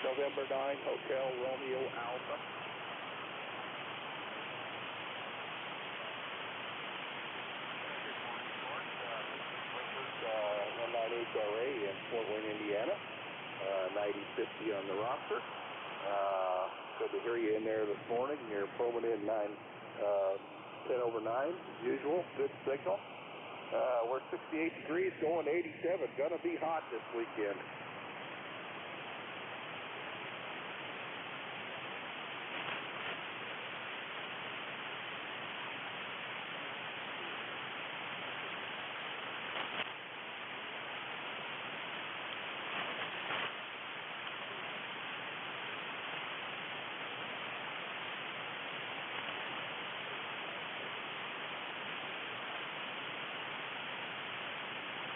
November 9, Hotel Romeo Alpha. NJ2US in Fort Wayne, Indiana. 9050 on the roster. Good to hear you in there this morning. You're probing in 10 over 9 as usual. Good signal. We're 68 degrees, going 87. Gonna be hot this weekend.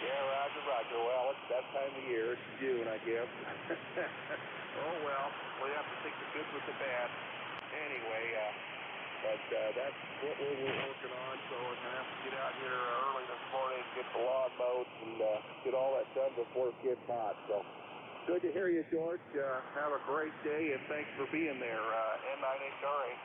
Yeah, Roger, Roger. Well, it's that time of year. It's June, I guess. Oh, well, we have to take the good with the bad. Anyway, but that's what we're working on, so we're going to have to get out here early this morning, get the lawn mowed, and get all that done before it gets hot. So, good to hear you, George. Have a great day, and thanks for being there, N9HRA.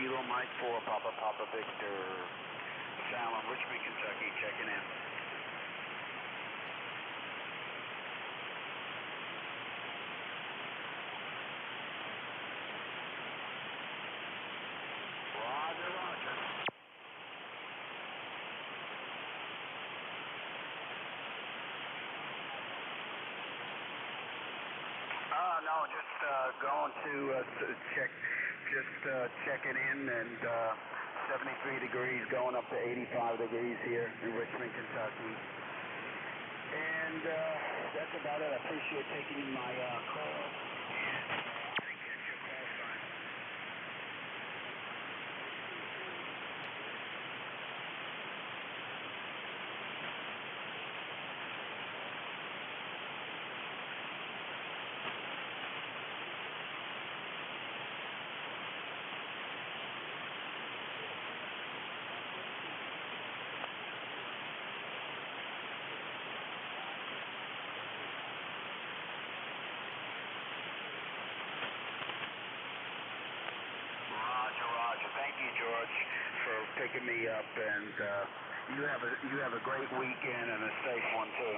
Kilo Mike 4, Papa Papa Victor. Salem, Richmond, Kentucky, checking in. Roger, roger. No, just going to check, checking in, and 73 degrees going up to 85 degrees here in Richmond, Kentucky. And that's about it. I appreciate taking my call. And I didn't catch your call sign. Roger. Thank you, George, for picking me up, and you have a great weekend and a safe one too.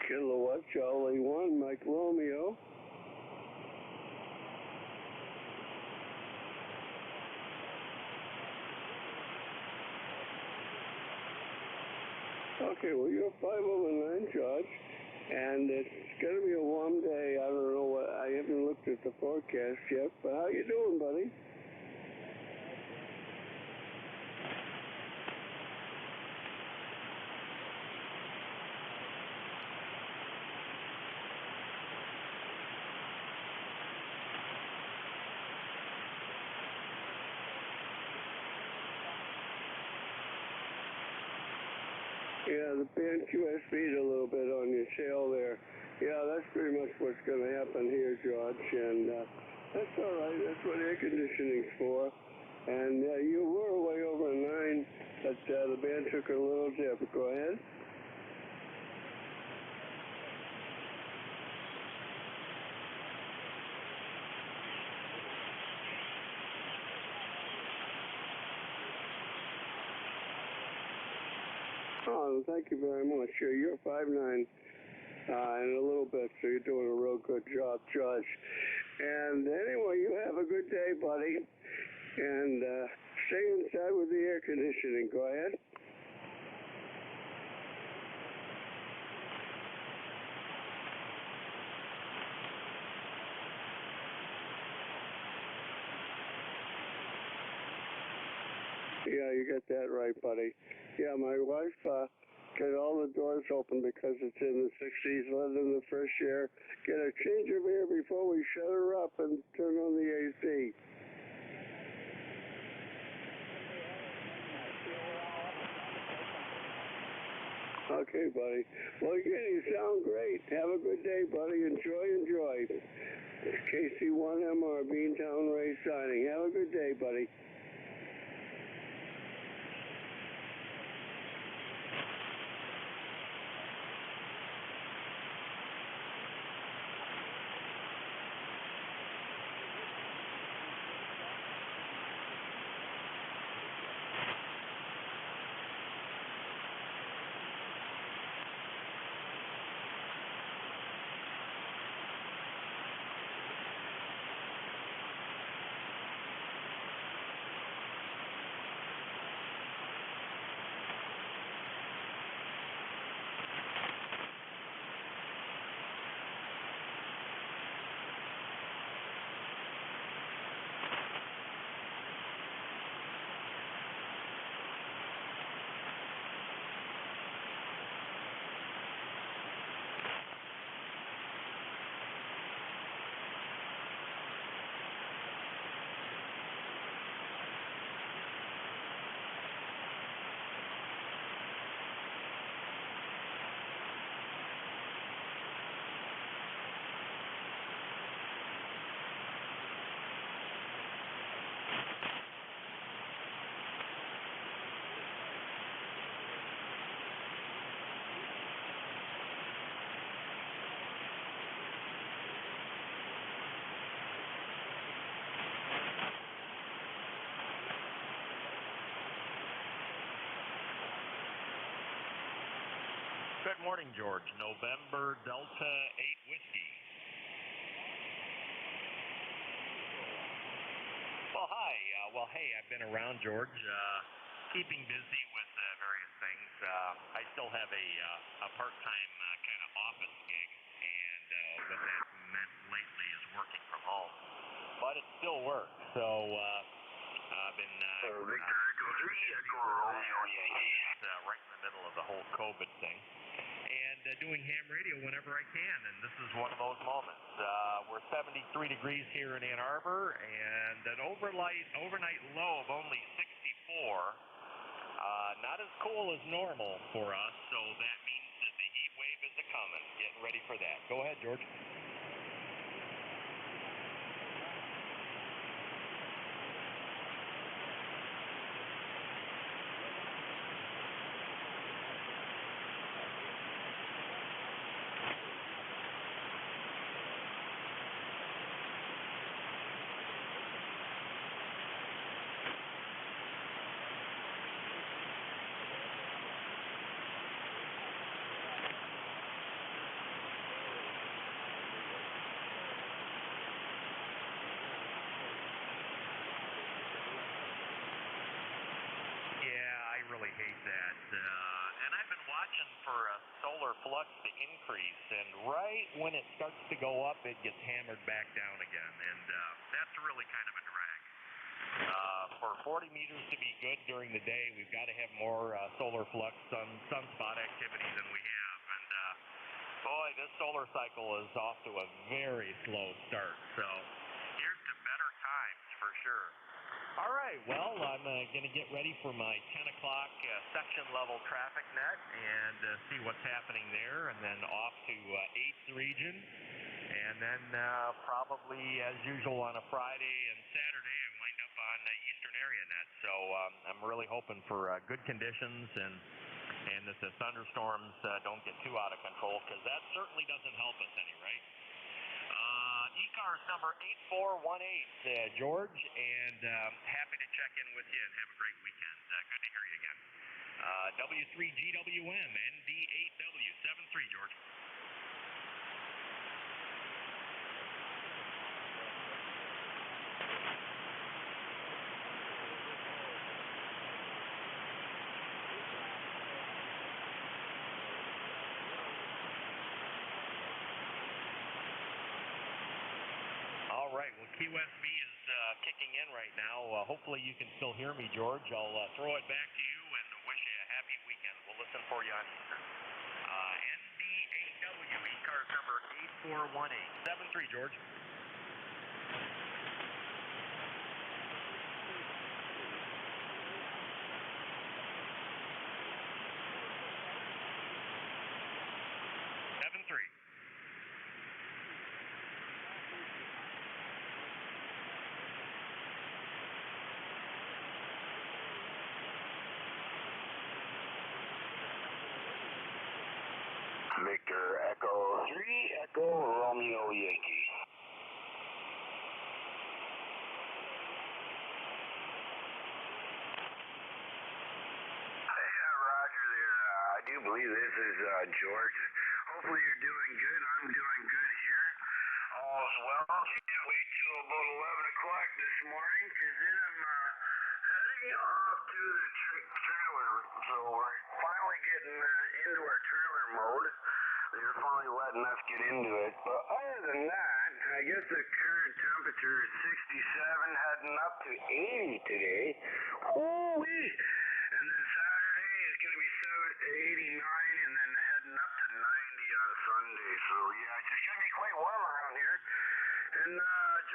Kilowatt Charlie 1, Mike Romeo. Okay, well, you're 509, George, and it's going to be a warm day. I don't know what, I haven't looked at the forecast yet, but how you doing, buddy? Yeah, the band QSB'd a little bit on your tail there. Yeah, that's pretty much what's going to happen here, George, and that's all right. That's what air conditioning's for. And you were way over 9, but the band took a little dip. Go ahead. Oh, thank you very much. You're 5'9", and a little bit, so you're doing a real good job, Judge. And anyway, you have a good day, buddy. And stay inside with the air conditioning. Go ahead. Yeah, you got that right, buddy. Yeah, my wife got all the doors open because it's in the 60s, let in the fresh air, get a change of air before we shut her up and turn on the AC. Okay, buddy. Well, again, you sound great. Have a good day, buddy. Enjoy. KC1MR, Beantown Ray signing. Have a good day, buddy. Good morning, George. November Delta 8 Whiskey. Well, hi. Hey, I've been around, George, keeping busy with various things. I still have a part-time kind of office gig, and what that's meant lately is working from home. But it still works, so I've been right in the middle of the whole COVID thing, and doing ham radio whenever I can, and this is one of those moments. We're 73 degrees here in Ann Arbor, and an overnight low of only 64. Not as cool as normal for us, so that means that the heat wave is a-coming. Getting ready for that. Go ahead, George. I really hate that. And I've been watching for solar flux to increase, and right when it starts to go up, it gets hammered back down again, and that's really kind of a drag. For 40 meters to be good during the day, we've got to have more solar flux, sunspot activity than we have, and boy, this solar cycle is off to a very slow start, so here's to better times for sure. All right, well, I'm going to get ready for my 10 o'clock section level traffic net and see what's happening there, and then off to 8th region, and then probably, as usual, on a Friday and Saturday, I wind up on Eastern area net. So I'm really hoping for good conditions and that the thunderstorms don't get too out of control, because that certainly doesn't help us any, right? ECARS number 8418, George, and happy to check in with you and have a great weekend. Good to hear you again. W3GWM, ND8W, 73, George. All right, well, QSB is kicking in right now. Hopefully you can still hear me, George. I'll throw it back to you and wish you a happy weekend. We'll listen for you on Easter. ND8W, ECARS number 8418, 73, George. Victor Echo 3, Echo Romeo Yankee. Roger there. I do believe this is George. Hopefully you're doing good. I'm doing good here. All's well. Can't wait till about 11 o'clock this morning, because then I'm heading off to the trailer. So we're finally getting into our trailer mode. They're finally letting us get into it. But other than that, I guess the current temperature is 67, heading up to 80 today. Holy! And then Saturday is going to be 89, and then heading up to 90 on Sunday. So yeah, it's going to be quite warm around here. And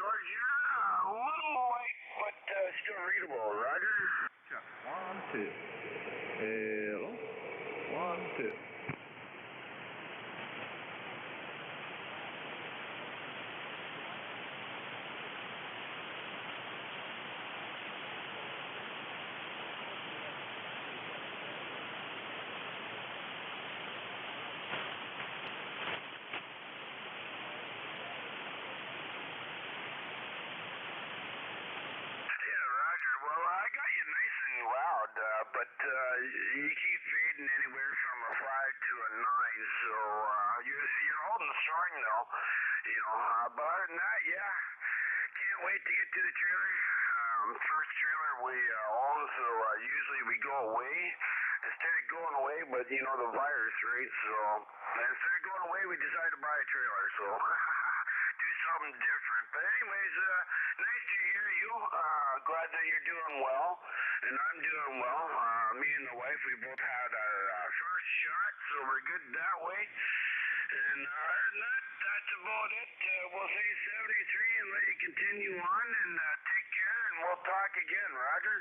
George, yeah, a little light, but still readable. Roger? Check. 1, 2. Hello? 1, 2. But you keep fading anywhere from a 5 to a 9. So you're holding strong though, but other than that, yeah, can't wait to get to the trailer. First trailer we own, so usually we go away instead of going away, but the virus, right? So instead of going away, we decided to buy a trailer. So do something different. But anyways, nice to hear you. Glad that you're doing well, and I'm doing well. Me and the wife, we both had our first shot, so we're good that way. And other than that, that's about it. We'll say 73 and let you continue on, and take care, and we'll talk again, Roger.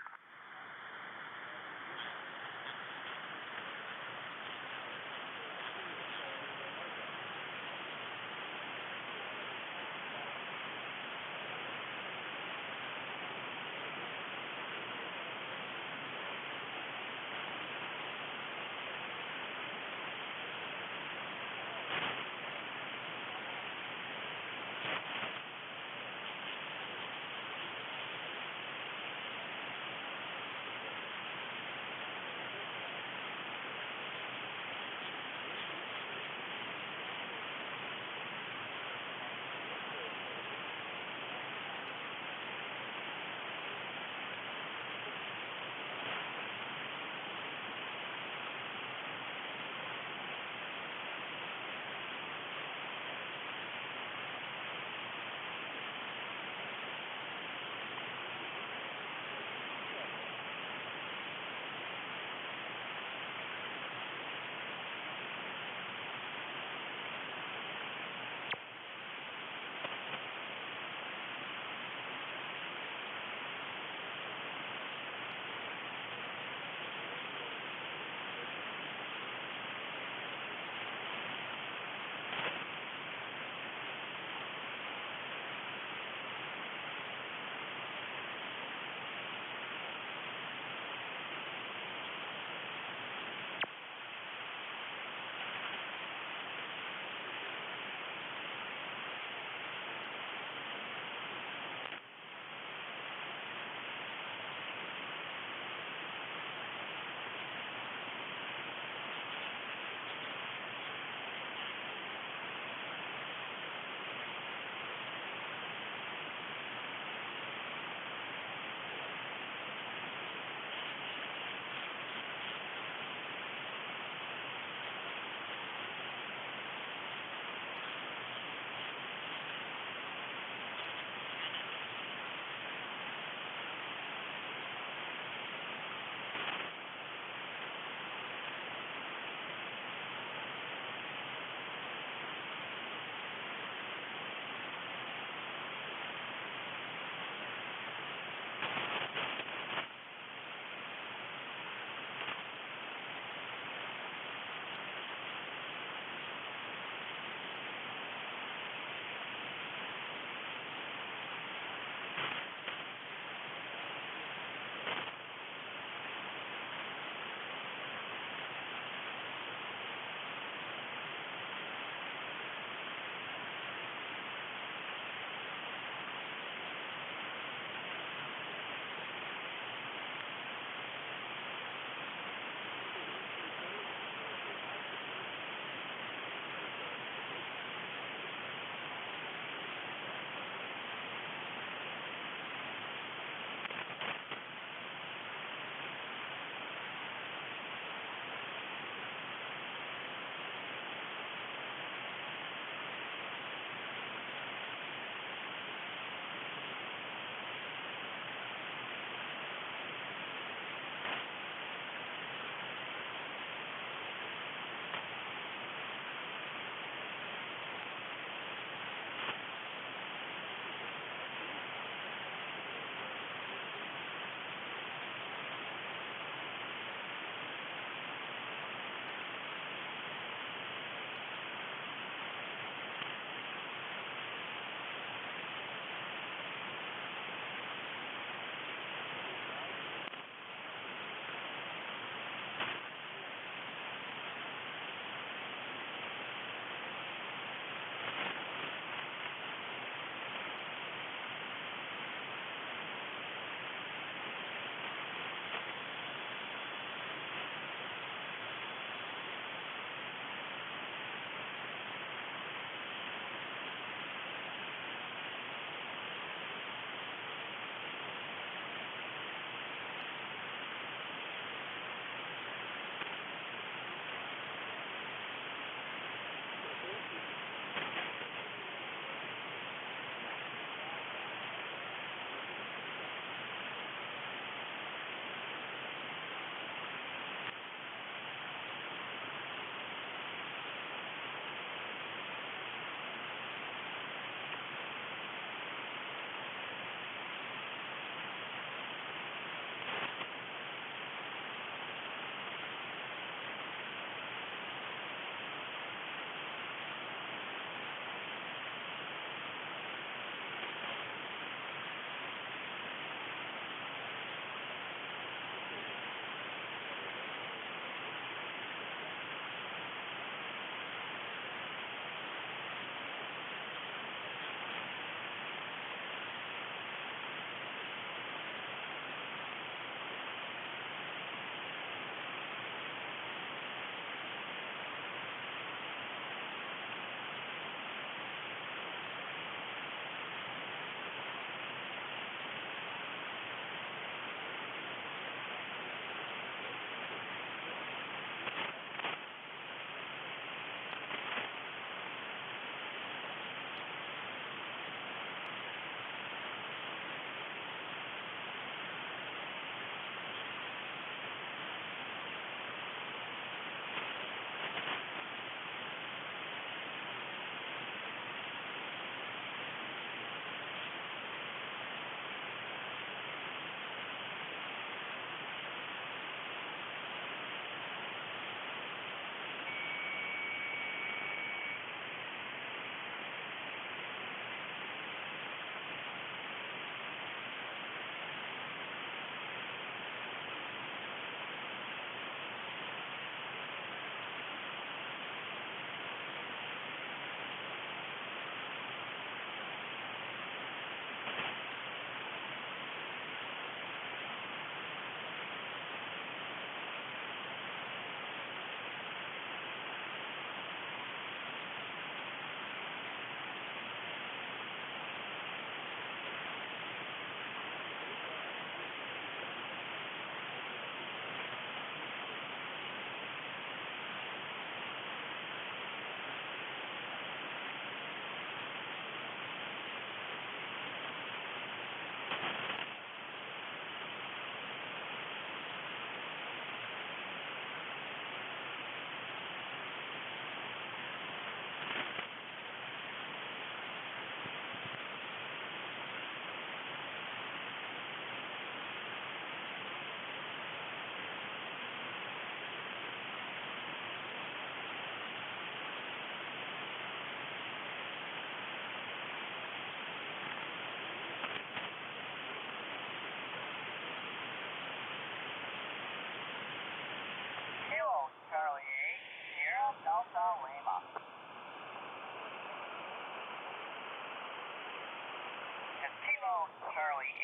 Charlie 8,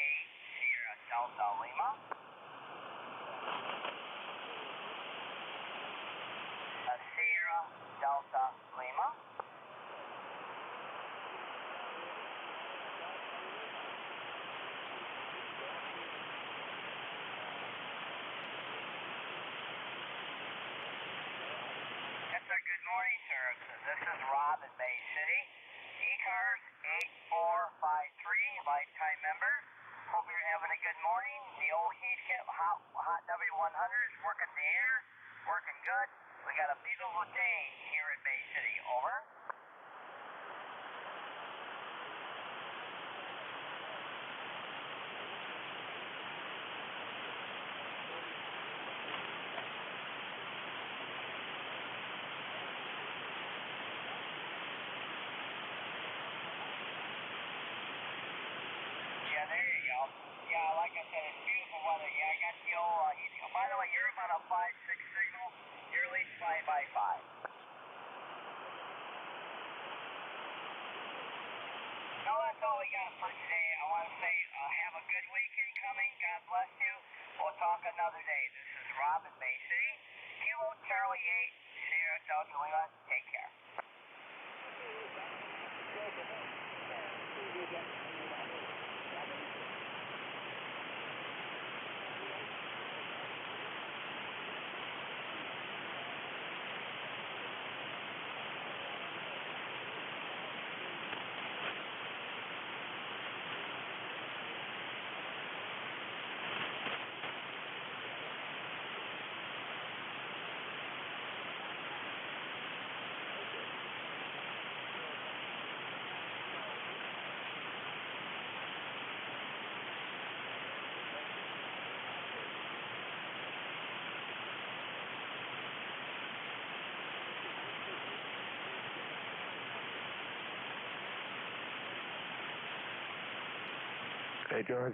Sierra Delta Lima. Sierra Delta Lima. Yes, sir. Good morning, sir. This is Rob in Bay City. ECARS 8453, lifetime member. Hope you're having a good morning. The old Heathkit Hot W100 is working the air, working good. We got a beautiful day here in Bay City. Over. Yeah, there you go. Yeah, like I said, it's beautiful weather. Yeah, I got the old Heathkit. By the way, you're about a 5-6 signal. You're at least 5x5. No, that's all we got for today. I want to say have a good weekend coming. God bless you. We'll talk another day. This is Rob in Bay City. Kilo Charlie 8, Sierra Delta Lima. Take care. Hey, George,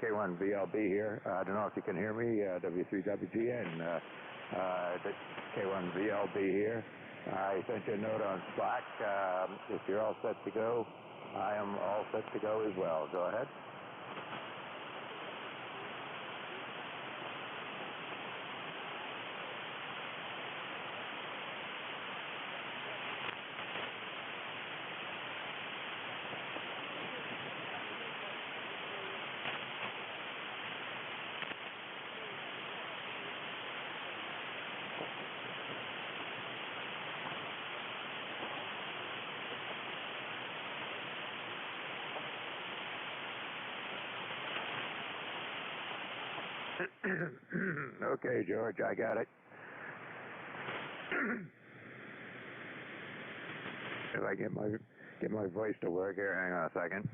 K1VLB here. I don't know if you can hear me, W3WGN. K1VLB here. I sent you a note on Slack. If you're all set to go, I am all set to go as well. Go ahead. Okay, George, I got it. If I get my voice to work here, hang on a second.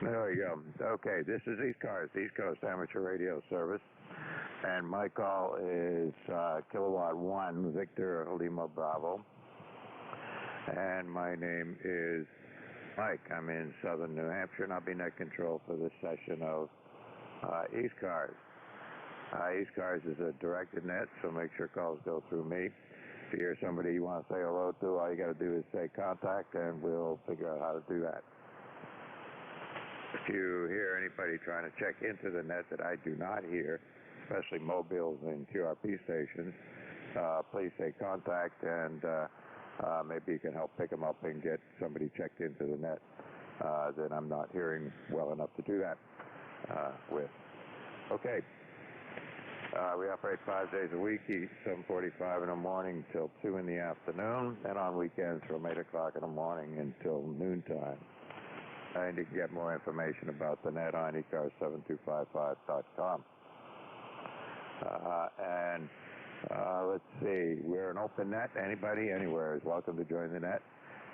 There we go. Okay, this is ECARS, East Coast Amateur Radio Service, and my call is Kilowatt 1, Victor Lima Bravo, and my name is Mike. I'm in southern New Hampshire, and I'll be net control for this session of ECARS. ECARS is a directed net, so make sure calls go through me. If you hear somebody you want to say hello to, all you got to do is say contact, and we'll figure out how to do that. If you hear anybody trying to check into the net that I do not hear, especially mobiles and QRP stations, please say contact, and maybe you can help pick them up and get somebody checked into the net that I'm not hearing well enough to do that with. Okay. We operate 5 days a week, 7:45 in the morning till 2 in the afternoon, and on weekends from 8 o'clock in the morning until noontime. And you can get more information about the net on ECARS7255.com. Let's see, we're an open net. Anybody, anywhere is welcome to join the net.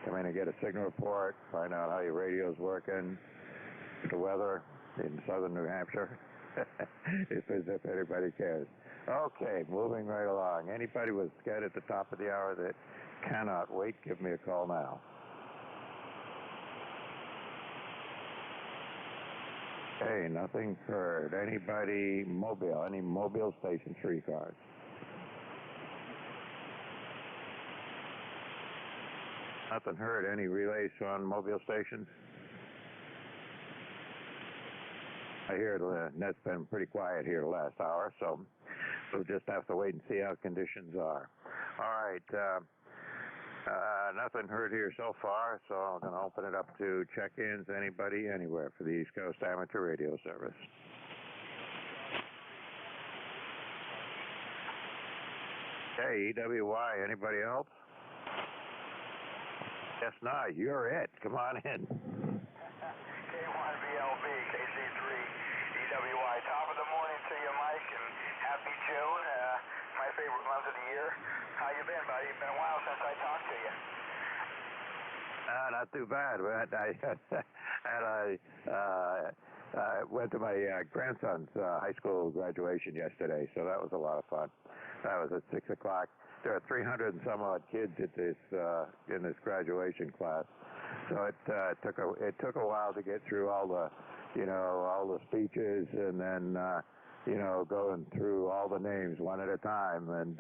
Come in and get a signal report, find out how your radio's working, the weather in southern New Hampshire, if anybody cares. Okay, moving right along. Anybody was scared at the top of the hour that cannot wait, give me a call now. Hey, nothing heard. Anybody mobile? Any mobile station 3 cars? Nothing heard. Any relays on Mobile stations? I hear the net's been pretty quiet here the last hour, so we'll just have to wait and see how conditions are. All right. Nothing heard here so far, so I'm going to open it up to check-ins, anybody, anywhere for the East Coast Amateur Radio Service. Okay, EWY, anybody else? Yes, no, you're it. Come on in. K1VLB, KC3, EWY. Top of the morning to you, Mike, and happy June, my favorite month of the year. How you been, buddy? It's been a while since I talked to you. Not too bad. I went to my grandson's high school graduation yesterday, so that was a lot of fun. That was at 6 o'clock. There are 300 and some odd kids at this in this graduation class, so it took a while to get through all the speeches and then going through all the names one at a time, and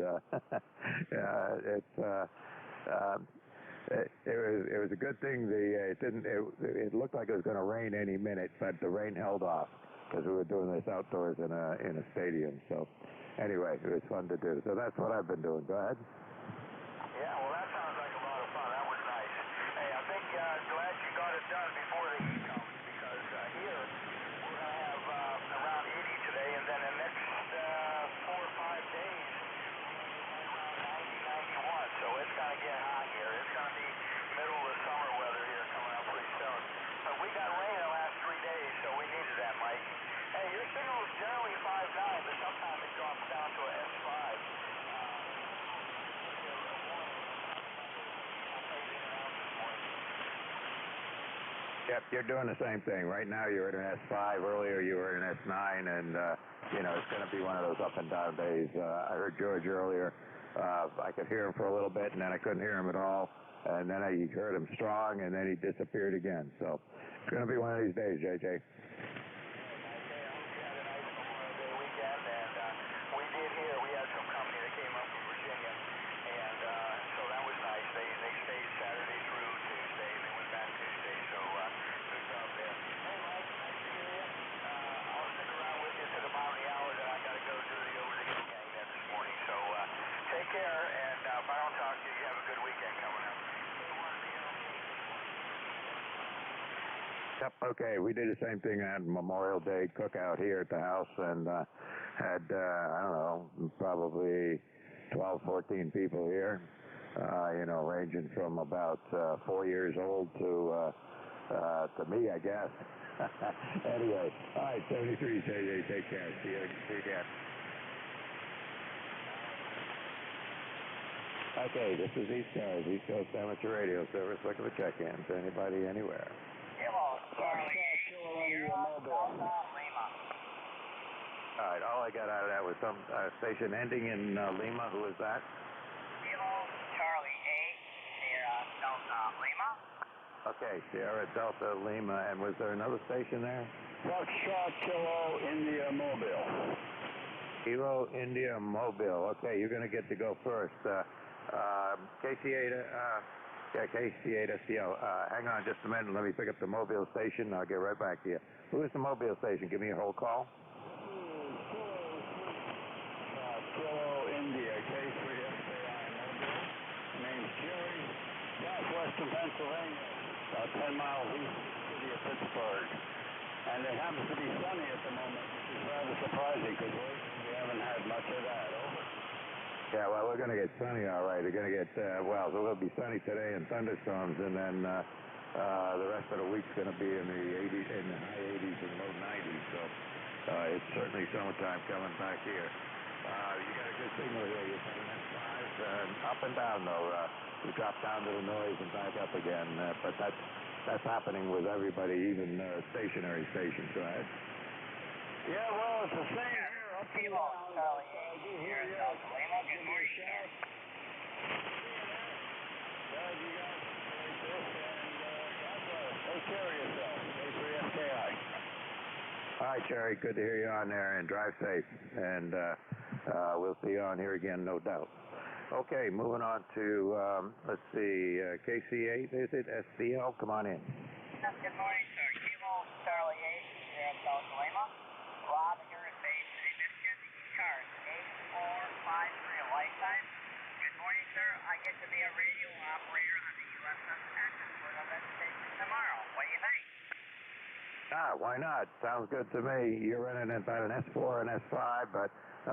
it was a good thing. It looked like it was going to rain any minute, but the rain held off because we were doing this outdoors in a stadium. So anyway, it was fun to do. So that's what I've been doing. Go ahead. Yeah, well, that sounds like a lot of fun. That was nice. Hey, I think glad you got it done before the heat comes, because here we're going to have around 80 today, and then the next 4 or 5 days around 90, 91. So it's going to get hot here. It's going to be middle of the summer weather here coming up pretty soon. But we got rain the last 3 days, so we needed that, Mike. Hey, your signal is generally 5.9, but sometimes it drops down to a S5. Yep, you're doing the same thing. Right now you're at an S5. Earlier you were at an S9, and it's going to be one of those up and down days. I heard George earlier. I could hear him for a little bit, and then I couldn't hear him at all. And then I heard him strong, and then he disappeared again. So it's going to be one of these days, JJ. Take care, and if I don't talk to you, you have a good weekend coming up. Yep, okay. We did the same thing on Memorial Day cookout here at the house, and had, I don't know, probably 12, 14 people here, ranging from about 4 years old to me, I guess. Anyway, all right, 73, JJ, take care. See you again. Okay, this is ECARS, East Coast Amateur Radio Service. Looking for check-ins. Anybody, anywhere? Hello, Charlie. Lima. All right, all I got out of that was some station ending in Lima. Who is that? Kilo Charlie 8, Sierra Delta Lima. Okay, Sierra Delta Lima. And was there another station there? Foxtrot Kilo India Mobile. Kilo India Mobile. Okay, you're going to get to go first. KC8SDL. Hang on just a minute. Let me pick up the Mobile station. I'll get right back to you. Who is the Mobile station? Give me a whole call. Kilo India, K3SKI Mobile. Name's Jerry, southwestern Pennsylvania, about 10 miles east of the city of Pittsburgh. And it happens to be sunny at the moment, which is rather surprising because we haven't had much of that. Over. Yeah, well, we're going to get sunny, all right. We're going to get, so it'll be sunny today and thunderstorms, and then the rest of the week's going to be in the 80s, in the high 80s and low 90s. So it's certainly summertime coming back here. You got a good signal here. You're coming at 5, up and down, though. We drop down to the noise and back up again, but that's happening with everybody, even stationary stations, right? Yeah, well, it's the same here. Up and Kilo down. Charlie 8, Sierra Delta Lima. Good morning, sir. Glad you guys like this, and God bless. Take care of yourself. K3SKI. All right, Cherry, good to hear you on there, and drive safe. And we'll see you on here again, no doubt. Okay, moving on to, let's see, KC8, is it? SCL, come on in. Good morning, sir. Kilo Charlie 8 here in South Lima. Rob here is based in Michigan. ECARS 8453 lifetime. Good morning, sir. I get to be a radio operator on the USS Texas for the event station tomorrow. What do you think? Why not? Sounds good to me. You're running about an S4 and S5, but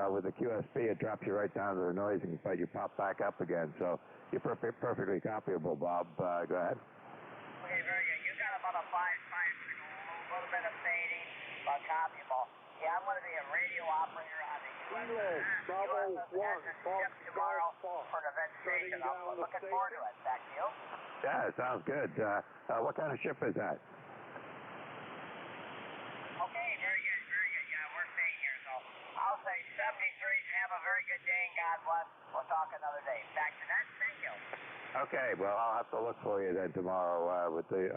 with the QSP, it drops you right down to the noise, but you pop back up again. So you're perfectly copyable, Bob. Go ahead. Okay, very good. You got about a 5.5 signal, a little bit of fading, but copyable. Yeah, I'm going to be a radio operator on the USS Texas ship tomorrow for the event station. I'm looking forward to it. Back to you. Yeah, sounds good. What kind of ship is that? Okay, very good, very good. Yeah, we're staying here, so I'll say 73 and have a very good day, and God bless. We'll talk another day. Back to that. Thank you. Okay, well, I'll have to look for you then tomorrow with the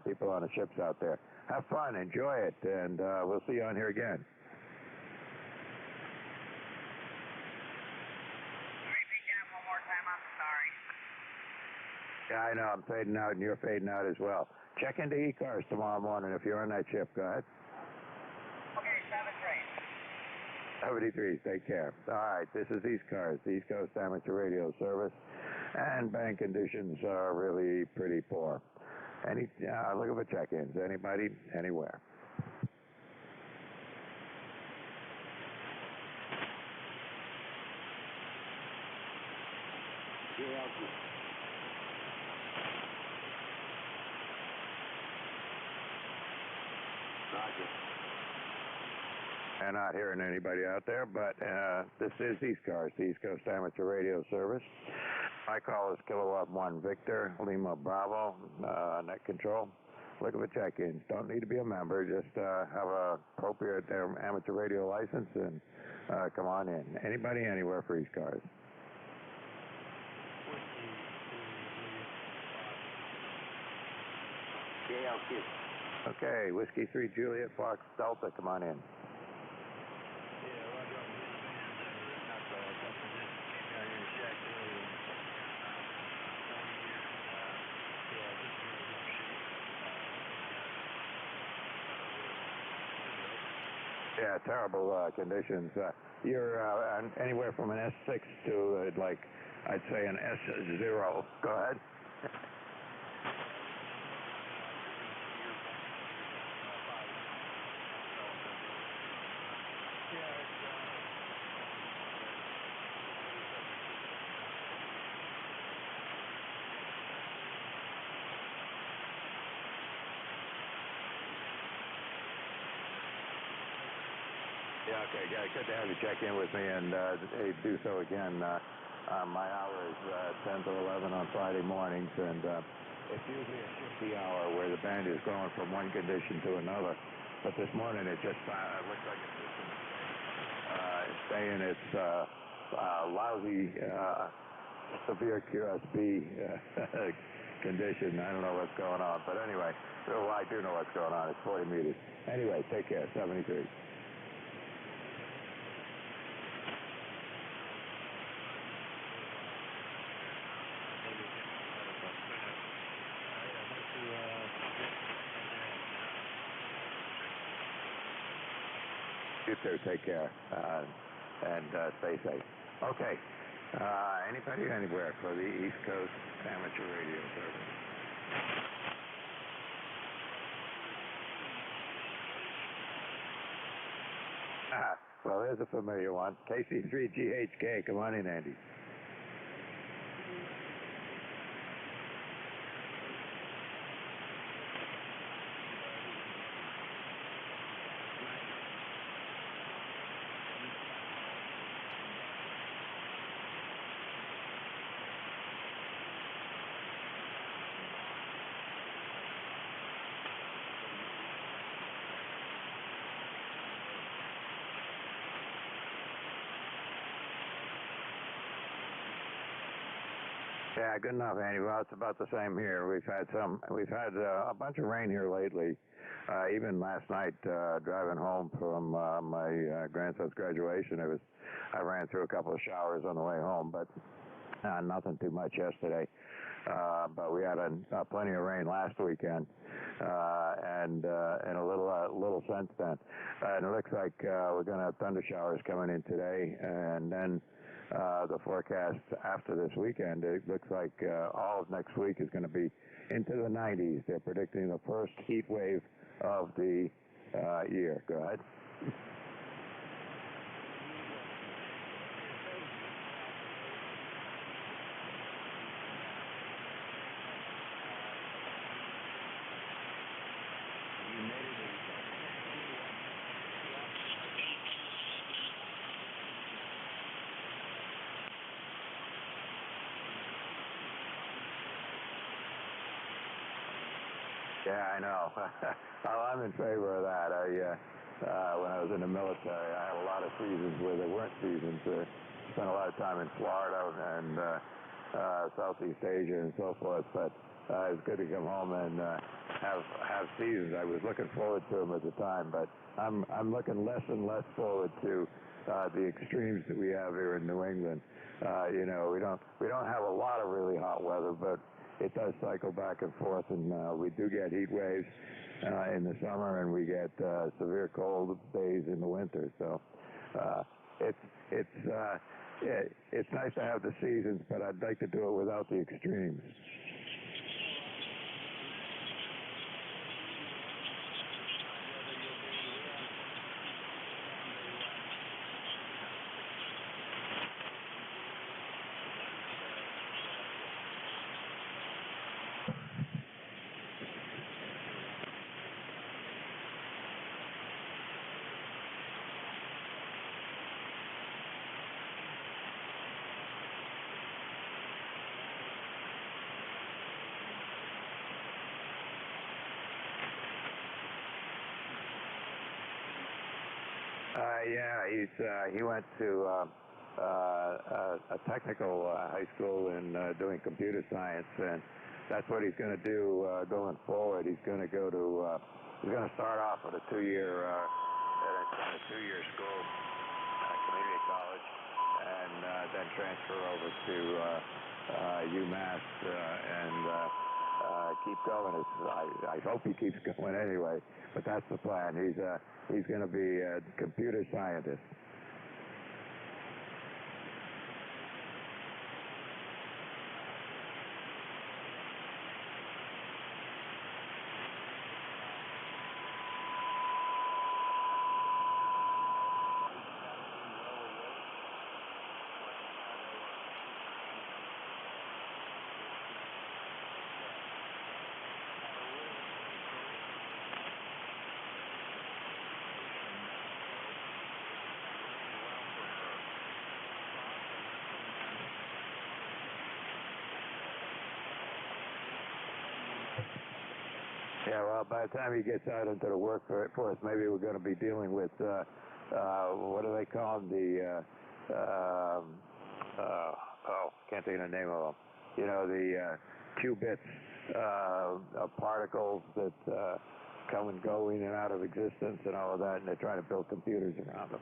people on the ships out there. Have fun, enjoy it, and we'll see you on here again. Repeat that one more time. I'm sorry. Yeah, I know. I'm fading out, and you're fading out as well. Check into ECARS tomorrow morning if you're on that ship. Go ahead. Okay, 73. Take care. All right, this is ECARS, the East Coast Amateur Radio Service, and bank conditions are really pretty poor. Look for check-ins. Anybody, anywhere. I'm not hearing anybody out there, but this is ECARS, the East Coast Amateur Radio Service. My call is Kilowatt 1 Victor, Lima Bravo, net control. Looking for check-ins. Don't need to be a member. Just have a appropriate amateur radio license and come on in. Anybody, anywhere for ECARS. Okay, Whiskey 3 Juliet Fox Delta, come on in. Yeah, terrible conditions. You're anywhere from an S6 to, like, I'd say an S0. Go ahead. Yeah, okay, good to have you check in with me, and do so again. My hour is 10 to 11 on Friday mornings, and it's usually a shifty hour where the band is going from one condition to another. But this morning it just looks like it's staying its lousy, severe QSB condition. I don't know what's going on, but anyway, well, I do know what's going on. It's 40 meters. Anyway, take care. 73. You too. Take care and stay safe. Okay. Anybody, anywhere for the East Coast Amateur Radio Service. Well, there's a familiar one. KC3GHK. Come on in, Andy. Yeah, good enough, Andy. Well, it's about the same here. We've had a bunch of rain here lately. Even last night, driving home from my grandson's graduation, I ran through a couple of showers on the way home, but nothing too much yesterday. But we had plenty of rain last weekend, and a little since then. And it looks like we're going to have thunder showers coming in today, and then the forecast after this weekend, it looks like all of next week is going to be into the 90s. They're predicting the first heat wave of the year. Go ahead. Yeah, I know. Well, I'm in favor of that. When I was in the military, I had a lot of seasons where there weren't seasons. Spent a lot of time in Florida and Southeast Asia and so forth. But it was good to come home and have seasons. I was looking forward to them at the time, but I'm looking less and less forward to the extremes that we have here in New England. We don't have a lot of really hot weather, but it does cycle back and forth, and we do get heat waves in the summer, and we get severe cold days in the winter. So it's nice to have the seasons, but I'd like to do it without the extremes. Yeah, he went to a technical high school in doing computer science, and that's what he's going to do going forward. He's going to start off at a two-year school, community college, and then transfer over to UMass and keep going. I hope he keeps going anyway, but that's the plan. He's going to be a computer scientist. Yeah, well, by the time he gets out into the workforce, maybe we're going to be dealing with, what do they call them? Can't think of the name of them. The qubits of particles that come and go in and out of existence and all of that, and they're trying to build computers around them.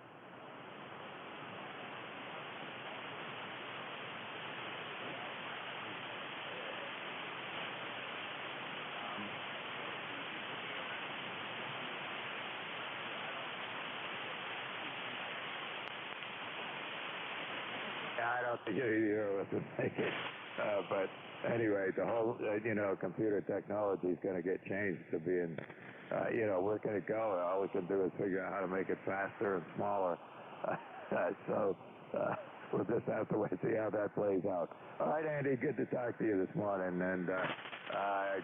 I don't think either of us would make it. But anyway, the whole, computer technology is going to get changed to being, where can it go? All we can do is figure out how to make it faster and smaller. We'll just have to wait and see how that plays out. All right, Andy, good to talk to you this morning, and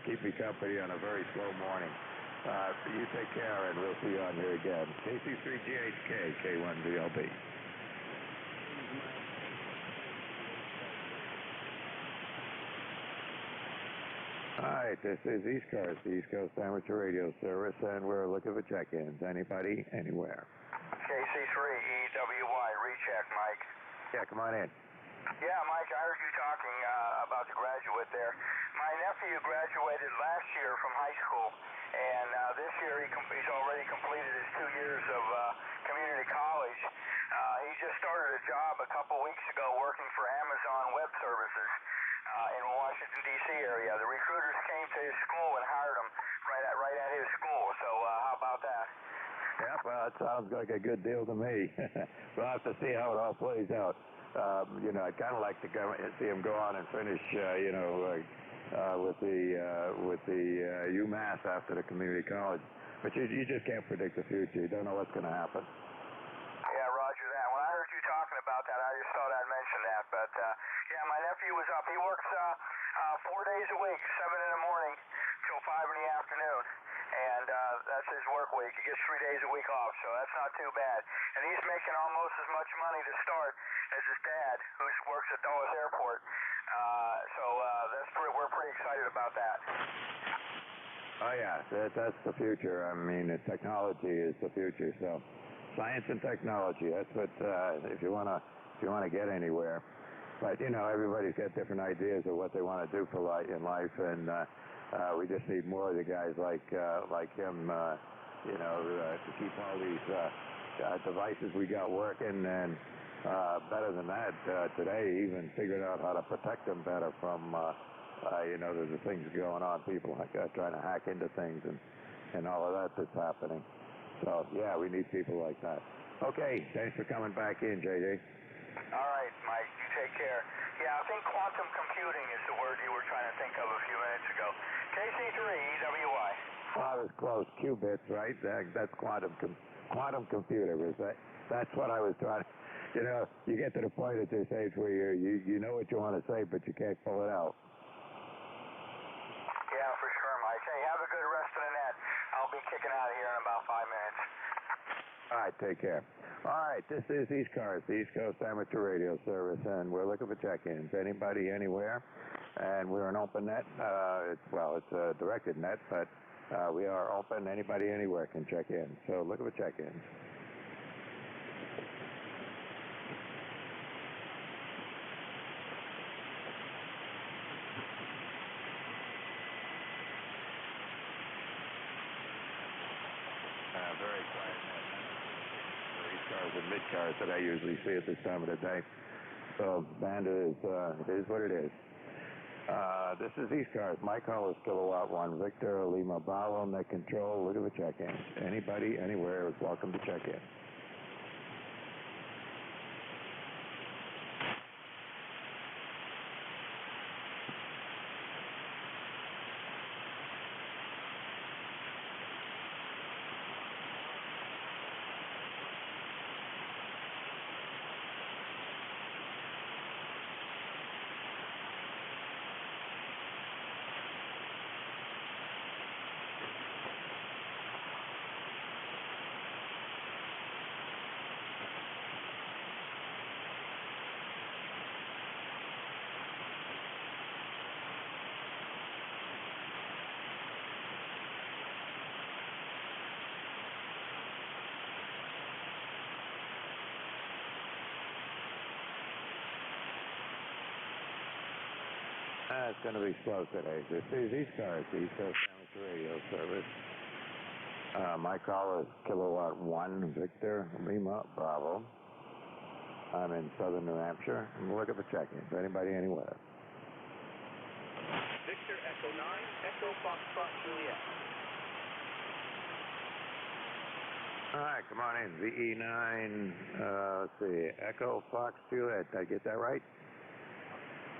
keep me company on a very slow morning. You take care, and we'll see you on here again. KC3GHK, K1VLB. All right, this is ECARS, the East Coast Amateur Radio Service, and we're looking for check-ins. Anybody, anywhere. KC3 EWY, recheck, Mike. Yeah, come on in. Yeah, Mike, I heard you talking about the graduate there. My nephew graduated last year from high school, and this year he's already completed his 2 years of community college. He just started a job a couple weeks ago working for Amazon Web Services in the Washington, D.C. area. The recruiters came to his school and hired him right at his school, so how about that? Yeah, well, that sounds like a good deal to me. We'll have to see how it all plays out. I'd kind of like to go see him go on and finish, with the UMass after the community college. But you just can't predict the future. You don't know what's going to happen. Yeah, roger that. When I heard you talking about that, I just thought I'd mention that. But, yeah, my nephew was up. He works 4 days a week, 7 in the morning till 5 in the afternoon. And that's his work week. He gets 3 days a week off, so that's not too bad. And he's making almost as much money to start as his dad, who works at Dulles Airport. We're pretty excited about that. Oh yeah, that's the future. I mean, technology is the future. So, science and technology. That's what if you wanna get anywhere. But everybody's got different ideas of what they want to do in life, and we just need more of the guys like him. To keep all these devices we got working, and better than that, today even figured out how to protect them better from. There's the things going on, people trying to hack into things and all of that's happening. So, yeah, we need people like that. Okay, thanks for coming back in, JD. All right, Mike, you take care. Yeah, I think quantum computing is the word you were trying to think of a few minutes ago. KC3, EWI. Well, I was close. Qubits, right? That's quantum computer. That's what I was trying to... you get to the point at this age where you know what you want to say, but you can't pull it out. Yeah, for sure, Mike. Hey, have a good rest of the net. I'll be kicking out of here in about 5 minutes. All right, take care. All right, this is ECARS, the East Coast Amateur Radio Service, and we're looking for check-ins. Anybody, anywhere, and we're an open net. It's a directed net, but we are open. Anybody, anywhere can check in. So looking for check-ins. Very quiet net. ECARS and mid-cars that I usually see at this time of the day. So band it is what it is. This is ECARS. My call is Kilowatt 1 Victor Lima Bravo, net control. Look at the check-in. Anybody, anywhere is welcome to check in. It's going to be slow today. This is ECARS, the East Coast Amateur Radio Service. My call is Kilowatt 1 Victor Lima Bravo. I'm in southern New Hampshire. I'm looking for check-ins. Anybody, anywhere. Victor Echo 9, Echo Foxtrot Juliet. All right, come on in. VE9, let's see, Echo Fox Juliet. Did I get that right?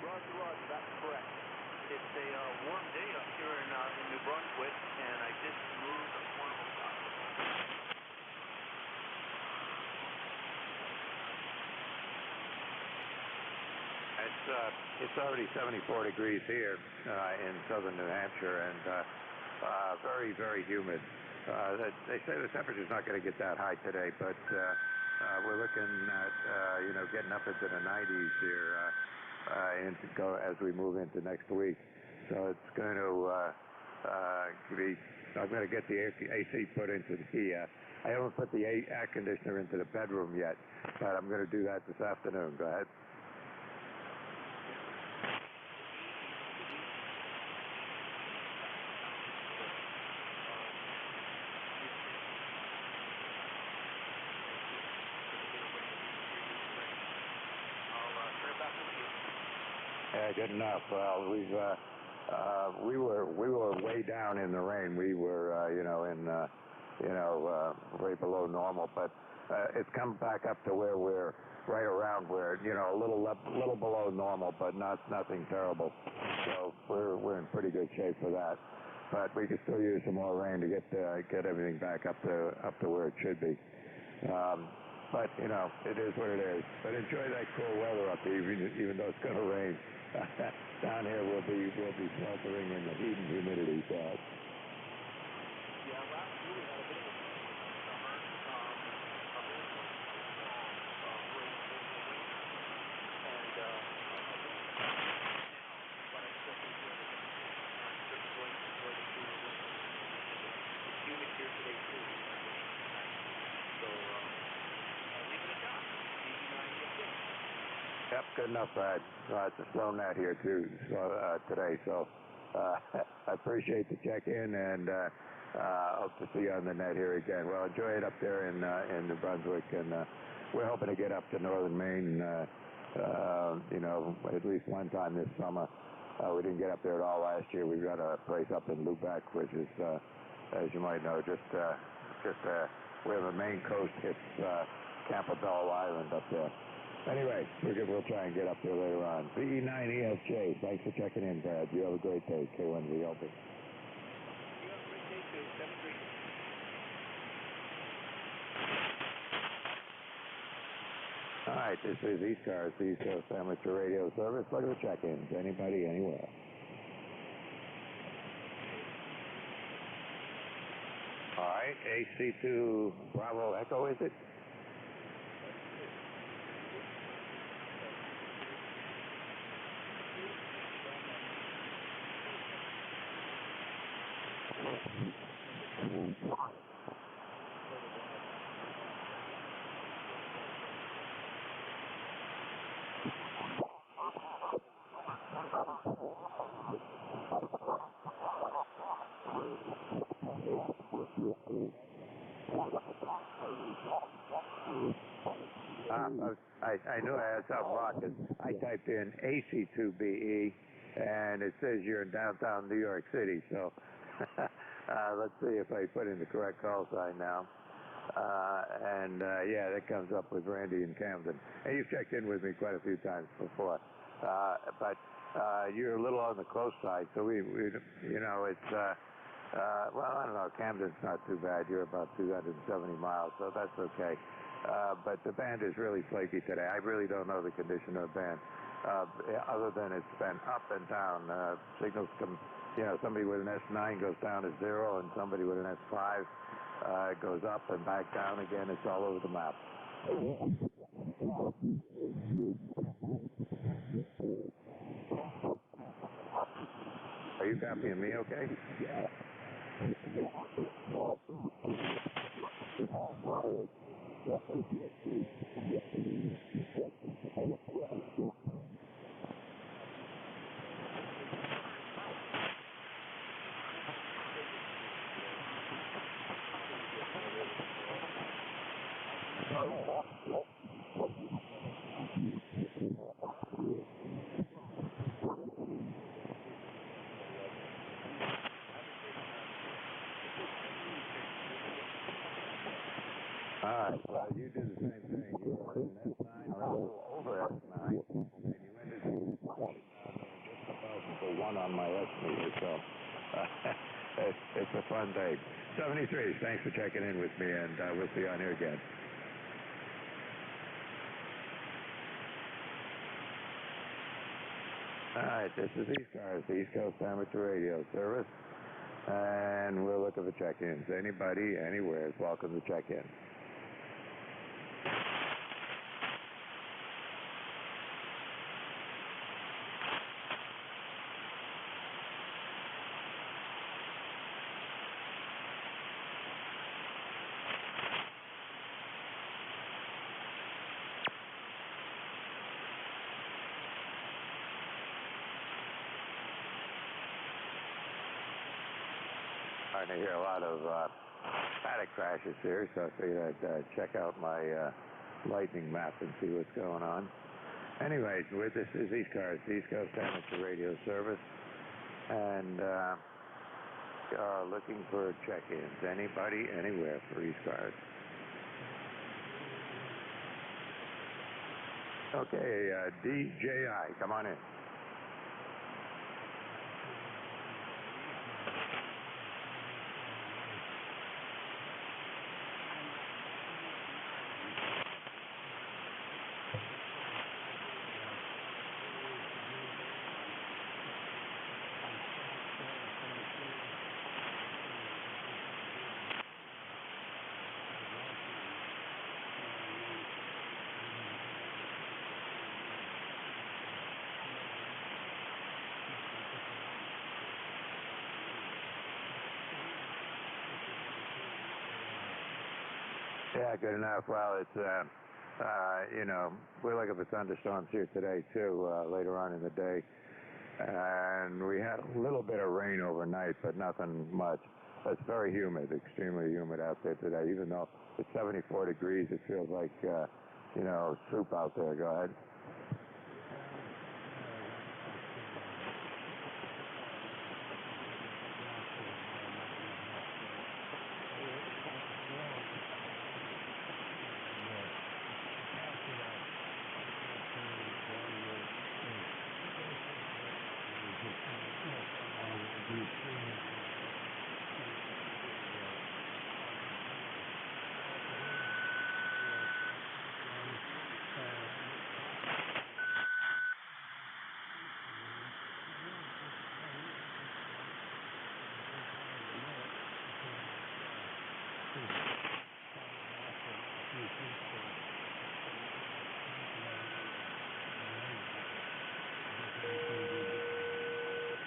Roger, that's correct. It's a warm day up here in New Brunswick, and I just moved a portable top. It's already 74 degrees here in southern New Hampshire, and very, very humid. They say the temperature's not going to get that high today, but we're looking at getting up into the 90s here. As we move into next week. So it's going to I'm going to get the AC put into the, I haven't put the air conditioner into the bedroom yet, but I'm going to do that this afternoon. Go ahead. Yeah, good enough. Well, we were way down in the rain. We were, way below normal, but it's come back up to where we're right around where, a little below normal, but nothing terrible. So we're in pretty good shape for that. But we could still use some more rain to get everything back up to where it should be. But it is what it is. But enjoy that cool weather up here, even though it's going to rain. Down here we'll be sweltering in the heat and humidity. So. Yeah, last year we had a bit of a summer. A very strong break in the wind, and but I still enjoy the wind. I'm still going to enjoy the cooler wind. It's humid here today too. So I'll leave it at that. Yep, good enough, Brad. It's a slow net here too today, so I appreciate the check-in, and hope to see you on the net here again. Well, enjoy it up there in New Brunswick, and we're hoping to get up to northern Maine, at least one time this summer. We didn't get up there at all last year. We've got a place up in Lubec, which is, as you might know, just where the Maine coast hits Campbell Island up there. Anyway, we'll try and get up there later on. VE9ESJ, thanks for checking in, Brad. You have a great day. K1VLP. You have a great day too. Have a great day. All right, this is ECARS, the East Coast Amateur Radio Service. Look at the check-ins. Anybody, anywhere. All right, AC2 Bravo Echo, is it? I knew I had something wrong because I typed in AC2BE, and it says you're in downtown New York City. So let's see if I put in the correct call sign now. Yeah, that comes up with Randy in Camden. And you've checked in with me quite a few times before. But you're a little on the close side, so it's, well, I don't know, Camden's not too bad. You're about 270 miles, so that's okay. But the band is really flaky today. I really don't know the condition of the band, other than it's been up and down. Signals come, somebody with an S9 goes down to 0, and somebody with an S5 goes up and back down again. It's all over the map. Are you copying me okay? Yeah. All right, well, you did the same thing. You were in S9 or a little over S9, and you ended just about the one on my S meter, so it's a fun day. 73, thanks for checking in with me, and we'll see you on here again. All right, this is ECARS, the East Coast Amateur Radio Service, and we're looking for check-ins. Anybody, anywhere is welcome to check in. Starting to hear a lot of static crashes here, so I figured I'd check out my lightning map and see what's going on. Anyways, this is ECARS, East Coast Amateur Radio Service, and looking for check-ins. Anybody, anywhere for ECARS. Okay, DJI, come on in. Yeah, good enough. Well, it's, we're looking for thunderstorms here today, too, later on in the day. And we had a little bit of rain overnight, but nothing much. It's very humid, extremely humid out there today. Even though it's 74 degrees, it feels like, soup out there. Go ahead.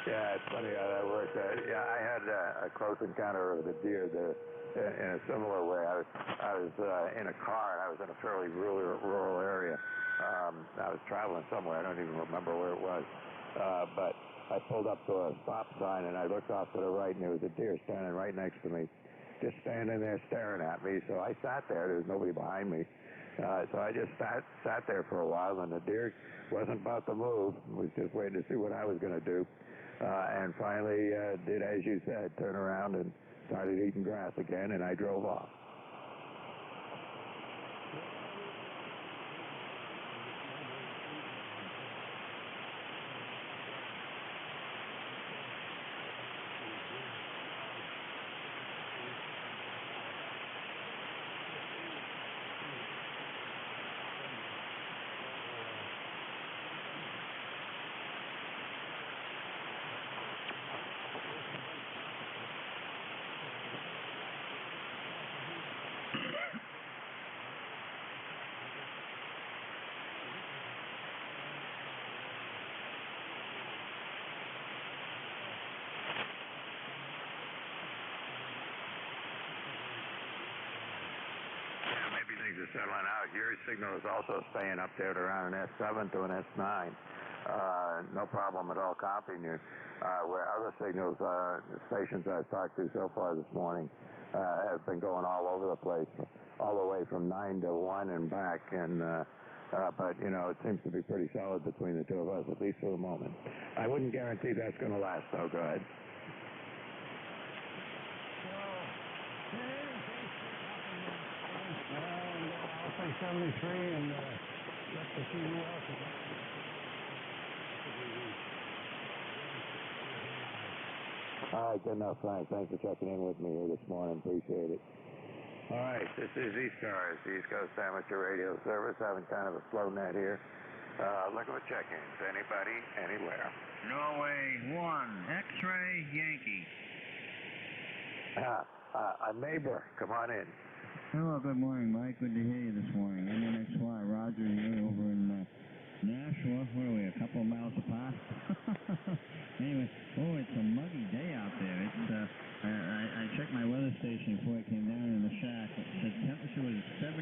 Yeah, it's funny how that works. Yeah, I had a close encounter of the deer there in a similar way. I was in a car, and I was in a fairly rural area. I was traveling somewhere. I don't even remember where it was. But I pulled up to a stop sign, and I looked off to the right, and there was a deer standing right next to me, just standing there staring at me. So I sat there. There was nobody behind me. So I just sat there for a while, and the deer wasn't about to move. Was just waiting to see what I was going to do. And finally did as you said, turn around and started eating grass again, and I drove off. Things are settling out. Your signal is also staying up there at around an S7 to an S9. No problem at all copying you. Where other signals, the stations I've talked to so far this morning have been going all over the place, all the way from 9 to 1 and back. And but, it seems to be pretty solid between the two of us, at least for the moment. I wouldn't guarantee that's going to last, though. Go ahead. 73 and just to see who else is All right, good enough, Frank. Thanks for checking in with me here this morning. Appreciate it. All right, this is ECARS, the East Coast Amateur Radio Service, having kind of a slow net here. Looking for check-ins. Anybody, anywhere. Norway 1, X-ray, Yankee. A neighbor, come on in. Hello, good morning, Mike. Good to hear you this morning. NJ2US, Roger, here over in Nashua. What are we, a couple of miles apart? Anyway, it's a muggy day out there. It's I checked my weather station before I came down in the shack. The temperature was 77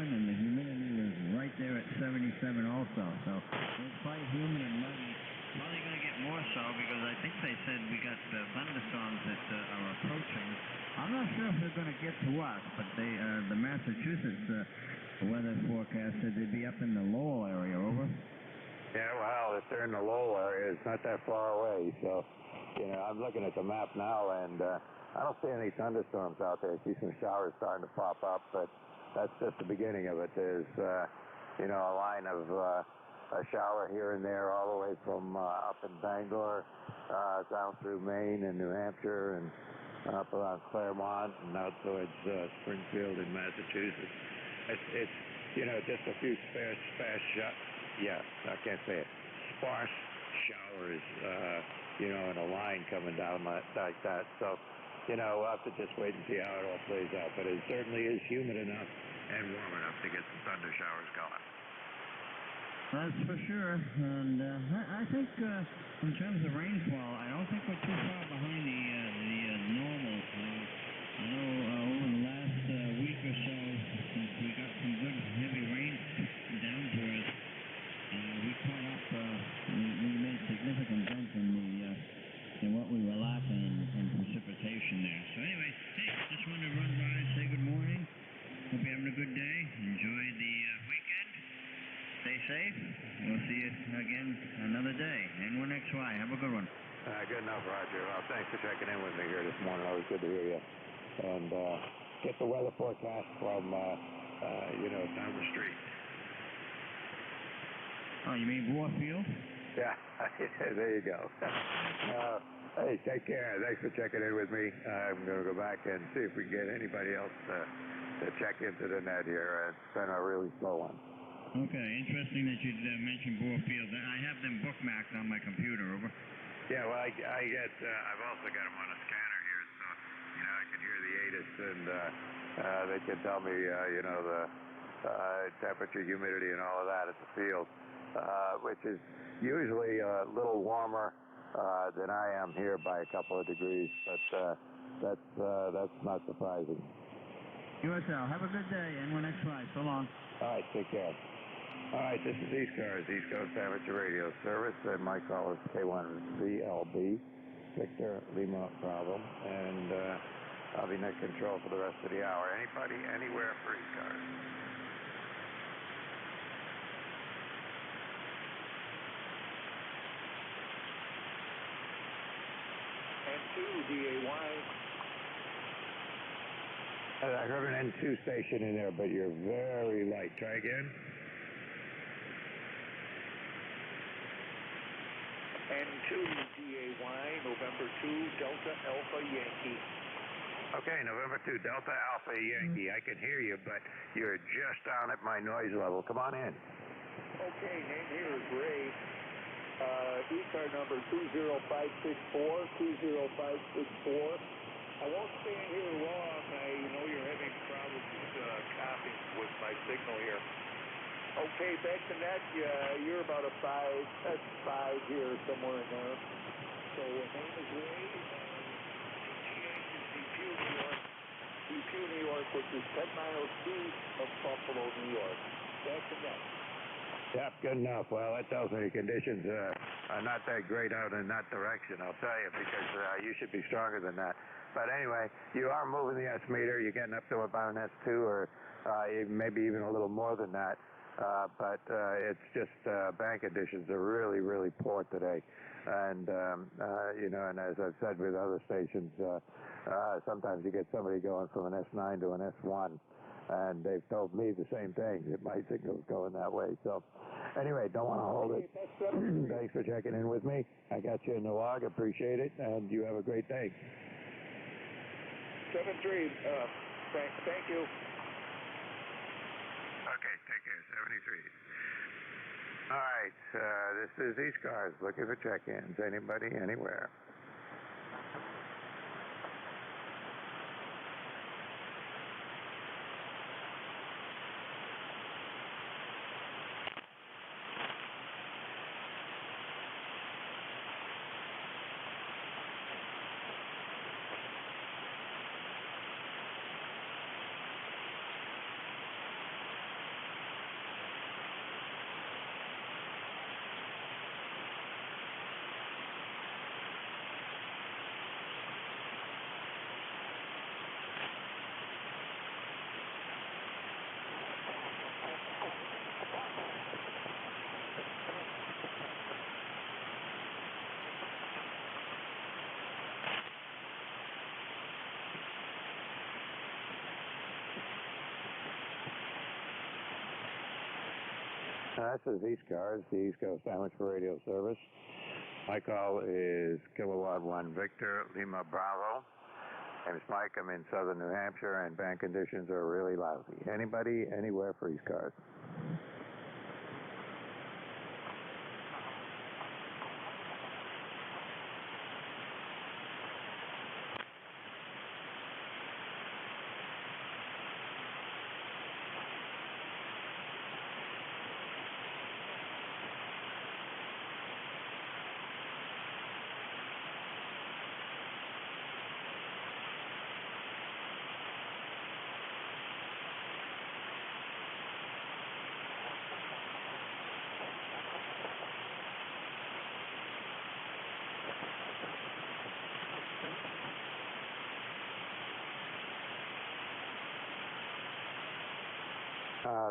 and the humidity was right there at 77 also. So it's quite humid and muggy. Probably going to get more so because I think they said we got thunderstorms that are approaching. I'm not sure if they're going to get to us, but the Massachusetts weather forecast said they'd be up in the Lowell area. Over. unless they're in the low area, it's not that far away. So, I'm looking at the map now, and I don't see any thunderstorms out there. I see some showers starting to pop up, but that's just the beginning of it. There's, a line of a shower here and there all the way from up in Bangor down through Maine and New Hampshire and up around Claremont and out towards Springfield in Massachusetts. It's just a few sparse showers, in a line coming down like that. So, we'll have to just wait and see how it all plays out. But it certainly is humid enough and warm enough to get some thunder showers going. That's for sure. And I think in terms of rainfall, I don't think we're too far behind the normal. I know over the last week or so, since we got some good heavy rain downpours, we caught up. We made significant jump in what we were lacking in precipitation there. So anyway, hey, just wanted to run by and say good morning. Hope you're having a good day. Enjoy the weekend. Stay safe. We'll see you again another day. N1XY. Have a good one. Good enough, Roger. Well, thanks for checking in with me here this morning. Always good to hear you. And get the weather forecast from, down the street. Oh, you mean Warfield? Yeah, there you go. Hey, take care. Thanks for checking in with me. I'm going to go back and see if we can get anybody else to check into the net here. It's been a really slow one. Okay, interesting that you mentioned Warfield. I have them bookmarked on my computer, over. Yeah, well, I've also got them on a scanner here, so, I can hear the ATIS, and they can tell me, the temperature, humidity, and all of that at the field, which is usually a little warmer than I am here by a couple of degrees, but that's not surprising. USL, have a good day, N1XY, so long. All right, take care. All right, this is ECARS, East Coast Amateur Radio Service, and my call is K1VLB, Victor Lima Bravo, and I'll be net control for the rest of the hour. Anybody, anywhere for ECARS. N2 DAY. I heard an N2 station in there, but you're very light. Try again. N2 DAY, November 2, Delta Alpha Yankee. Okay, November 2, Delta Alpha Yankee. I can hear you, but you're just down at my noise level. Come on in. Okay, name here is Ray. ECAR number 20564, 20564. I won't stand here long. I know you're having problems copying with my signal here. Okay, back to net. You're about a 5. That's 5 here, somewhere in there. So name is Ray. DPU, New York. DPU, New York, which is 10 miles east of Buffalo, New York. Back to net. Yep, good enough. Well, that tells me the conditions are not that great out in that direction, I'll tell you, because you should be stronger than that. But anyway, you are moving the S-meter. You're getting up to about an S2 or maybe even a little more than that. But it's just bank conditions are really, really poor today. And, and as I've said with other stations, sometimes you get somebody going from an S9 to an S1. And they've told me the same thing, that my signal's going that way. So, anyway, don't want to hold it. Thanks for checking in with me. I got you in the log. Appreciate it. And you have a great day. 7-3. Thank you. Okay, take care. 73. All right, this is ECARS looking for check-ins. Anybody, anywhere. This is ECARS, the East Coast Amateur Radio Service. My call is Kilowatt 1 Victor Lima Bravo. My name is Mike. I'm in southern New Hampshire, and band conditions are really lousy. Anybody, anywhere for ECARS.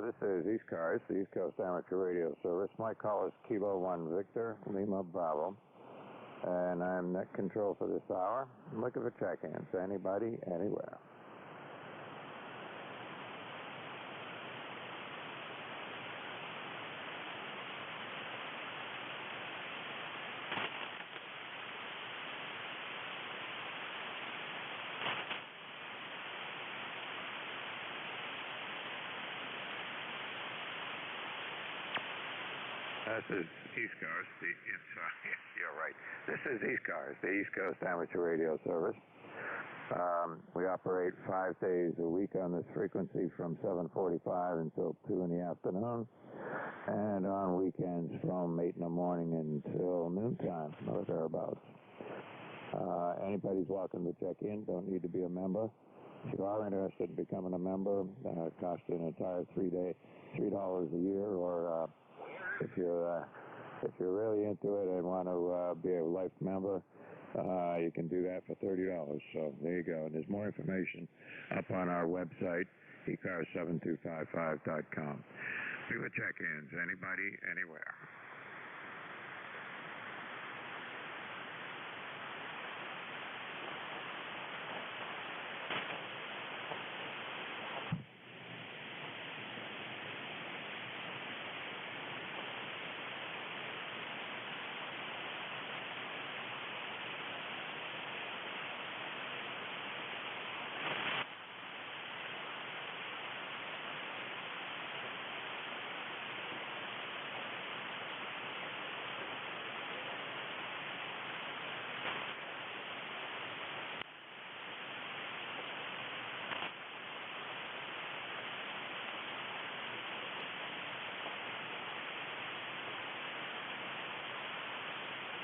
This is ECARS, the East Coast Amateur Radio Service. My call is Kilo 1 Victor Lima Bravo, and I'm net control for this hour. I'm looking for check-ins. Anybody, anywhere. This is ECARS. You're right. This is ECARS, the East Coast Amateur Radio Service. We operate 5 days a week on this frequency from 7:45 until 2 in the afternoon, and on weekends from 8 in the morning until noontime, or thereabouts. Anybody's welcome to check in. Don't need to be a member. If you are interested in becoming a member, it costs you an entire $3 a year, or if you're really into it and want to be a life member, you can do that for $30. So there you go. And there's more information up on our website, ECARS7255.com. We will check-ins. Anybody, anywhere.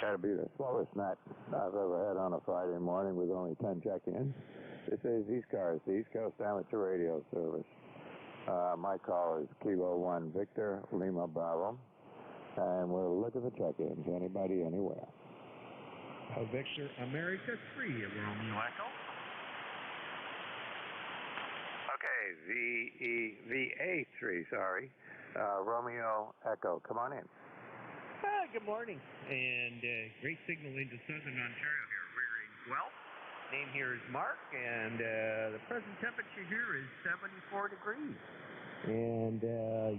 Got to be the slowest night I've ever had on a Friday morning with only 10 check-ins. This is ECARS, the East Coast Amateur Radio Service. My call is Kilo 1 Victor Lima Bravo, and we're looking for check-ins. Anybody, anywhere. Victor America 3, Romeo Echo. Okay, VA3, sorry. Romeo Echo, come on in. Good morning, and great signal into southern Ontario here, rearing well. Name here is Mark, and the present temperature here is 74 degrees. And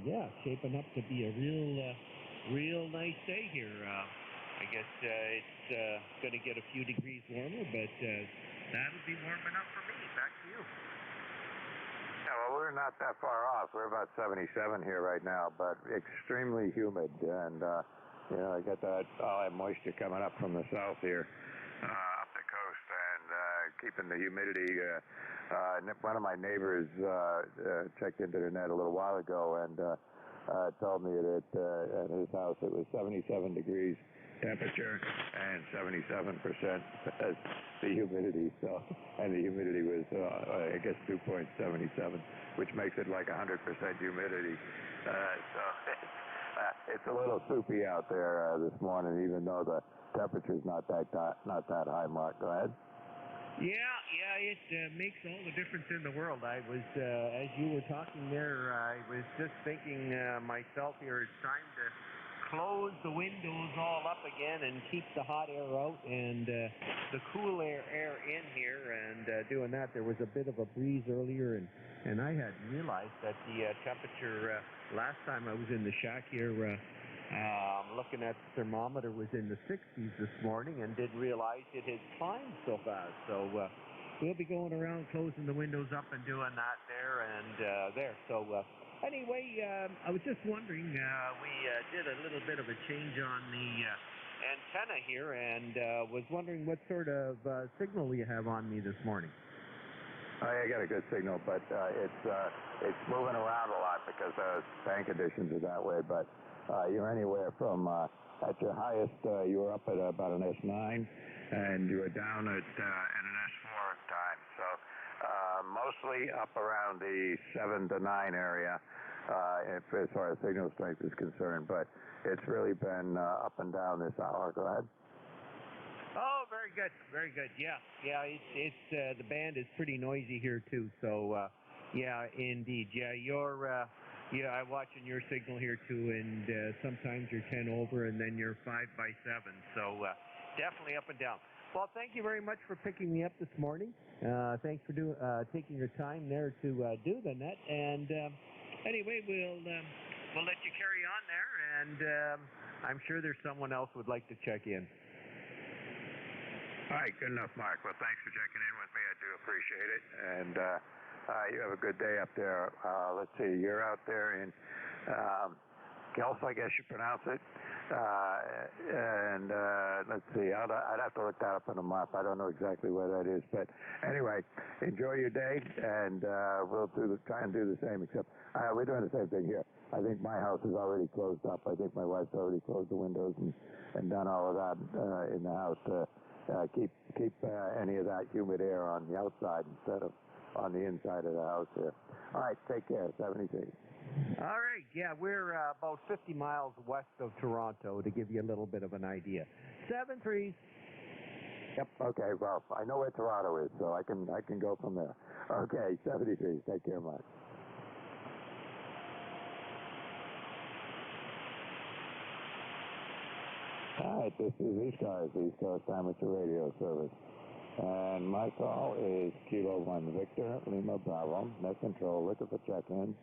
yeah, shaping up to be a real nice day here. I guess it's going to get a few degrees warmer, but that'll be warm enough for me. Back to you. Yeah, well, we're not that far off. We're about 77 here right now, but extremely humid, and you know, I got all that moisture coming up from the south here, up the coast, and keeping the humidity. One of my neighbors checked into the net a little while ago and told me that at his house it was 77 degrees temperature and 77% the humidity. So, and the humidity was, I guess, 2.77, which makes it like 100% humidity. It's a little soupy out there this morning, even though the temperature's not that high. Mark, go ahead. Yeah, it makes all the difference in the world. I was, as you were talking there, I was just thinking myself here, it's time to close the windows all up again and keep the hot air out and the cool air in here. And doing that, there was a bit of a breeze earlier, and I had realized that the temperature last time I was in the shack here, looking at the thermometer, was in the 60s this morning, and didn't realize it had climbed so fast. So we'll be going around closing the windows up and doing that there and there. So anyway, I was just wondering, we did a little bit of a change on the antenna here, and was wondering what sort of signal you have on me this morning. I got a good signal, but it's moving around a lot because band conditions are that way. But you're anywhere from at your highest, you were up at about an S9, and you were down at an S4 at times. So mostly up around the 7 to 9 area, as far as signal strength is concerned. But it's really been up and down this hour. Go ahead. Oh, very good, very good. Yeah. It's the band is pretty noisy here too. So yeah, indeed. Yeah, I'm watching your signal here too, and sometimes you're 10 over, and then you're 5 by 7. So definitely up and down. Well, thank you very much for picking me up this morning. Thanks for taking your time there to do the net. And anyway, we'll let you carry on there, and I'm sure there's someone else who would like to check in. All right, good enough, Mark. Well, thanks for checking in with me. I do appreciate it. And you have a good day up there. Let's see, you're out there in Guelph, I guess you pronounce it. And let's see, I'd have to look that up on a map. I don't know exactly where that is. But anyway, enjoy your day, and we'll try and do the same, except we're doing the same thing here. I think my house is already closed up. I think my wife's already closed the windows and done all of that in the house to keep any of that humid air on the outside instead of on the inside of the house here. All right, take care. 73. All right, yeah, we're about 50 miles west of Toronto, to give you a little bit of an idea. 73. Yep. Okay. Well, I know where Toronto is, so I can go from there. Okay. 73. Take care, Mike. All right, this is ECARS, East Coast Amateur Radio Service. And my call is Kilo 1 Victor, Lima Bravo, net control, looking for check-ins.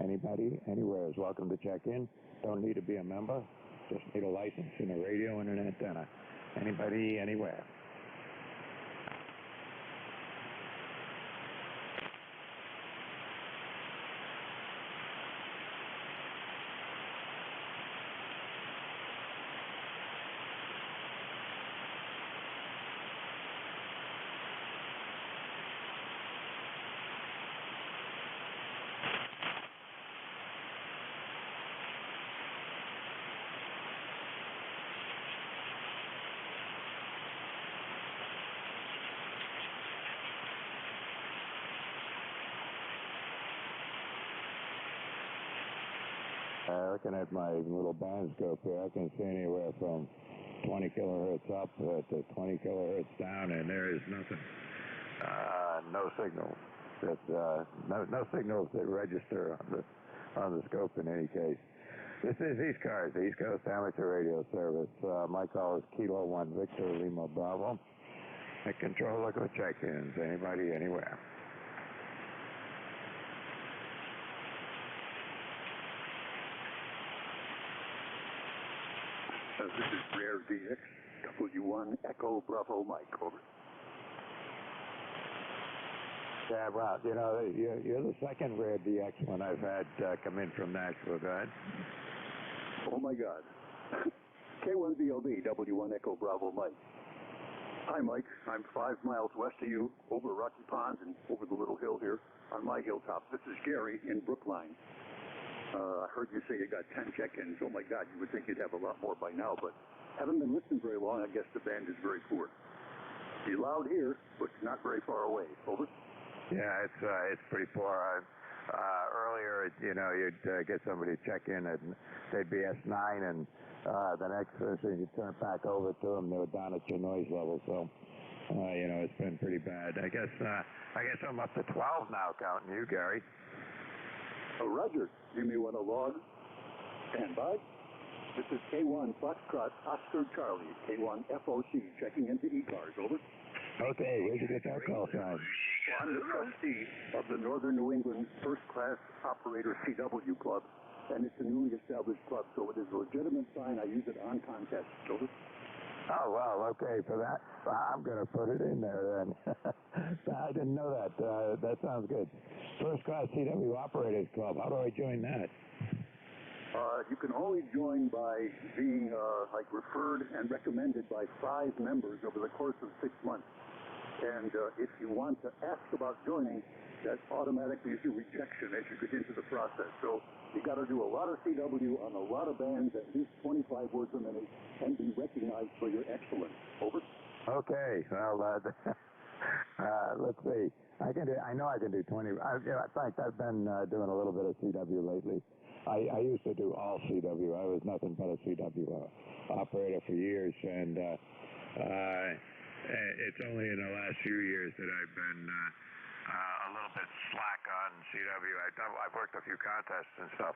Anybody, anywhere is welcome to check in. Don't need to be a member, just need a license and a radio and an antenna. Anybody, anywhere. Looking at my little band scope here, I can see anywhere from 20 kilohertz up to 20 kilohertz down, and there is nothing. No signal. No signals that register on the scope in any case. This is ECARS, East Coast Amateur Radio Service. My call is Kilo 1 Victor Lima Bravo. At control, look at check-ins. Anybody, anywhere. This is Rare DX, W1 Echo Bravo Mike, over. Yeah, well, you know, you're the second Rare DX one I've had come in from Nashville. Go ahead. Oh, my God. K1VLD, W1 Echo Bravo Mike. Hi, Mike. I'm 5 miles west of you, over Rocky Ponds and over the little hill here on my hilltop. This is Gary in Brookline. I heard you say you got 10 check-ins. Oh, my God, you would think you'd have a lot more by now, but haven't been listening very long. I guess the band is very poor. Be loud here, but not very far away. Over. Yeah, it's pretty poor. Earlier, you know, you'd get somebody to check in, and they'd be S9, and the next person you turn back over to them, they were down at your noise level. So, you know, it's been pretty bad. I guess I'm up to 12 now, counting you, Gary. Roger. You may want to log. Stand by. This is K1 Foxtrot Oscar Charlie, K1 FOC, checking into ECARS, over. Okay, where'd you get that call sign? Well, I'm the trustee of the Northern New England First Class Operator CW Club, and it's a newly established club, so it is a legitimate sign. I use it on contests, over. Oh, well, okay, for that, I'm going to put it in there then. I didn't know that. That sounds good. First Class CW Operators Club, how do I join that? You can only join by being referred and recommended by 5 members over the course of 6 months. And if you want to ask about joining, that automatically is a rejection as you get into the process. So you got to do a lot of CW on a lot of bands, at least 25 words a minute, and be recognized for your excellence. Over. Okay, well, let's see. I know I can do 20. In fact, I've been doing a little bit of CW lately. I used to do all CW. I was nothing but a CW operator for years, and it's only in the last few years that I've been a little bit slack on CW. I've worked a few contests and stuff,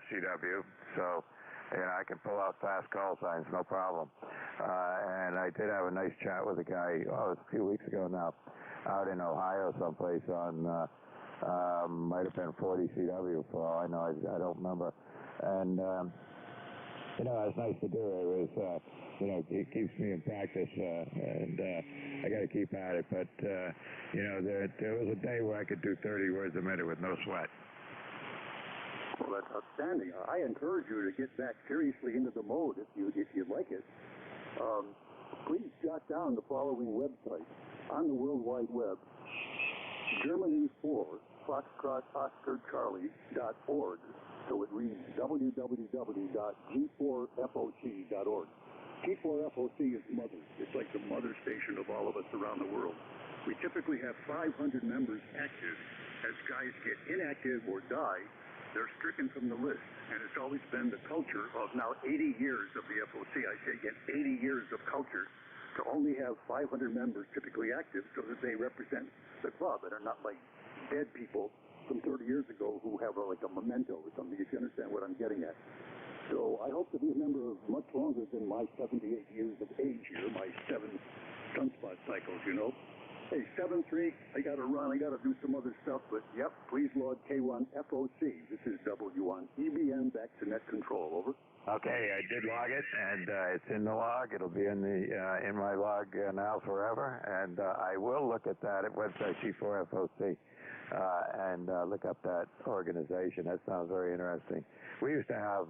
CW, so I can pull out fast call signs, no problem. And I did have a nice chat with a guy, it was a few weeks ago now, out in Ohio someplace on, might have been 40 CW for all I know, I don't remember. And, it was nice to do. It was, it keeps me in practice, and I got to keep at it. But, there was a day where I could do 30 words a minute with no sweat. Well, that's outstanding. I encourage you to get back seriously into the mode if you'd like it. Please jot down the following website on the World Wide Web: Germany 4 Foxtrot Oscar Charlie.org. So it reads www.g4foc.org. G4FOC is mother. It's like the mother station of all of us around the world. We typically have 500 members active. As guys get inactive or die, they're stricken from the list. And it's always been the culture of now 80 years of the FOC. I say again, 80 years of culture to only have 500 members typically active so that they represent the club and are not like dead people from 30 years ago who have a memento or something, if you understand what I'm getting at. So I hope to be a member of much longer than my 78 years of age here, my 7 sunspot cycles, Hey, 7-3, I got to run, I got to do some other stuff, but yep, please log K1 FOC. This is W1 EBM back to net control, over. Okay, I did log it, and it's in the log. It'll be in my log now forever, and I will look at that at website G4FOC and look up that organization. That sounds very interesting. We used to have,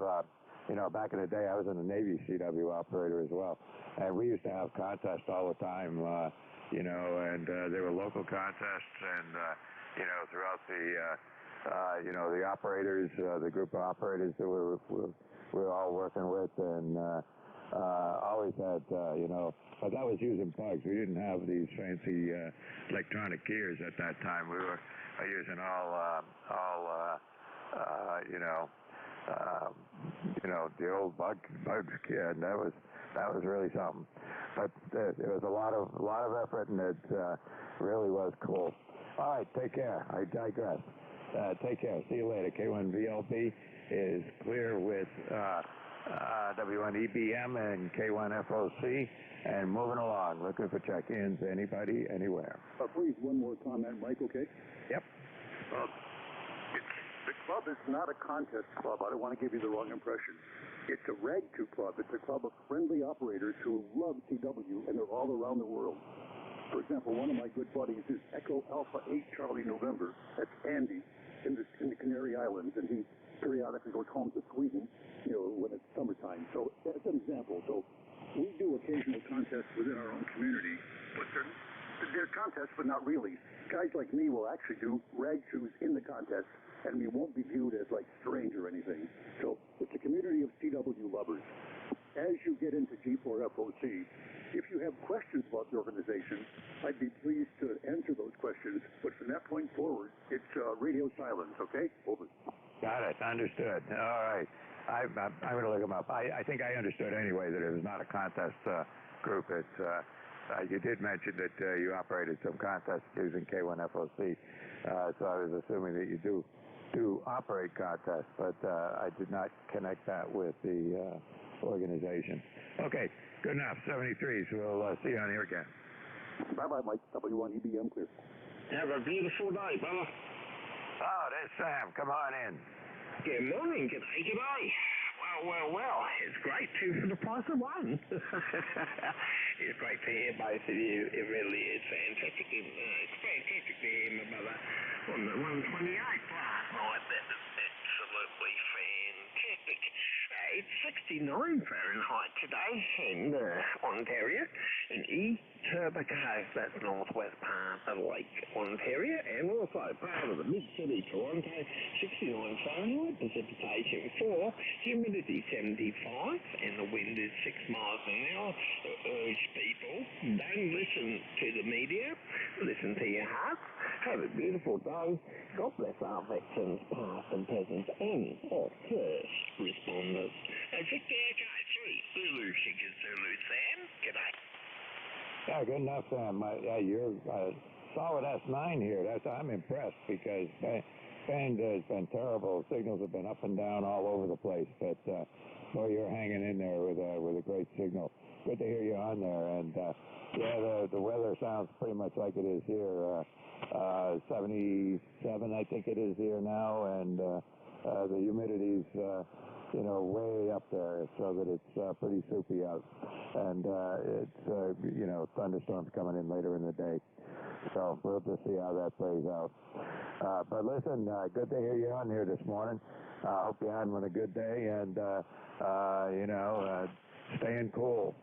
back in the day, I was in the Navy CW operator as well, and we used to have contests all the time, and there were local contests, and throughout the the operators, the group of operators that we were all working with, and always had, but that was using plugs. We didn't have these fancy electronic gears at that time. We were using all the old bugs kid, and that was really something. But there was a lot of effort, and it really was cool. All right, take care. I digress. Take care. See you later. K1VLP is clear with W1EBM and K1FOC, and moving along. Looking for check-ins. Anybody, anywhere. Please, one more comment, Mike, okay? Yep. The club is not a contest club. I don't want to give you the wrong impression. It's a Rag 2 club. It's a club of friendly operators who love CW, and they're all around the world. For example, one of my good buddies is Echo Alpha 8 Charlie November. That's Andy in the Canary Islands, and he periodically goes home to Sweden, when it's summertime. So that's an example. So we do occasional contests within our own community, but they're contests, but not really. Guys like me will actually do Rag 2s in the contest, and we won't be viewed as strange or anything. So it's a community of CW lovers. As you get into G4FOC, if you have questions about the organization, I'd be pleased to answer those questions. But from that point forward, it's radio silence, okay? Over. Got it. Understood. All right. I'm going to look them up. I think I understood anyway that it was not a contest group. It's you did mention that you operated some contests using K1FOC, so I was assuming that you do to operate contests, but I did not connect that with the organization. Okay, good enough. 73s. We'll see you on here again. Bye-bye, Mike. W1EBM clear. Have a beautiful day, brother. Oh, there's Sam. Come on in. Good morning. G'day. Well, it's great, two for the price of one. It's great to hear both of you. It really is fantastic. It's fantastic to hear my brother on the 128 last night. That was absolutely fantastic. It's 69 Fahrenheit today in Ontario, in ECARS, that's northwest part of Lake Ontario, and also part of the big city Toronto. 69 Fahrenheit, precipitation 4, humidity 75, and the wind is 6 miles an hour. I urge people, don't listen to the media, listen to your hearts. Have a beautiful day. God bless our veterans, past and present, and our first responders. Victor Echo 3, Zulu, Sugar Zulu, Sam. G'day. Yeah, good enough, Sam. You're solid S9 here. I'm impressed because band has been terrible. Signals have been up and down all over the place, but boy, you're hanging in there with a great signal. Good to hear you on there. And yeah, the weather sounds pretty much like it is here. 77, I think it is here now, and the humidity's way up there, so that it's pretty soupy out, and it's thunderstorms coming in later in the day. So we'll just see how that plays out. But listen, good to hear you on here this morning. I hope you're having a good day, and staying cool.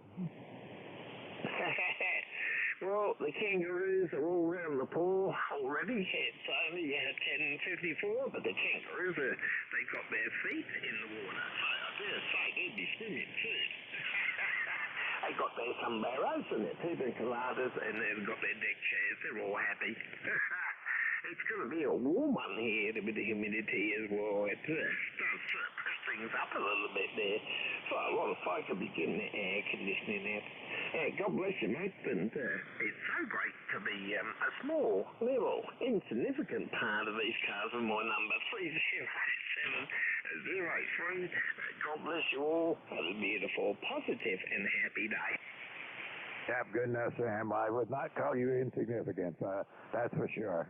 Well, the kangaroos are all around the pool already. It's only 10:54, but the kangaroos they've got their feet in the water. So I dare say they'd be swimming too. They got their sombreros and their pina coladas, and they've got their deck chairs. They're all happy. It's going to be a warm one here with the humidity as well. It does push things up a little bit there. So a lot of folk will be getting their air conditioning out. God bless you, mate. And it's so great to be a small, little, insignificant part of these cars with my number 307003. God bless you all. Have a beautiful, positive, and happy day. Yeah, good enough, Sam. I would not call you insignificant, that's for sure.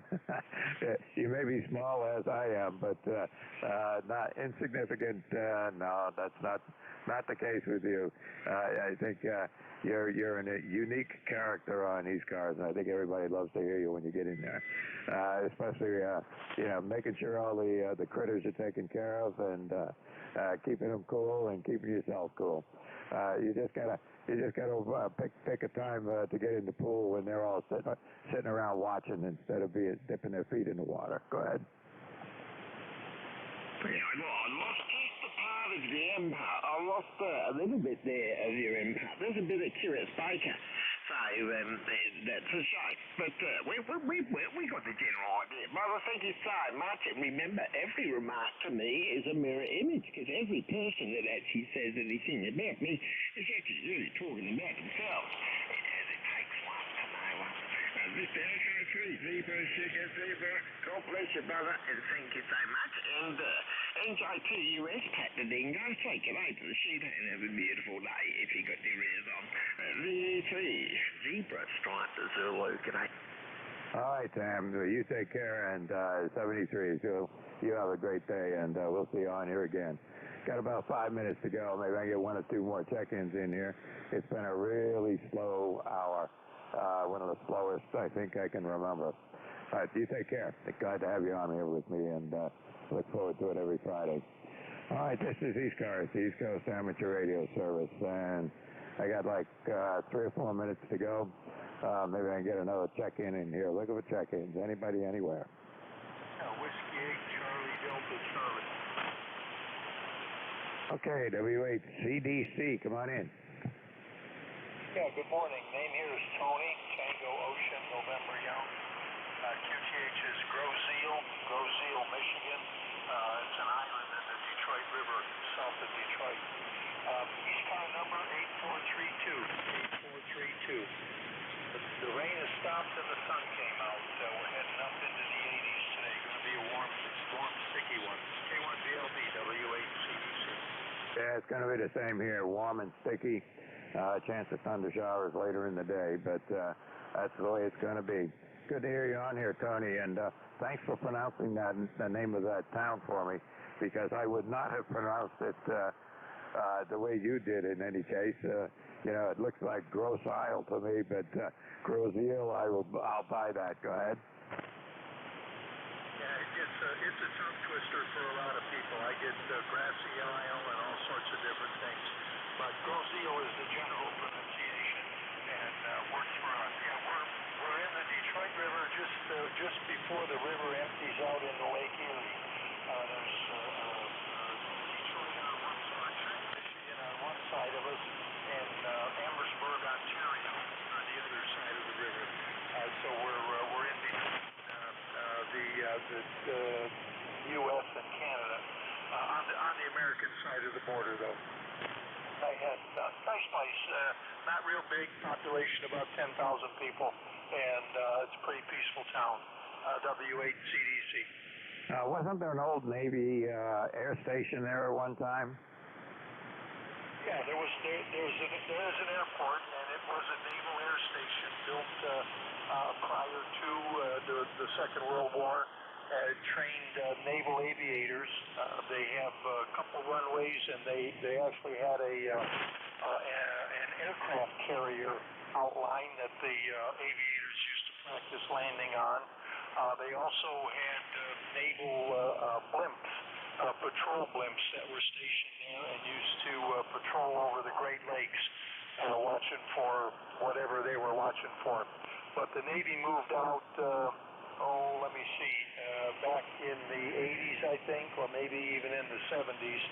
You may be small as I am, but not insignificant. No, that's not the case with you. I think you're a unique character on these cars, and I think everybody loves to hear you when you get in there. Especially making sure all the critters are taken care of, and keeping them cool and keeping yourself cool. You just gotta pick a time to get in the pool when they're all sitting around watching instead of dipping their feet in the water. Go ahead. Yeah, I lost just a part of the empire. I lost a little bit there of your empire. There's a bit of Curious Baker, so that's a shame. But we got the general idea. Brother, thank you so much. And remember, every remark to me is a mirror image, because every person that actually says anything about me is actually really talking about themselves. And it takes one to know one. Mr. Echo 3, Zebra, Sugar, Zebra, God bless you, brother, and thank you so much. And NJ2US, Pat the Dingo, say g'day to the shooter and have a beautiful day if you got your ears on. V3, Zebra, Stripe, the Zulu, g'day. All right, Sam, you take care, and 73, so you have a great day, and we'll see you on here again. Got about 5 minutes to go. Maybe I can get 1 or 2 more check-ins in here. It's been a really slow hour. One of the slowest I think I can remember. All right, you take care. Glad to have you on here with me, and look forward to it every Friday. All right, this is ECARS, the East Coast Amateur Radio Service, and I got like 3 or 4 minutes to go. Maybe I can get another check-in in here. Look for check-ins. Anybody, anywhere. Whiskey 8, Charlie Delta Charlie. Okay, W8CDC, come on in. Yeah, good morning. Name here is Tony, Tango Ocean, November Young. QTH is Groseal, Michigan. It's an island in the Detroit River, south of Detroit. East car number 8432. The rain has stopped and the sun came out, so we're heading up into the 80s today. Going to be be a warm, sticky one. K1VLB, W8CDC. Yeah, it's going to be the same here, warm and sticky. Chance of thunder showers later in the day, but that's the way it's going to be. Good to hear you on here, Tony, and thanks for pronouncing the name of that town for me, because I would not have pronounced it the way you did in any case. It looks like Grosse Isle to me, but Grosse Isle, I'll buy that. Go ahead. Yeah, it's a tongue twister for a lot of people. I get Grassy Isle and all sorts of different things. But Grosse Isle is the general pronunciation, and works for us. Yeah, we're in the Detroit River just before the river empties out into Lake Erie. There's Detroit on one side, Michigan on one side of us, and Amherstburg, Ontario on the other side of the river. So we're in between the U.S. and Canada on the American side of the border, though. Nice place. Not real big population, about 10,000 people, and it's a pretty peaceful town. W8CDC. Wasn't there an old Navy air station there at one time? Yeah, there is an airport, and it was a naval air station built prior to the Second World War. Trained naval aviators. They have a couple runways, and they actually had an aircraft carrier outline that the aviators used to practice landing on. They also had naval blimps, patrol blimps that were stationed there and used to patrol over the Great Lakes, watching for whatever they were watching for. But the Navy moved out, let me see, back in the 80s, I think, or maybe even in the 70s,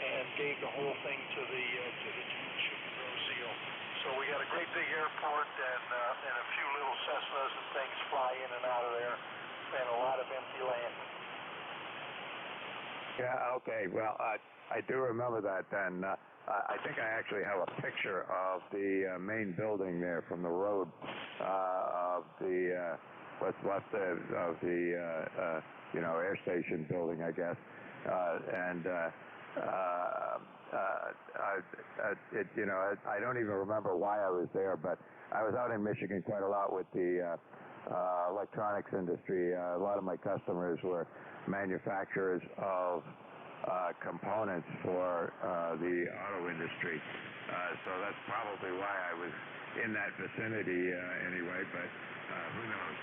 and gave the whole thing to the township of Grosse Isle. So we got a great big airport and a few little Cessnas and things fly in and out of there, and a lot of empty land. Yeah, okay. Well, I do remember that then. I think I actually have a picture of the main building there from the road of the what's left of the air station building, I guess. I don't even remember why I was there, but I was out in Michigan quite a lot with the electronics industry. A lot of my customers were manufacturers of components for the auto industry. So that's probably why I was in that vicinity anyway, but who knows?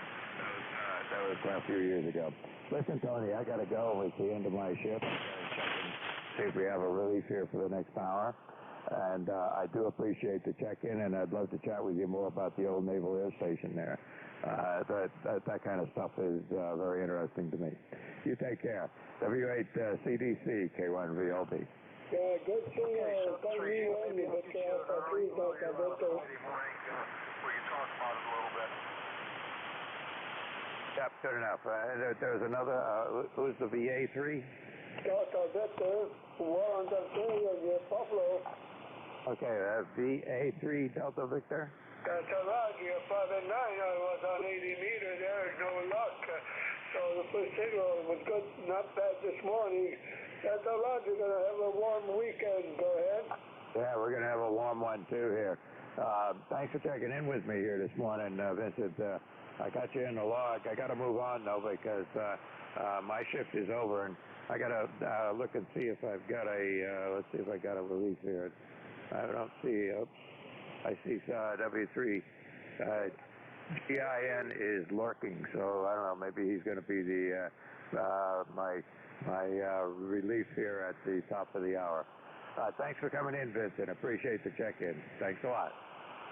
That was a few years ago. Listen, Tony, I got to go. It's the end of my shift. I got to check and see if we have a relief here for the next hour. And I do appreciate the check-in, and I'd love to chat with you more about the old Naval Air Station there. That kind of stuff is very interesting to me. You take care. W8CDC, K1VLB. Yeah, good to see you. Friday morning, we can talk about it a little bit. Yep, good enough. There's another, who's the VA3? Delta Victor, Warren, Ontario, Buffalo. Okay, VA3 Delta Victor? Delta Roger, 5 and 9. I was on 80 meters. There's no luck. So the first signal was good, not bad this morning. Delta Roger, going to have a warm weekend. Go ahead. Yeah, we're going to have a warm one too here. Thanks for checking in with me here this morning, Vincent. I got you in the log. I got to move on though because my shift is over, and I got to look and see if I've got let's see if I got a release here. I don't see. I see W3. GIN is lurking, so I don't know. Maybe he's going to be the my relief here at the top of the hour. Thanks for coming in, Vincent. Appreciate the check-in. Thanks a lot.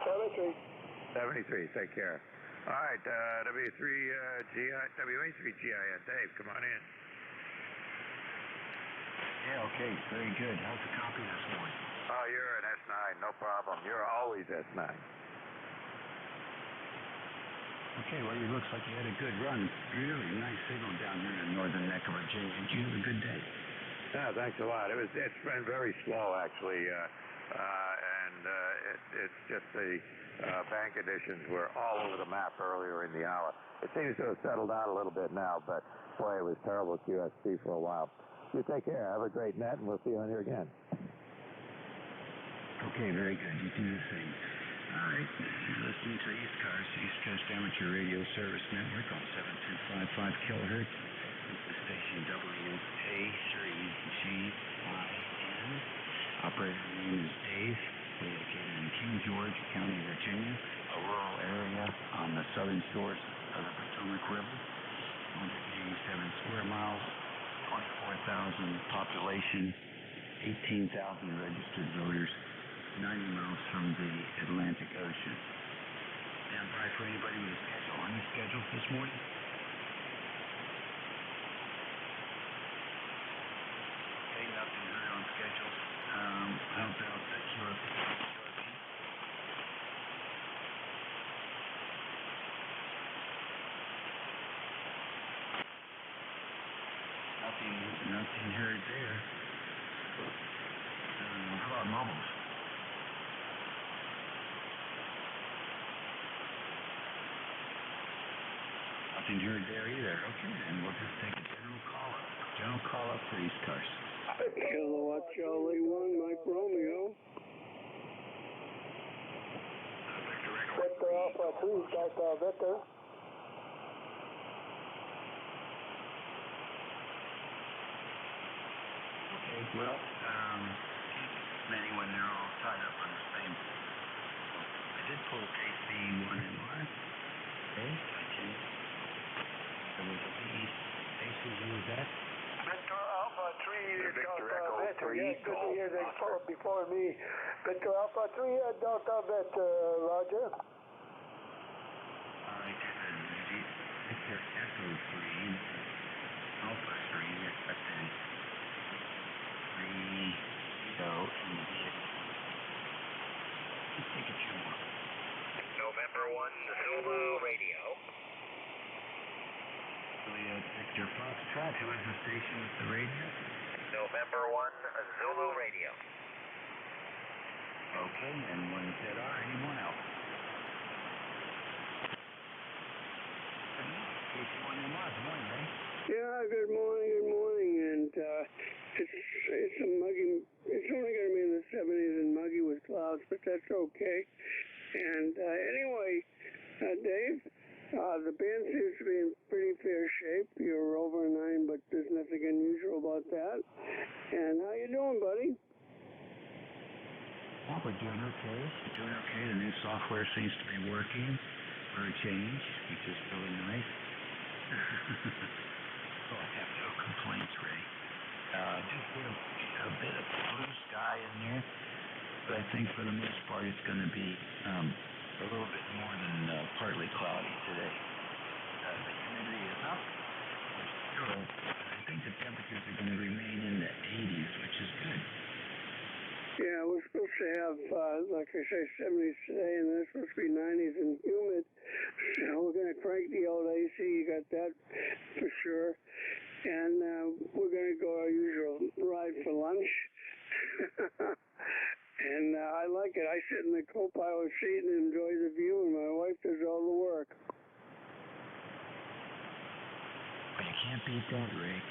73. 73. Take care. All right, W8CGIN. Dave, come on in. Yeah, okay. Very good. How's the copy this morning? Oh, you're an S9. No problem. You're always S9. Okay, well, it looks like you had a good run. Really nice signal down here in northern neck of Virginia. Did you have a good day? Yeah, thanks a lot. It's been very slow, actually, and and it's just the band conditions were all over the map earlier in the hour. It seems to have settled out a little bit now, but boy, it was terrible QSP for a while. You take care. Have a great net, and we'll see you on here again. Okay, very good. You do the same. All right. You're listening to ECARS, East Coast Amateur Radio Service Network on 7255 kilohertz. The station WA3GIN. Operator name is Dave. We're located in King George County, Virginia, a rural area on the southern shores of the Potomac River. 187 square miles, 24,000 population, 18,000 registered voters, 90 miles from the Atlantic Ocean. Stand by for anybody with a schedule. Any schedules this morning? Okay, nothing heard on schedules. How about the QRP? Nothing heard there. How about mobiles? Nothing heard there either. Okay, then we'll just take a general call-up. General call-up for ECARS. Kilowatt Charlie 1, Mike Romeo. Victor Alpha 3, Delta Victor. Okay, well, many when they're all tied up on the same. I did pull KC1 and 1. Okay, continue. There was a PE spaces you was at. Victor Alpha 3, Victor Delta Echo Victor. 3, Yes, good to Golf hear they Oscar. spoke before me. Victor Alpha 3, Delta Victor, Roger. All right, Victor Echo 3, Alpha 3, requesting 3, go, and let's take a few more. November 1 Zulu Radio. Victor Foxtrot, who is the station with the radio? November 1 Zulu Radio. Okay, and one ZR, anyone else? KC1 and 1, good morning, Ray. Yeah, good morning, and it's a muggy. It's only going to be in the 70s and muggy with clouds, but that's okay. And anyway, Dave, the band seems to be in pretty fair shape. You're over 9, but there's nothing unusual about that. And how you doing, buddy? Well, we're doing okay. The new software seems to be working for a change, which is really nice. So I have no complaints, Ray. Just a bit of blue sky in there, but I think for the most part it's going to be a little bit more than partly cloudy today. The humidity is up. I think the temperatures are going to remain in the 80s, which is good. Yeah, we're supposed to have, like I say, 70s today, and then it's supposed to be 90s and humid. So we're going to crank the old AC. You got that for sure. And we're going to go our usual ride for lunch. And I like it. I sit in the co-pilot seat and enjoy the view, and my wife does all the work. But you can't beat that, Ray.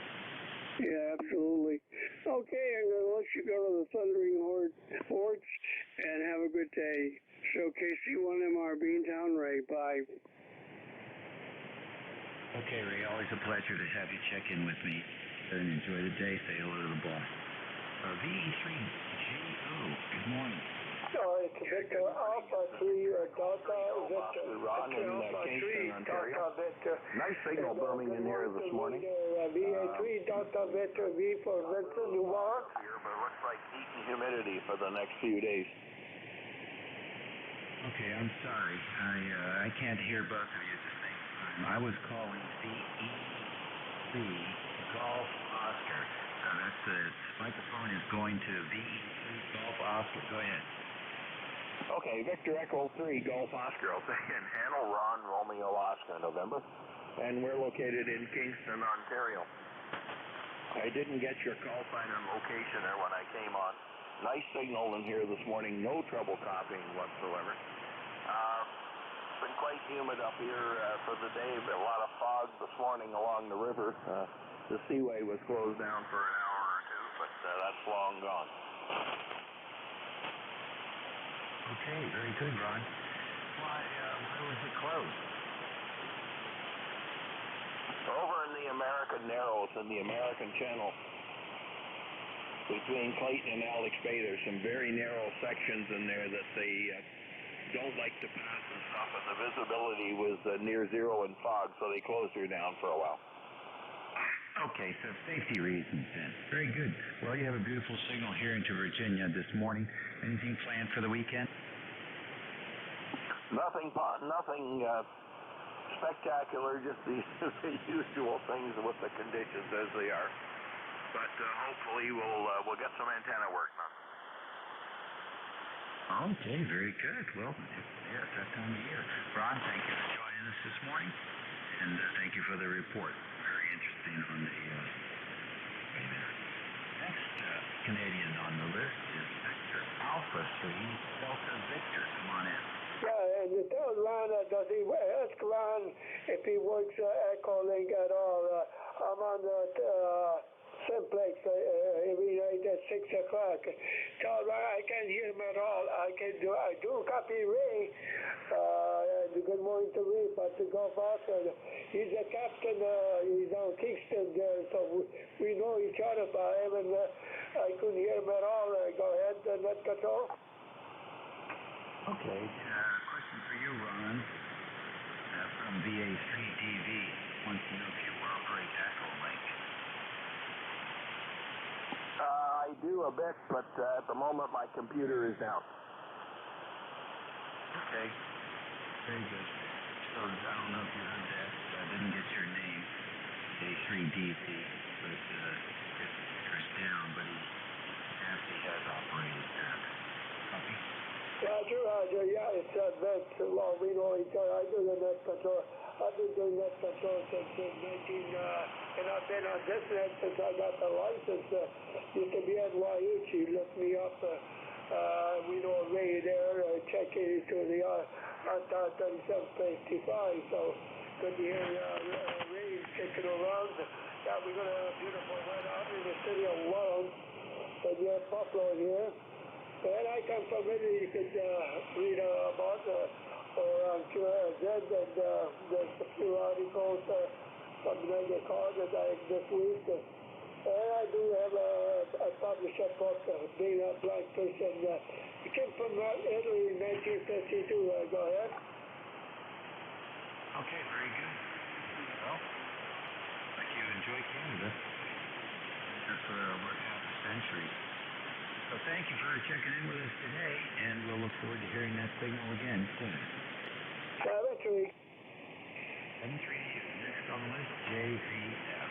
Yeah, absolutely. Okay, I'm going to let you go to the Thundering Hordes and have a good day. So KC1MR, Beantown, Ray. Bye. Okay, Ray, always a pleasure to have you check in with me and enjoy the day. Say hello to the boss. VE3GO, good morning. It's Victor Alpha 3, Delta Victor. Ron in Kingston, Ontario. Nice signal booming in here this morning. VA3 Delta Victor, V for Victor, Duval. Here, but it looks like heat and humidity for the next few days. Okay, I'm sorry. I can't hear both of you at the same time. I was calling VE3 Golf Oscar. That's the microphone is going to VE3 Golf Oscar. Go ahead. Okay, Victor Echo 3, Golf Oscar. I'll say in Handle Ron Romeo Oscar, November. And we're located in Kingston, Ontario. I didn't get your call sign and location there when I came on. Nice signal in here this morning. No trouble copying whatsoever. It's been quite humid up here for the day. A lot of fog this morning along the river. The seaway was closed down for an hour or two, but that's long gone. Okay, very good, Ron. Why was it closed? Over in the American Narrows and the American Channel, between Clayton and Alex Bay, there's some very narrow sections in there that they don't like to pass and stuff, and the visibility was near zero in fog, so they closed her down for a while. Okay, so safety reasons then. Very good. Well, you have a beautiful signal here into Virginia this morning. Anything planned for the weekend? Nothing spectacular, just the usual things with the conditions as they are. But hopefully we'll get some antenna work done. Okay, very good. Well, yeah, it's that time of year. Ron, thank you for joining us this morning, and thank you for the report. Very interesting on the next Canadian on the list is Victor Alpha 3 Delta Victor. Come on in. Yeah, and tell Ron, does he ask Ron if he works Echo Link at all? I'm on the simplex every night at 6 o'clock. Tell Ron I can't hear him at all. I do copy Ray. Good morning to Ray, but to go faster. He's a captain. He's on Kingston there, so we know each other by him, and I couldn't hear him at all. Go ahead, net control. Okay, question for you, Ron, from VA3DV. Wants to know if you operate Echo Link. I do a bit, but at the moment my computer is down. Okay, very good. So I don't know if you heard that. I didn't get your name, VA3DV, but it's down, but he has operated that. Copy? Roger, yeah, it's advanced. Well, we know each other. I do the net control. I've been doing net control since 19, and I've been on this net since I got the license. Used to be NYH. He looked me up. We know Ray there, checking to the Anton 3755, so good to hear Ray kicking around. Yeah, we're going to have a beautiful weather out in the city of Welland, and you have Buffalo here. And I come from Italy. You could read about or QRZ, and there's a few articles from the ECARS that I this week. And I do have a published book, Being a Black Person. It came from Italy in 1952. Go ahead. Okay, very good. Well, like you enjoy Canada. Here for over half a century. So thank you for checking in with us today, and we'll look forward to hearing that signal again soon. 7-3. 7-3, next on the list, JVF.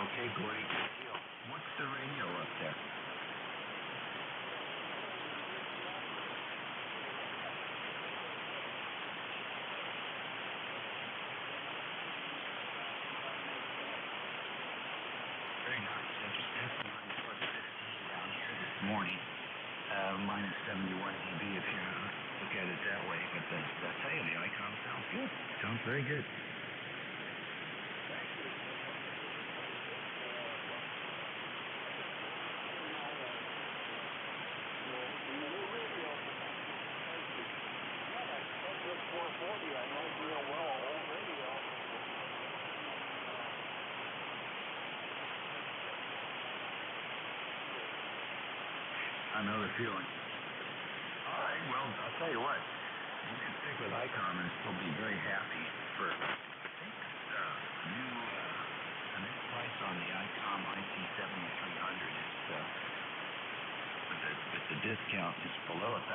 Okay, Gordy, good deal. What's the radio up there? Very nice. It's minus plus 15 down here this morning. Minus 71 dB if you look at it that way. But I tell you, the icon sounds good. Sounds very good. I know the feeling. tell you what, you can stick with ICOM and still be very happy for, I think, the new price on the ICOM IC7300 is, with the discount, is below $1,000.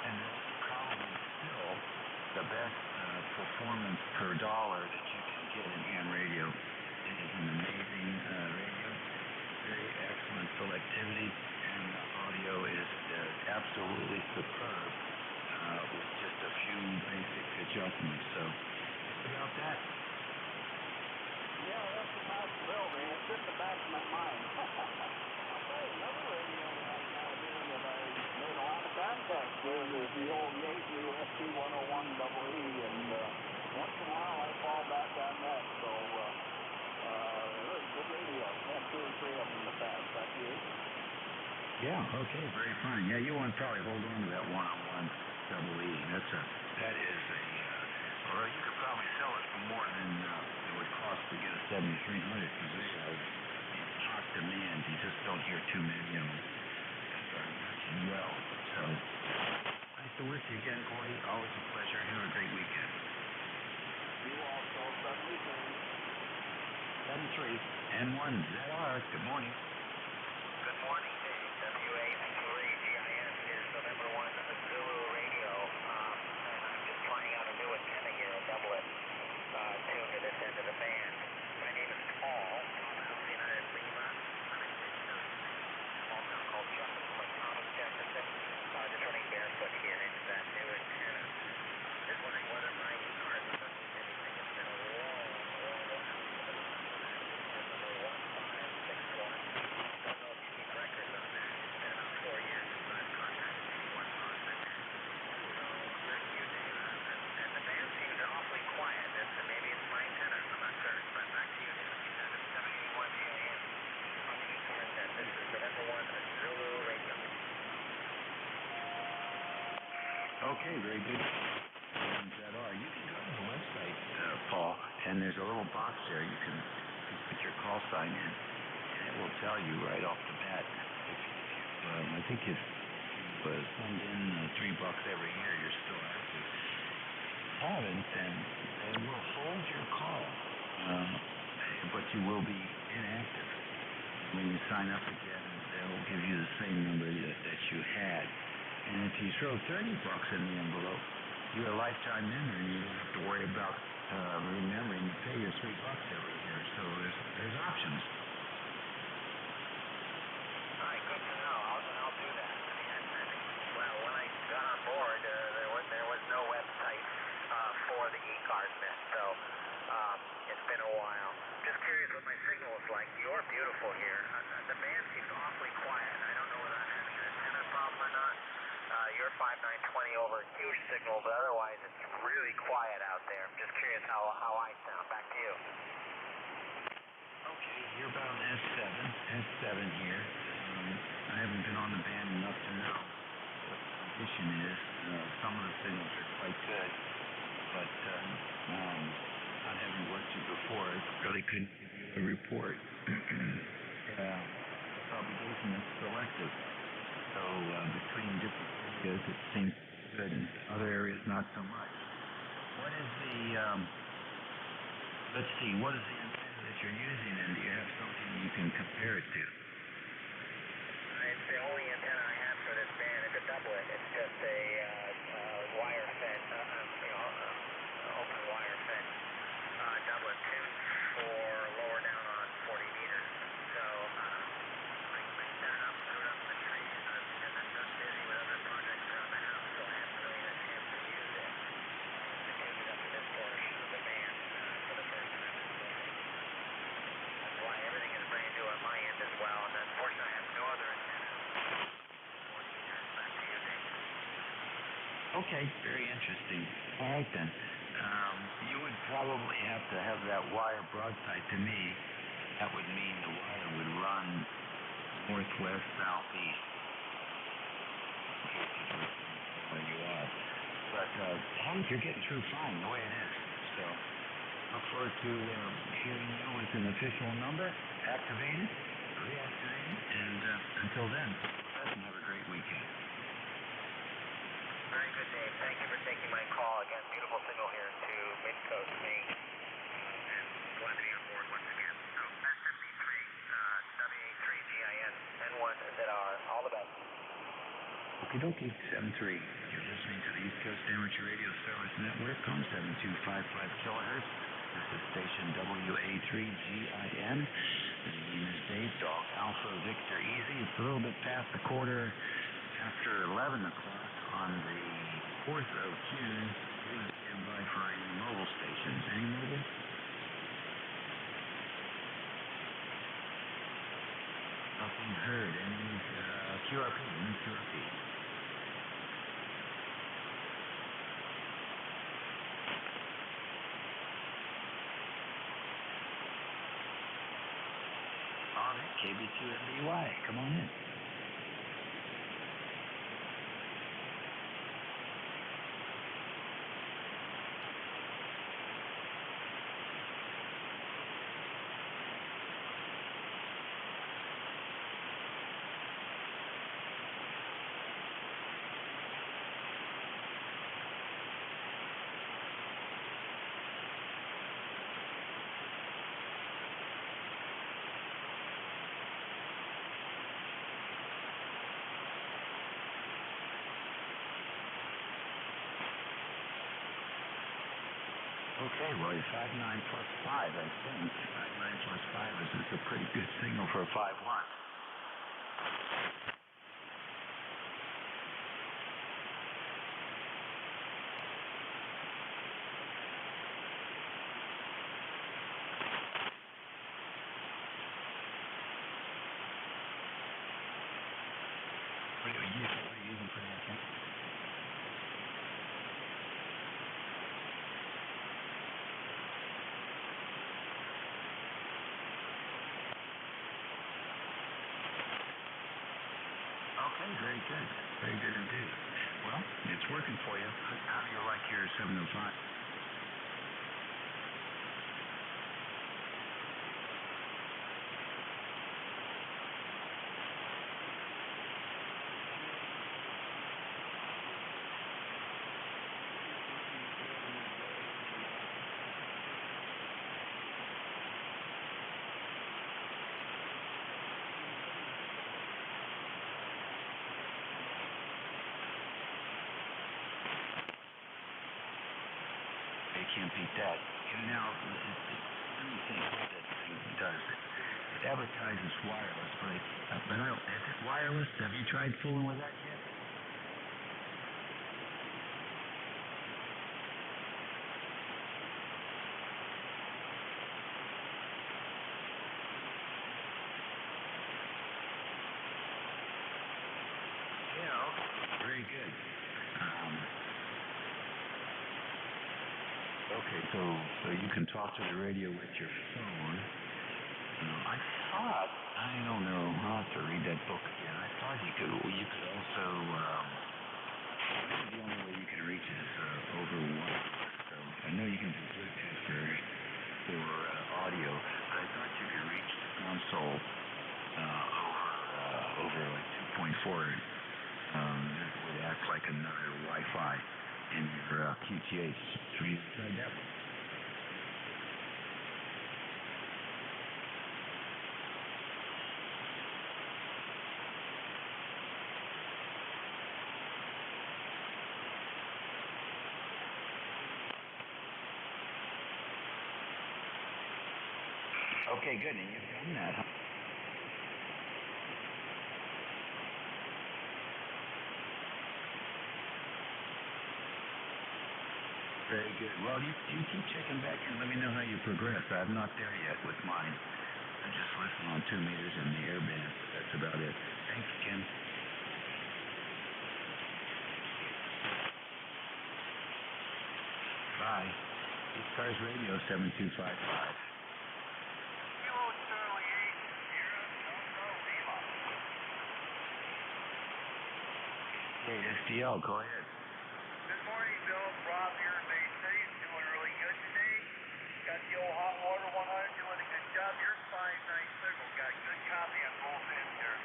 And it's probably still the best performance per dollar that you can get in ham radio. It is an amazing radio, very excellent selectivity, and the audio is absolutely superb with just a few basic adjustments. So it's about that. Yeah, that's a possibility. It's in the back of my mind. I'll tell you another radio right now here that I made a lot of contacts with is the old NJ2US Studio 101EE, and once in a while I fall back on that. So, really good radio. I've had 2 or 3 of them in the past. Back to you. Yeah, okay, very fine. Yeah, you want to probably hold on to that 101EE. That is or you could probably sell it for more than it would cost to get a 7300 because this is in hot demand. You just don't hear too many of them working well. So, nice to work with you again, Corey. Always a pleasure. Have a great weekend. You also, 73 and 1 ZR. Good morning. Good morning, Dave. WA3GIS is November 1 Zulu Radio. And I'm just trying out a new antenna here, a doublet, tuned to this end of the band. My name is Paul, Thomas United Lima. I'm in a small town called Jefferson, like Thomas Jefferson. Just running barefoot here into that new antenna. Just wondering whether my ECARS has done anything. It's been a long while. Number 1561. Don't know if you keep records on that. It's been about 4 years since I've contacted anyone on it. So, back to you, Dave. And the band seems awfully quiet. Maybe it's my antenna. I'm not certain. But back to you, Dave. This is W81GIS on the ECARS net. This is November 1 Zulu Radio. Okay, very good. And ZR. You can go to the website, Paul, and there's a little box there. You can put your call sign in, and it will tell you right off the bat. I think if you send in $3 every year, you're still active. Haven't, then they will hold your call, but you will be inactive. When you sign up again, they'll give you the same number that you had. And if you throw $30 in the envelope, you're a lifetime member, and you don't have to worry about remembering to pay your $3 every year. So there's options. All right, good to know. I'll do that. I think, well, when I got on board, there was no website for the ECARS net, so it's been a while. Just curious what my signal is like. You're beautiful here. The band seems awfully quiet. I don't know whether I'm having an antenna problem or not. You're 5920 over huge signal, but otherwise it's really quiet out there. I'm just curious how I sound. Back to you. Okay, you're about S7 here. I haven't been on the band enough to know what the condition is. Some of the signals are quite good, but not having worked you before, I really couldn't give you a report. Propagation is selective. So between different areas it seems good, and other areas not so much. What is the, let's see, what is the antenna that you're using, and do you have something you can compare it to? It's the only antenna I have for this band. It's a doublet. It's just a wire-fed, open wire-fed doublet tuned for lower down on 40 meters. So I set it up, threw it up in the tree, and I've been busy with other projects around the house, so I haven't really had a chance to use it. I tuned it up to this portion of the band for the first time this morning. That's why everything is brand new on my end as well, and unfortunately I have no other antennas. Back to you, Dave. Okay, very interesting. All right then. You would probably have to have that wire broadside to me. That would mean the wire would run northwest, southeast. Where you are. But you're getting through fine the way it is. So look forward to hearing you with an official number, activated, reactivated, and until then, have a great weekend. good day. Thank you for taking my call. Again, beautiful signal here to Mid-Coast, Maine. And glad to be on board once again. So, S73, WA3GIN, N1ZR, all the best. Okie dokie, 7-3. You're listening to the East Coast Amateur Radio Service Network on 7255 kilohertz. This is station WA3GIN. The name is Dave Dog, Alpha Victor Easy. It's a little bit past the quarter after 11 o'clock on the 4th of June. Please stand by for any mobile stations. Any mobile? Nothing heard. Any QRP? Any QRP? All right, KB2MBY, come on in. Okay, well, you're 5.9 plus 5, I think. 5.9 plus 5 is a pretty good signal for a 5.1. What are you using for that thing? Okay, very good. Very good indeed. Well, it's working for you. How do you like your 705? Can't beat that. Now, let me think what that thing does. It advertises wireless, but I don't, is it wireless? Have you tried fooling with that yet? Yeah, okay. Very good. Okay, so you can talk to the radio with your phone. I thought, I don't know, I'll have to read that book again. I thought you could also, maybe the only way you can reach it is over wireless. So I know you can do Bluetooth for audio, but I thought you could reach the console over like 2.4. It would act like another Wi-Fi in your QTH. Have you tried that one? Okay, good. And you've done that, huh? Very good. Well, you keep checking back and let me know how you progress. I'm not there yet with mine. I just listen on 2 meters in the airband. That's about it. Thanks, Kim. Bye. ECARS Radio 7255. Kilo Charlie 8, Sierra Delta Lima. Hey, SDL, go ahead. Good morning, Bill. Rob here in Bay City. Doing really good today. Got the old hot water 100 doing a good job. Your 5.9 signal got good copy on both ends here.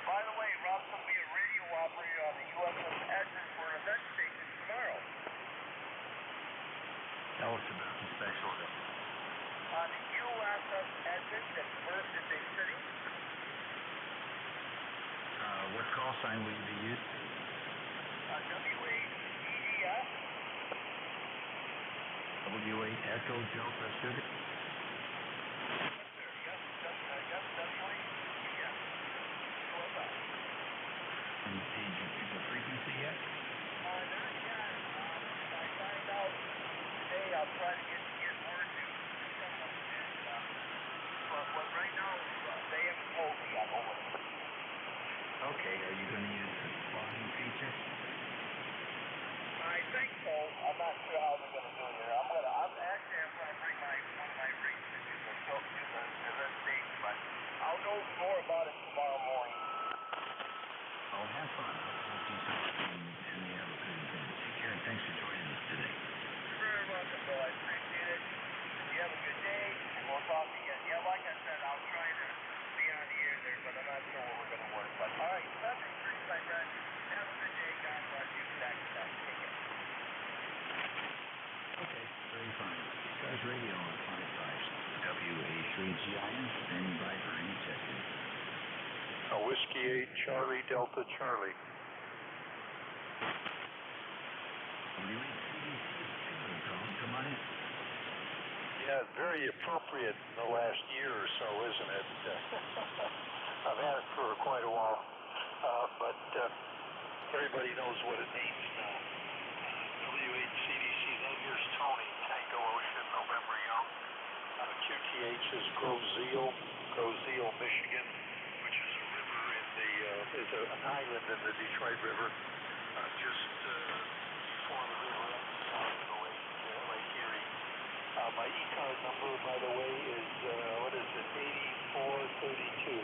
By the way, Rob's going to be a radio operator on the USS Edmund for an event station Tell us about the special day. The USS Edmund that burst in Big City. What call sign will you be using? WAEDS. W8 Echo Delta Sugar. And did you pick a frequency yet? Not yet. If I find out today, I'll try to get word to someone. But right now, they haven't told me yet. Okay, are you going to use the spotting feature? I think so. I'm not sure how they're going to do it here. I'm going to bring one of my rigs to do the station, but I'll know more about it tomorrow morning. Oh, have fun. Hope you and you have a good event. Take care and thanks for joining us today. You're very welcome, Bill. I appreciate it. You have a good day, and we'll talk again. Yeah, like I said, I'll try to be on the air there, but I'm not sure where we're going to work. But all right, 73, my friend. Have a good day. God bless you. Back to back. Take care. Okay, very fine. ECARS Radio on 55 WA3GIN, standing by for any check-in. Whiskey 8 Charlie Delta Charlie. Come on in. Yeah, very appropriate in the last year or so, isn't it? I've had it for quite a while, but everybody knows what it means now. W8CDC, then here's Tony, Tango Ocean, November Young. QTH is Grozeal, Michigan, which is a river is an island in the Detroit River, just before the river ends in Lake Erie. My ECARS number, by the way, is, 8432,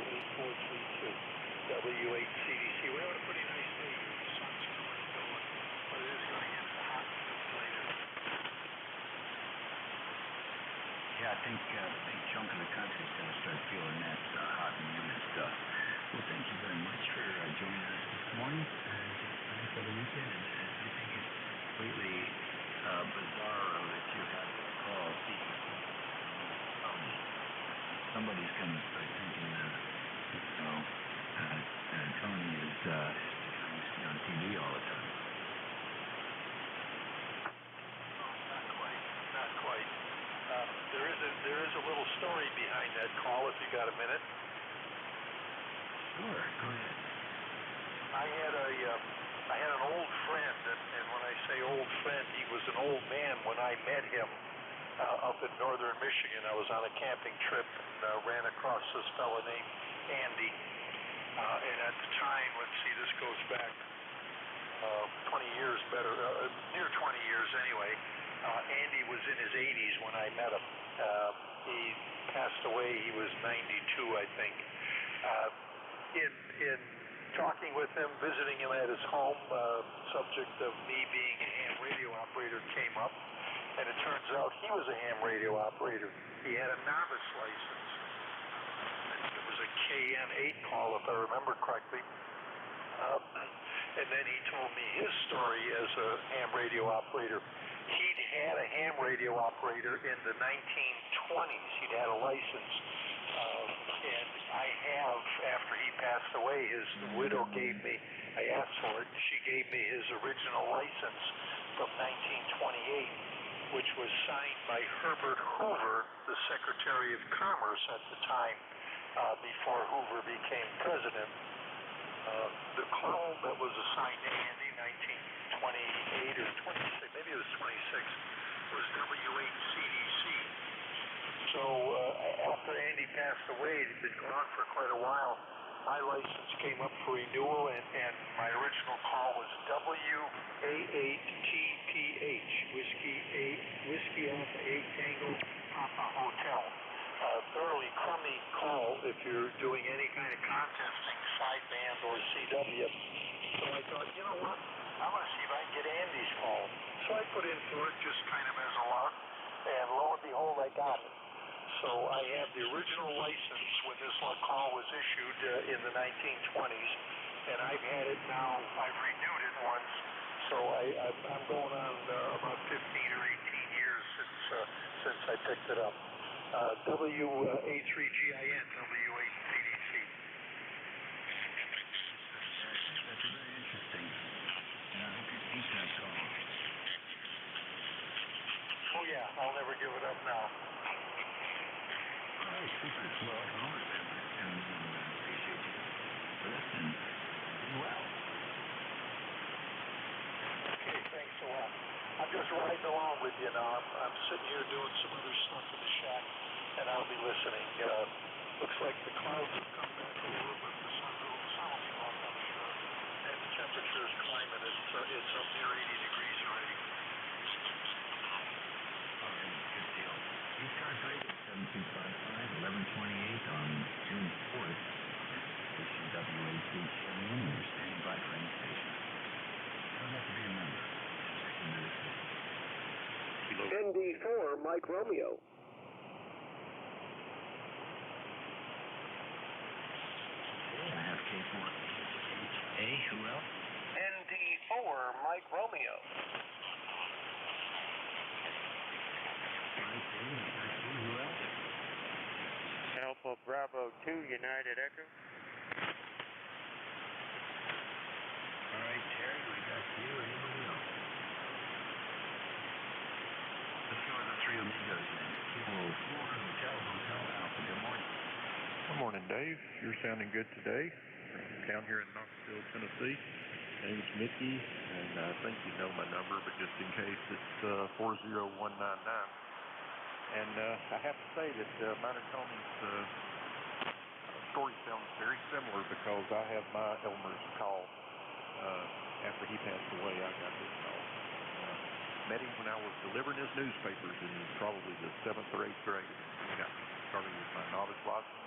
W8CDC. We have a pretty nice day. The sun's coming and going, but it is going to get hot later. Yeah, I think a big chunk of the country's going to start feeling that hot and humid stuff. Well, thank you very much for joining us this morning. Just for the weekend, and I think it's completely bizarre that you have this call. Somebody's going to start thinking, Tony is on TV all the time. Not quite. There is a little story behind that call, if you got a minute. Sure, go ahead. I had an old friend, and when I say old friend, he was an old man when I met him up in northern Michigan. I was on a camping trip and ran across this fellow named Andy. And at the time, let's see, this goes back 20 years better, near 20 years anyway. Andy was in his 80s when I met him. He passed away, he was 92, I think. In talking with him, visiting him at his home, subject of me being a ham radio operator came up, and it turns out he was a ham radio operator. He had a novice license. It was a KN8 call, if I remember correctly. And then he told me his story as a ham radio operator. He'd had a ham radio operator in the 1920s. He'd had a license. And I have, after he passed away, his widow gave me, I asked for it, she gave me his original license from 1928, which was signed by Herbert Hoover, the Secretary of Commerce at the time, before Hoover became president. The call that was assigned to Andy, 1928 or 26, maybe it was 26, was W8CDC. So after Andy passed away, he'd been gone for quite a while, my license came up for renewal, and my original call was WA8TPH, Whiskey Alpha 8 Tango Papa Hotel. Thoroughly crummy call if you're doing any kind of contesting, sideband or CW. So I thought, you know what, I'm going to see if I can get Andy's call. So I put in for it just kind of as a lark, and lo and behold, I got it. So I have the original license when this call was issued in the 1920s, and I've had it now, I've renewed it once, so I'm going on about 15 or 18 years since since I picked it up. WA3GIN, W8CDC. That's very interesting. And I hope you keep that call. Oh yeah, I'll never give it up now. All right, super. Well, I can always and appreciate you for listening. Be well. Okay, thanks a lot. I'm just riding along with you now. I'm sitting here doing some other stuff in the shack, and I'll be listening. Looks like the clouds have come back a little bit. The sun's a little sunny, I'm sure. And the temperature is climbing. It's up near 80 degrees already. All right, good deal. ECARS Radio 7255, 1128 on June 4th. Station WA3GIN. We're standing by for any station. Don't have to be a member. Check into the system. ND4, Mike Romeo. I have K4HA. Who else? ND4, Mike Romeo. Who else? Alpha Bravo 2, United Echo. All right, Terry, we got you. Anybody else? Let's go with the three amigos then. Kilo 4, Hotel Alpha. Good morning. Good morning, Dave. You're sounding good today. Down here in Knoxville, Tennessee. My name's Mickey, and I think you know my number, but just in case, it's 40199. And I have to say that mine and Tony's story sounds very similar because I have my Elmer's call. After he passed away, I got this call. Met him when I was delivering his newspapers in probably the 7th or 8th grade. He got me started with my novice license.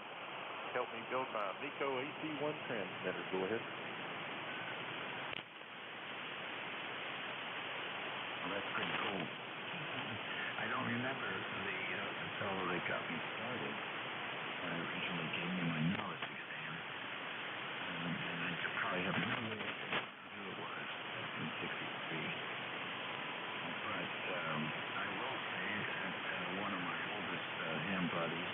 Helped me build my Miko AC1 transmitter. Go ahead. Well, that's pretty cool. I don't remember the fellow that got me started. I originally gave me my novice exam. And I could probably have no way of who it was in 63. But I will say that one of my oldest ham buddies,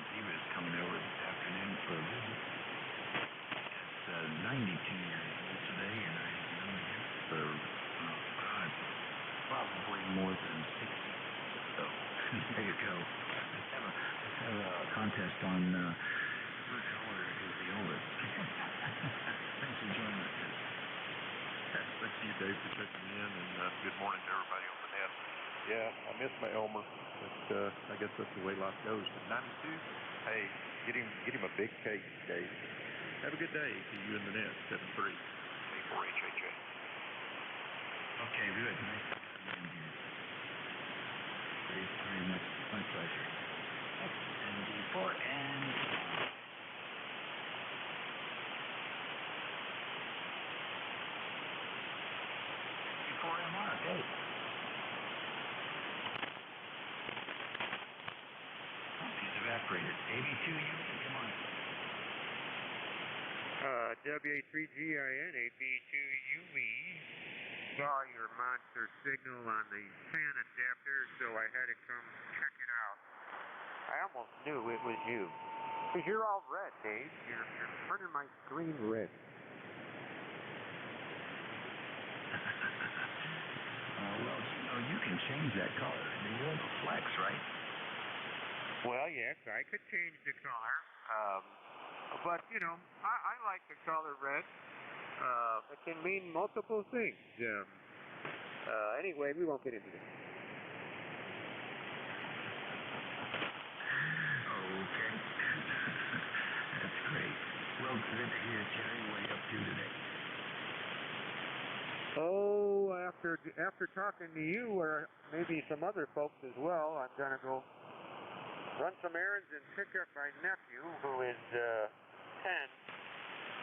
Diva, is coming over this afternoon for a visit. It's 92 years old today, and I've known him for probably more than 60. So there you go. Let's have a contest on whose caller is the oldest. Thanks for joining us. Thank you, Dave, for checking in, and good morning to everybody on the net. Yeah, I miss my Elmer, but I guess that's the way life goes. But 92, hey, get him a big cake, Dave. Have a good day to you in the net, 73 K4HAJ. Okay, good. Nice to have you in here. Very much my pleasure. ND4 and... MR, okay. Oh, he's evaporated. AB2U, come on. WA3GIN, AB2UE. Saw your monster signal on the fan adapter, so I had to come check it out. I almost knew it was you. Because you're all red, Dave. You're turning my screen red. Well, you can change that color. You want to flex, right? Well, yes, I could change the color. But, I like the color red. It can mean multiple things. Anyway, we won't get into this. Okay. That's great. Well, good to hear, Terry. What are you up to today? Oh, after talking to you or maybe some other folks as well, I'm going to go run some errands and pick up my nephew, who is 10,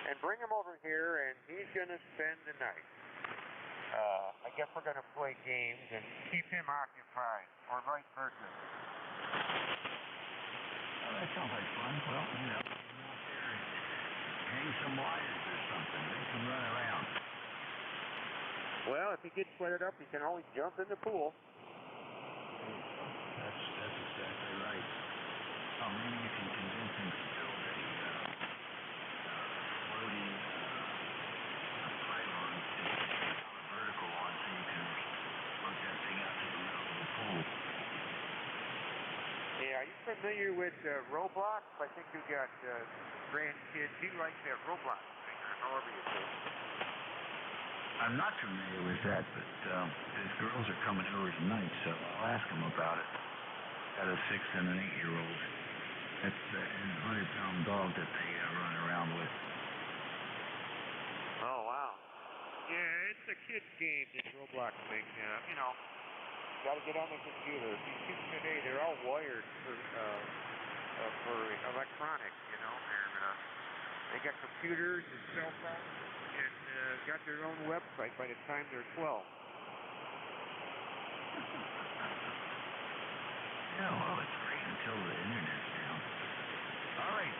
and bring him over here, and he's going to spend the night. I guess we're going to play games and keep him occupied, or vice versa. Oh, that sounds like fun. Well, hang some wires or something. They can run around. Well, if he gets sweated up, he can always jump in the pool. That's exactly right. Oh, maybe you can convince him to build a floating pylon on a vertical one so you can float that thing out to the middle of the pool. Yeah, are you familiar with Roblox? I think you got grandkids. You like that Roblox thing, or however you say it. I'm not familiar with that, but his girls are coming over tonight, so I'll ask him about it. Got a 6 and an 8-year-old. That's and a 100-pound dog that they run around with. Oh, wow. Yeah, it's a kid's game, this Roblox thing. You know, got to get on the computer. These kids today, they're all wired for electronics, you know. They got computers and cell phones and got their own website by the time they're 12. Yeah, well, it's great until the internet's down. All right.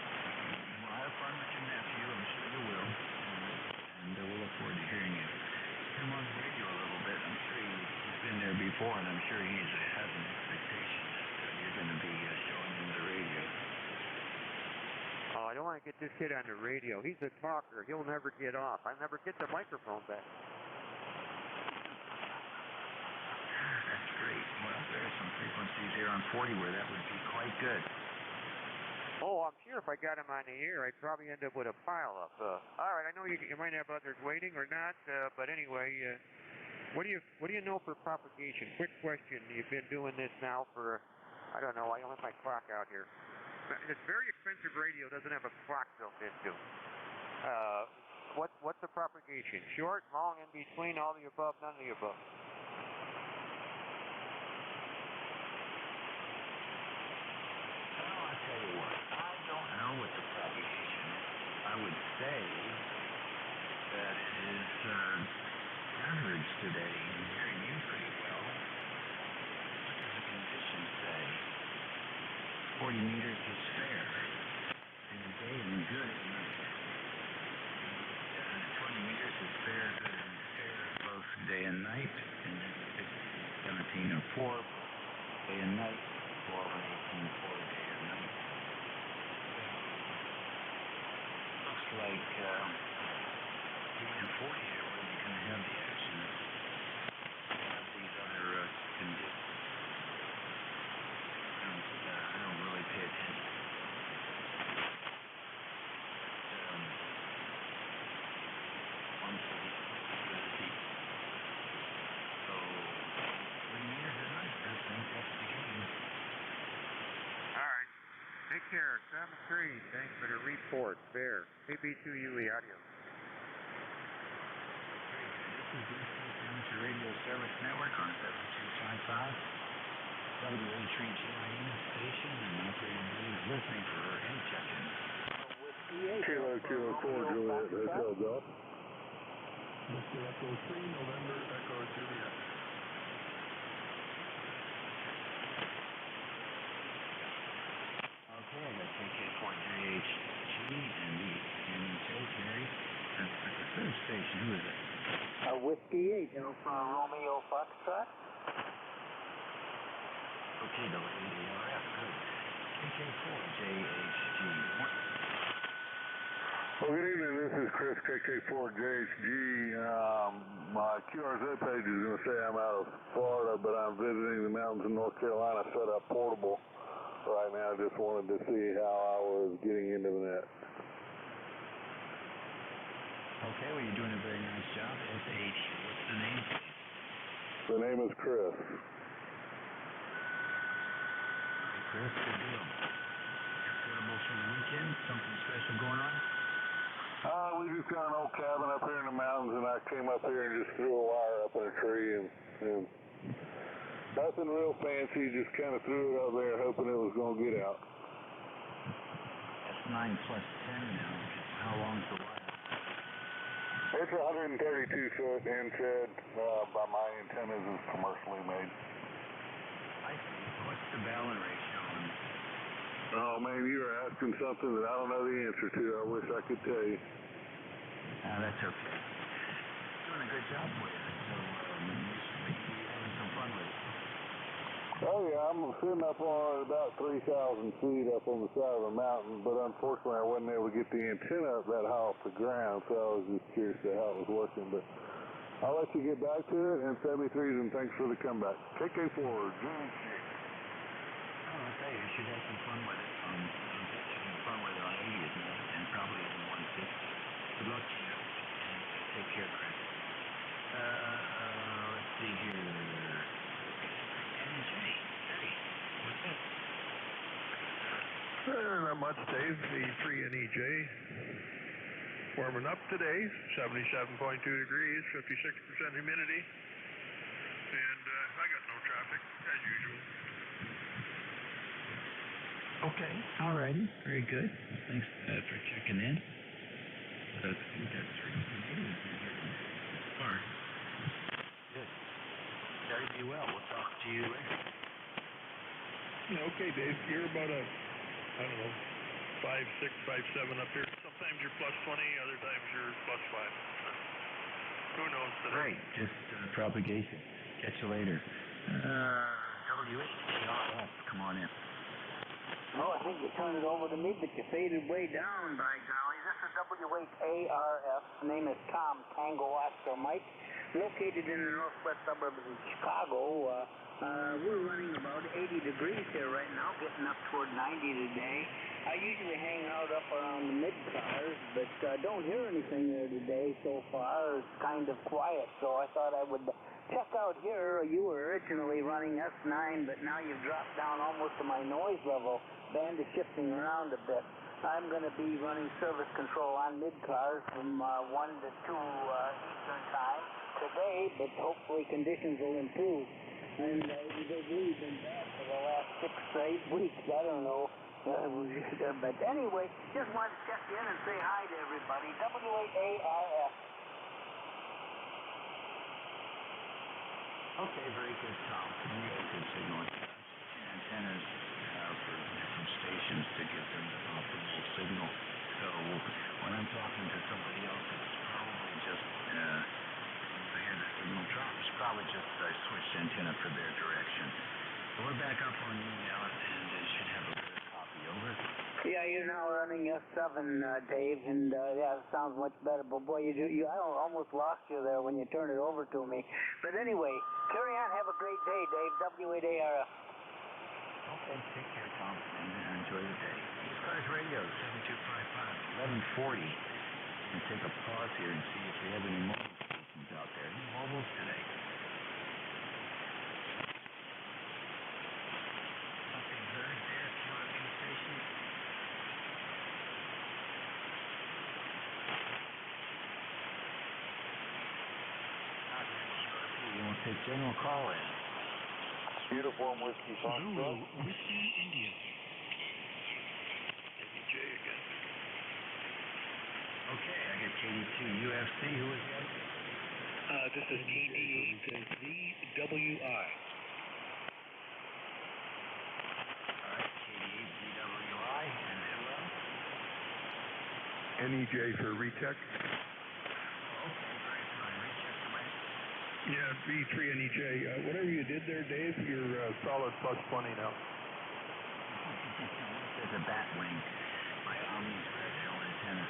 Well, have fun with your nephew. I'm sure you will. And we'll look forward to hearing you. Him on the radio a little bit. I'm sure he's been there before, and I'm sure he has an expectation that you're going to be showing him the radio. Oh, I don't want to get this kid on the radio. He's a talker. He'll never get off. I never get the microphone back. That's great. Well, there are some frequencies here on 40 where that would be quite good. Oh, I'm sure if I got him on the air, I'd probably end up with a pile-up. All right, I know you might have others waiting or not, but anyway, what do you know for propagation? Quick question. You've been doing this now for, I don't know, I don't have my clock out here. This very expensive radio doesn't have a clock built into. What's the propagation? Short, long, in between, all the above, none of the above? Well, I'll tell you what. I don't know what the propagation is. I would say that it is average today and hearing you pretty well. What does the condition say? 40 meters is fair in the day and good at night. 20 meters is fair, good, and fair both day and night. And 17 and 4 day and night. 12 and 18 4 day and night. Looks like in 40 here where you're going to have the action of these other conditions. I don't really pay attention. One for the deep. So, 3 meters at night, I think that's the game. All right. Take care. 7-3. Thanks for the report. Fair. AB2UE audio. This is the East Coast Amateur Radio Service Network on 7255. WA3GIN station, and operator is listening for any check-in. Kilo 4, Juliet, Hotel Golf. Mr. Echo 3, November, Echo Juliet. Okay, I got KK4JHG and the military. That's the third station. Who is it? Whiskey 8, Romeo Foxtrot. Okay, the lady ARF. Good. KK4JHG. Well, good evening. This is Chris, KK4JHG. My QRZ page is going to say I'm out of Florida, but I'm visiting the mountains in North Carolina, set up portable right now. Just wanted to see how I was getting into the net. Okay, well, you're doing a very nice job. SH. What's the name? The name is Chris. Hey, Chris, good deal. You're portable for the weekend? Something special going on? We just got an old cabin up here in the mountains, and I came up here and just threw a wire up in a tree, and nothing real fancy, just kind of threw it up there hoping it was going to get out. That's 9 plus 10 now. How long's the wire? It's 132 foot inset by my antennas is commercially made. I see. What's the balance ratio on it? Oh man, you were asking something that I don't know the answer to. I wish I could tell you. That's okay. Doing a good job for you. So Oh yeah, I'm sitting up on about 3,000 feet up on the side of a mountain, but unfortunately I wasn't able to get the antenna up that high off the ground, so I was just curious to how it was working. But I'll let you get back to it, and 73s, and thanks for the comeback. KK4, GC. Oh, I'll tell you, you should have some fun with it. Having fun with it on 80 and probably in 160. Good luck to you, and take care, Chris. Let's see here. NJ, hey, what's up? Not much, Dave. The 3NEJ warming up today, 77.2 degrees, 56% humidity, and I got no traffic, as usual. Okay, alrighty, very good. Thanks for checking in. I think we got 3 natives in here so far. Good. Very be well. We'll talk to you later. Yeah, okay, Dave. You're about a, I don't know, 5'6", 5'7" up here. Sometimes you're +20, other times you're +5. Who knows today? Right, just propagation. Catch you later. W8ARF, come on in. Oh, I think you turned it over to me, but you faded way down, by golly. This is W8ARF. The name is Tom, Tango Oscar Mike. Located in the northwest suburbs of Chicago. We're running about 80 degrees here right now, getting up toward 90 today. I usually hang out up around the mid-cars, but don't hear anything there today so far. It's kind of quiet, so I thought I would check out here. You were originally running S9, but now you've dropped down almost to my noise level. Band is shifting around a bit. I'm going to be running service control on mid-cars from 1 to 2 Eastern time today, but hopefully conditions will improve. And they've really been bad for the last 6 to 8 weeks. I don't know. But anyway, just wanted to check in and say hi to everybody. W8ARF. Okay, very good, Tom. Good signal. Antennas for different stations to give them the optimal signal. So when I'm talking to somebody else, it's probably just I hear the signal drop. It's probably just I switched antenna for their direction. So we're back up on you now, and you should have a better copy. Over. Yeah, you're now running S7, Dave, and yeah, it sounds much better. But boy, I almost lost you there when you turned it over to me. But anyway, carry on. Have a great day, Dave. W8ARF. Okay, take care, Tom, and enjoy the day. ECARS Radio, 7255-1140. And take a pause here and see if we have any mobile stations out there. Any mobiles today? Nothing heard there, QFE station. Not yet, QFE. You want to take general call in? Uniform Whiskey Foxtrot. Whiskey India. NJ again. Okay, I got KD2UFC. Who is that? This is KD8ZWI. All right, KD8ZWI. And hello? NEJ for recheck. Okay, very fine. Recheck the mic. Yeah, V3 NEJ. Whatever you did there, Dave, you're solid +20 now. There's a bat wing. My Omni's radial antenna.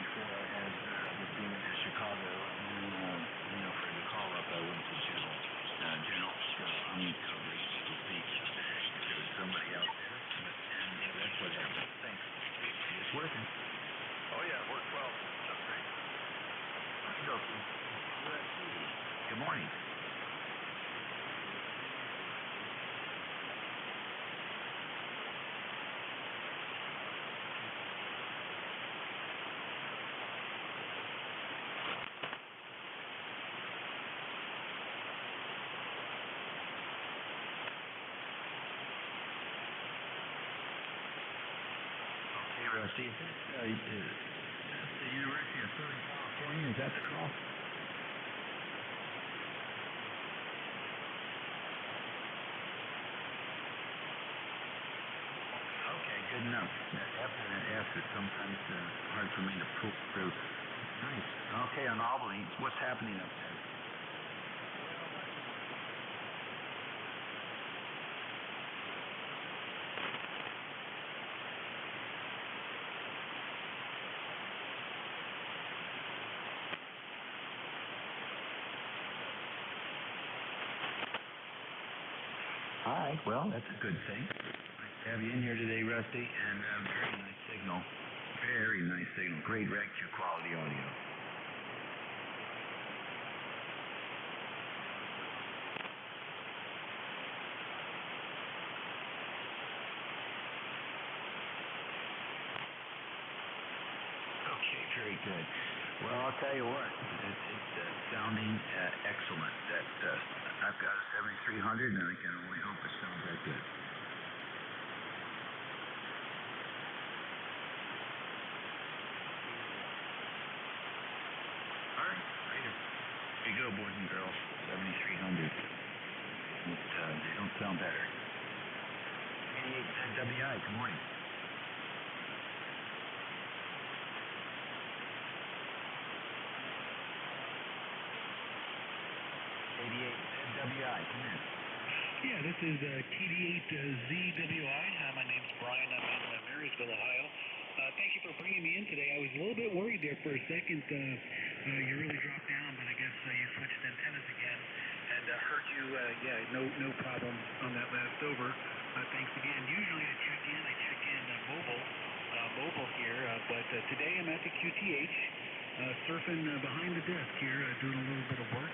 Before I had was being into Chicago, and for the call up, I went to general Omni coverage to see if there was somebody out there, and that's what happened. Thanks. It's working. Oh yeah, it worked well. That's great. Let's go to UFC. Good morning. Okay, Rusty, that's the University of Southern California. Is that the call? Okay, good enough. That F and that S is sometimes hard for me to pull through. Nice. Okay, on Albany, what's happening up there? All right, well, that's a good thing. Nice to have you in here today, Rusty, and very nice signal. Very nice signal. Great lecture quality audio. Okay, very good. Well, I'll tell you what, it's sounding excellent. I've got a 7300, and I can only hope it sounds that good. All right, later. Here you go, boys and girls. 7300. They don't sound better. 88 WI, good morning. 88 WI, come in. Yeah, this is TD8ZWI. My name's Brian. I'm in Marysville, Ohio. Thank you for bringing me in today. I was a little bit worried there for a second. You really dropped down, but I guess you switched antennas again. And heard you, no problem on that last over. Thanks again. Usually I check in mobile here, but today I'm at the QTH, surfing behind the desk here, doing a little bit of work.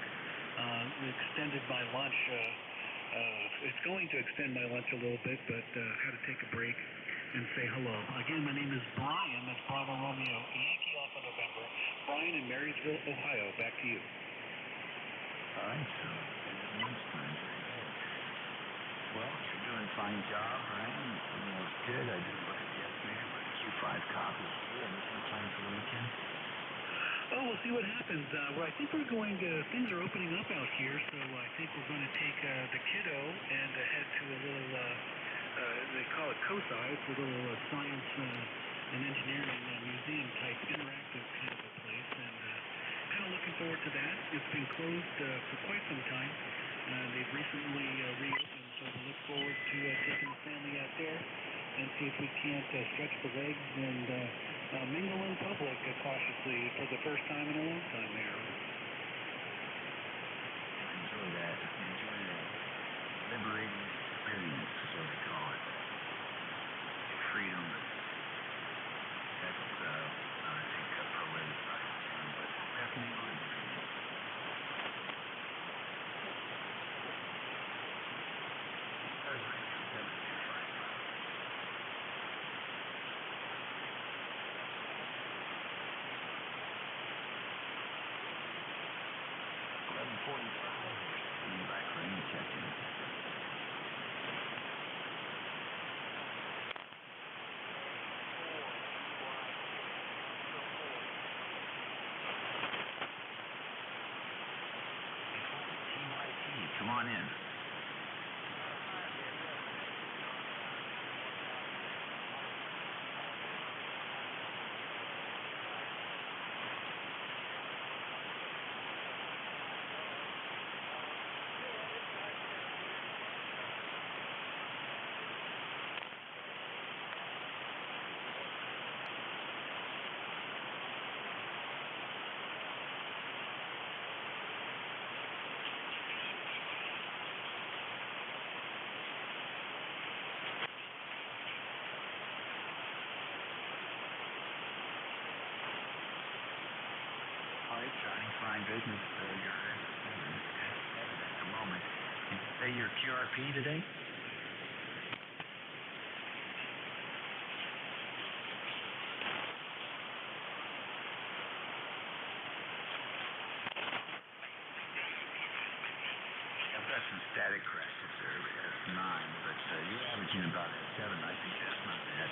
Extended my lunch. It's going to extend my lunch a little bit, but had to take a break and say hello. Again, my name is Brian. That's Bravo Romeo, Yankee Alpha November. Brian in Marysville, Ohio. Back to you. All right, so lunchtime. Very good. Well, you're doing a fine job, Brian. The signal is good. I didn't look at the estimator, but Q5 copies here. Anything planned for the weekend? Oh, we'll see what happens. I think we're going to, things are opening up out here, so I think we're going to take the kiddo and head to a little, they call it COSI, it's a little science and engineering museum type interactive kind of a place, and kind of looking forward to that. It's been closed for quite some time. They've recently reopened, so we look forward to taking the family out there and see if we can't stretch the legs and mingle in public cautiously for the first time in a long time there. Enjoy that. Enjoy that liberating experience, is what they call it. Freedom. That's, I think, prorated by the term, but definitely liberating. Come on in. Shining fine business. You're at 7 at the moment. Did you say your QRP today? I've got some static crashes there at 9, but you're averaging about at 7. I think that's not bad.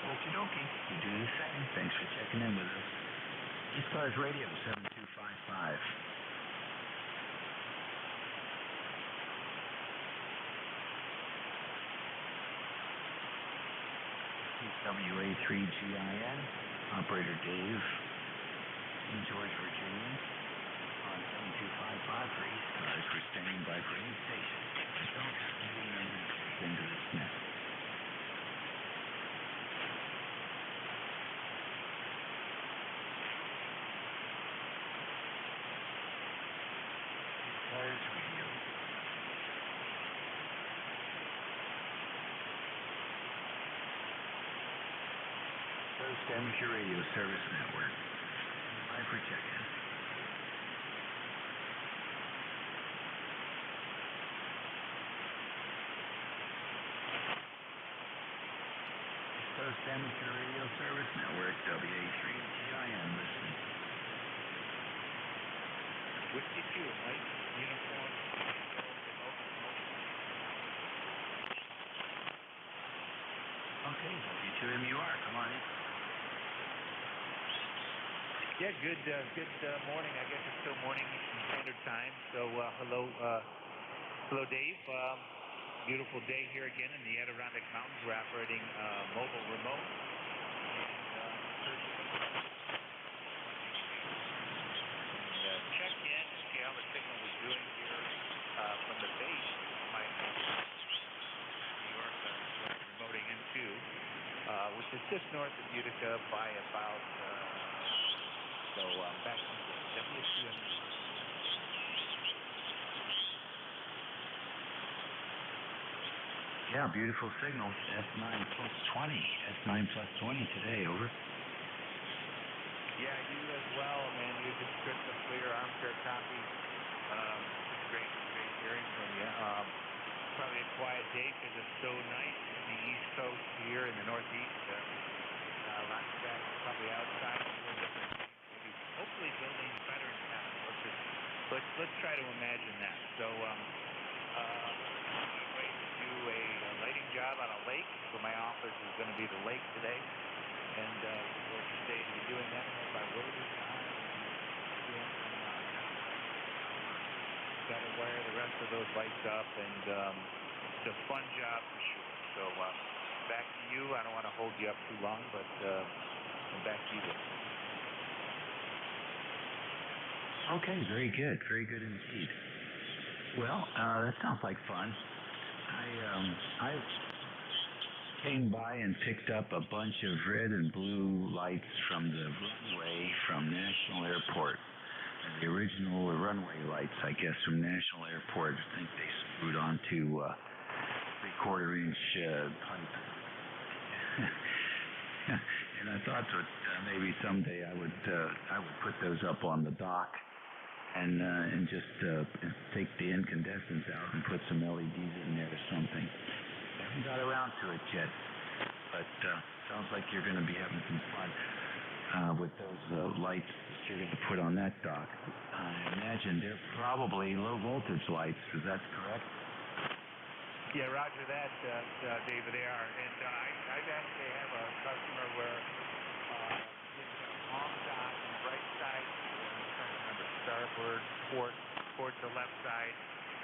Okie dokie. You do the same. Thanks for checking in with us. ECARS Radio 7255. WA3GIN. Operator Dave. King George, Virginia, on 7255 for ECARS. We're standing by for any station. I don't have to remember to check into this net. ECARS Radio. Coast Amateur Radio Service Network. Live for check-in. Coast Amateur Radio Service Network, WA3GIN, listening. Whiskey 2, Mike, uniform, remote. Okay, W2MUR, come on in. Yeah, good morning. I guess it's still morning Eastern Standard Time. So hello, Dave. Beautiful day here again in the Adirondack Mountains. We're operating mobile remote. And check in and see how the signal was doing here from the base. My New York remoting into, which is just north of Utica by about. Back to WCM. Yeah, beautiful signal. S9 plus 20. S9 plus 20 today, over. Yeah, you as well, man. You're just crystal clear, armchair copy. Just great hearing from you. Probably a quiet day because it's so nice in the East Coast here in the Northeast. Lots of guys are probably outside doing different things. Hopefully building veterans houses. Let's try to imagine that. So I'm way to do a lighting job on a lake. So my office is going to be the lake today, and we're going to stay to be doing that. By rotors on, got to wire the rest of those lights up, and it's a fun job for sure. So back to you. I don't want to hold you up too long, but back to you. Okay, very good indeed. Well, that sounds like fun. I came by and picked up a bunch of red and blue lights from the runway from National Airport. The original runway lights, I guess, from National Airport. I think they screwed onto 3/4-inch pipe. And I thought that maybe someday I would put those up on the dock and just take the incandescents out and put some LEDs in there or something. I haven't got around to it yet, but sounds like you're going to be having some fun with those lights that you're going to put on that dock. I imagine they're probably low voltage lights. Is that correct? Yeah, roger that, David. They are, and I actually have a customer where it's on dock on the right side. Starboard port to left side.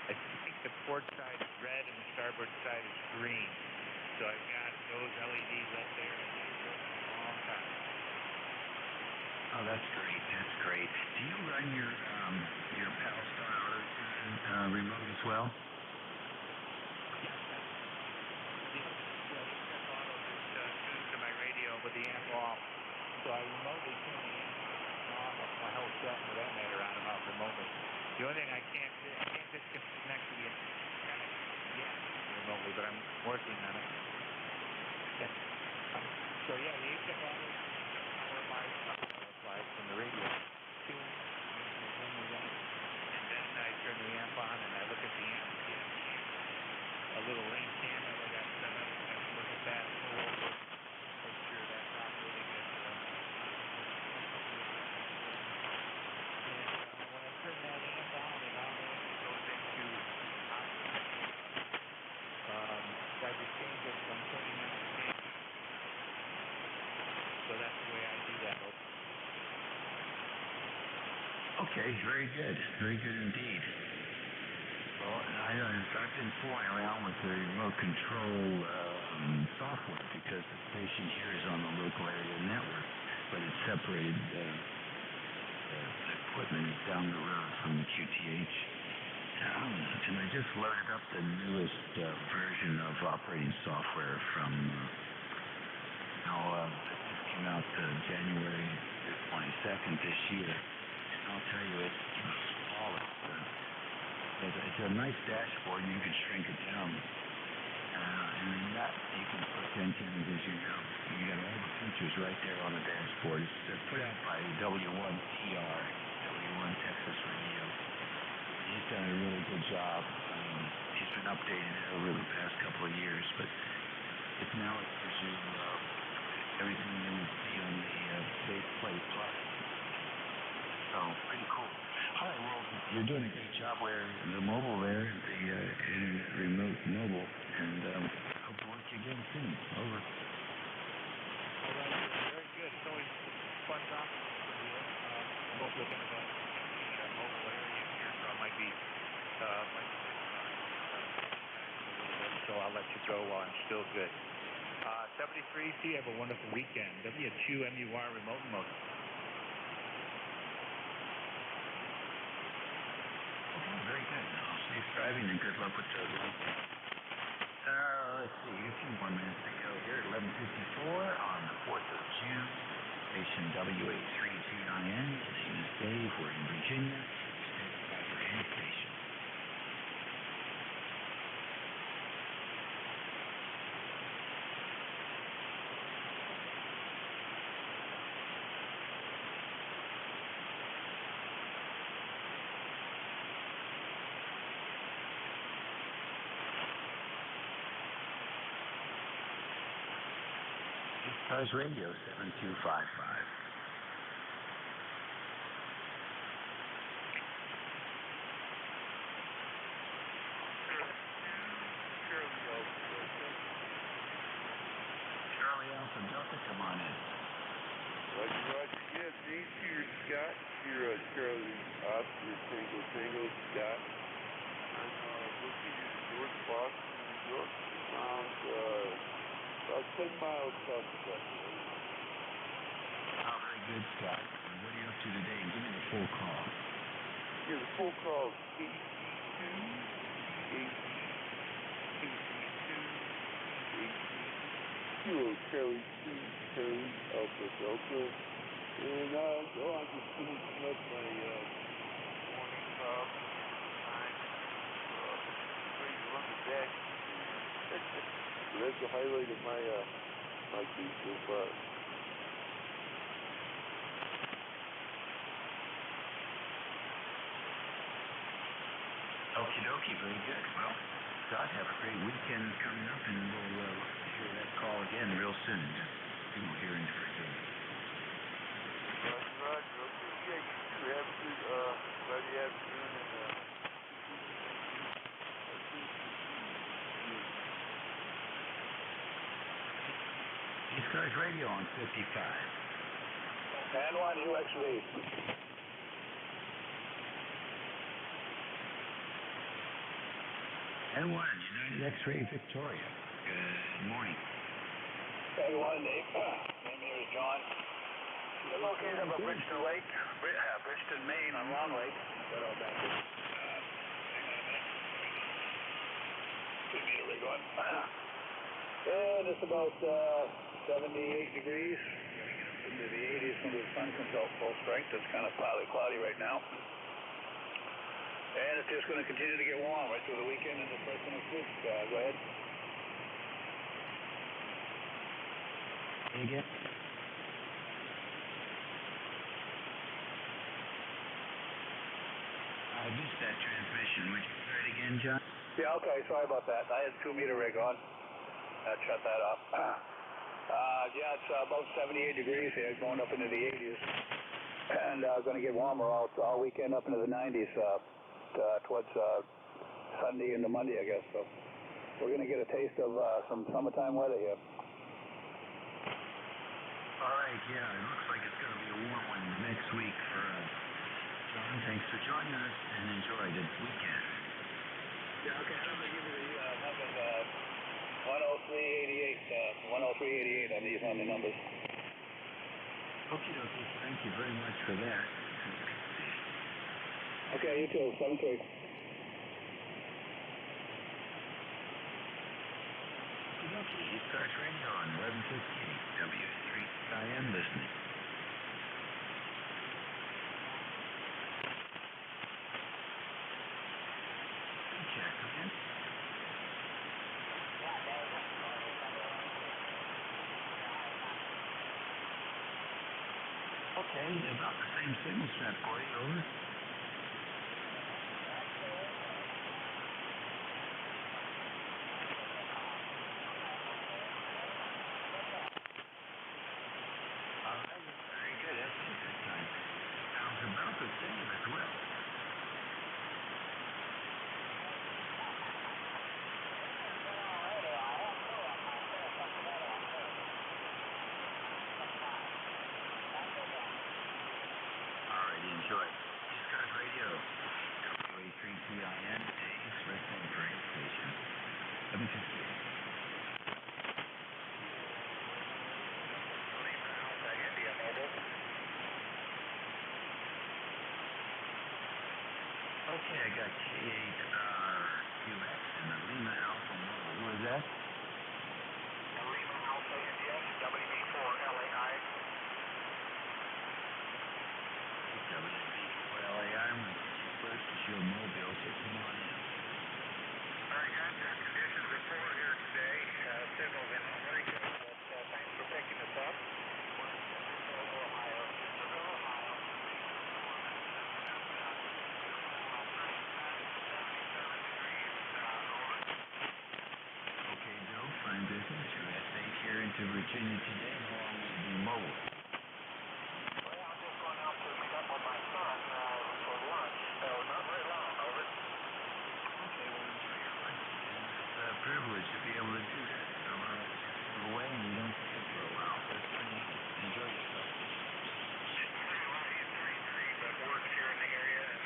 I think the port side is red and the starboard side is green. So I've got those LEDs up there and they work a long time. Oh, that's great. That's great. Do you run your PAL-Star Auto remote as well? Yeah, Auto just tuned to my radio with the amp off. So I remotely tune the amp off of my whole set for that matter on and off remotely. The only thing I can't just connect to the remotely, but I'm working on it. Yeah. So yeah, the HF Auto power my applied from the radio tune, and then I turn the amp on and I look at the amp. A little ring camera that I got set up. I got to look at that. Make sure that's operating as when I turn that amp on, it automatically goes into I just change it from turning on the amp. So that's the way I do that. Okay, very good. Very good indeed. Well, I've been flying around with the remote control software because the station here is on the local area network, but it's separated the equipment is down the road from the QTH. And I just loaded up the newest version of operating software from it just came out January 22nd this year. And I'll tell you, it's flawless. It's a nice dashboard. You can shrink it down. And in that, you can put antennas, as you know. You got all the features right there on the dashboard. It's put out by W1TR, W1 Texas Radio. He's done a really good job. He's been updating it over the past couple of years, but now it gives you everything you would see on the Base Plate Plus. So, pretty cool. All right, well, you're doing a great job where the mobile there, the remote mobile, and hope to work you again soon. Over. All right, very good. It's always fun talking with you. Both looking at the mobile area here, so I might be a little bit, so I'll let you go while I'm still good. 73C, have a wonderful weekend. W2MUR remote mode. Very good. Safe driving and good luck with the weekend. Let's see, a few more minutes to go here. 11:54 on the 4th of June. Station WA3GIN. His name is Dave. We're in Virginia. Stand by for any station. ECARS Radio 7255. Charlie Alpha Delta, come on in. Roger, yes, these here, Scott. You're Charlie Oscar Tango Scott. I'm looking at North Boston, New York, around about 10 miles south of Buffalo. Oh, very good, Scott. And what are you up to today? And give me the full call. Yeah, the full call is KC2, Kilo Charlie 2, Charlie Alpha Delta. And I'm just finishing up my morning time. Ready to run the back. So that's the highlight of my day so far. Okie dokie, very good. Well, Scott, have a great weekend coming up, and we'll hear that call again real soon. Here in Virginia. Roger. Okay, yeah, you too. Have a good Friday afternoon, and ECARS Radio on 55. N1UXV. N1, United X-Ray Victoria. Good morning. N1, Name here is John. We're located up at Bridgeton Lake, Bridgeton, Maine on Long Lake. Hang on a minute. 2 meter rig on. And it's about 78 degrees. Into the 80s when the sun comes out full strength. It's kind of cloudy right now. And it's just going to continue to get warm right through the weekend and the first of next week. Go ahead. Again. I missed that transmission. Would you try it again, John? Yeah, okay. Sorry about that. I had 2 meter rig on. I'd shut that off. Yeah, it's about 78 degrees here, going up into the 80s. And going to get warmer all weekend up into the 90s towards Sunday into Monday, I guess. So we're going to get a taste of some summertime weather here. All right, yeah, it looks like it's going to be a warm one next week for John. Thanks for joining us, and enjoy the weekend. Yeah, okay, I'm going to give you the numbers, 10388, 10388 on the numbers. Okie dokie, thank you very much for that. Okay, you too. 7-3. ECARS Radio on 1150 W3CIN listening. Check again. Okay, about the same signal strength for you, over. Very good, that's a good time. Sounds about the same as well. Alright, enjoy. ECARS Radio, WA3CIN, Dave's Wrestling Parade Station. 750. Okay, I got K8RQX and the Lima Alpha Mobile. Who is that? Lima Alpha India, WB4LAI. WB4LAI, I'm going to get you first to show mobile, so come on in. Very good. Conditions are poor here today. Signals are not very good, but thanks for picking us up. Ohio. Okay, Joe, fine business. Your SH here into Virginia today. How long will you be mobile? Well, I'm just going out to meet up with my son for lunch, so not very long, over. Okay, well, enjoy your lunch. It's a privilege to be able to do that. So I'll let you move away and you don't see it for a while. So it's pretty neat. Enjoy yourself. He's 33, but works here in the area, and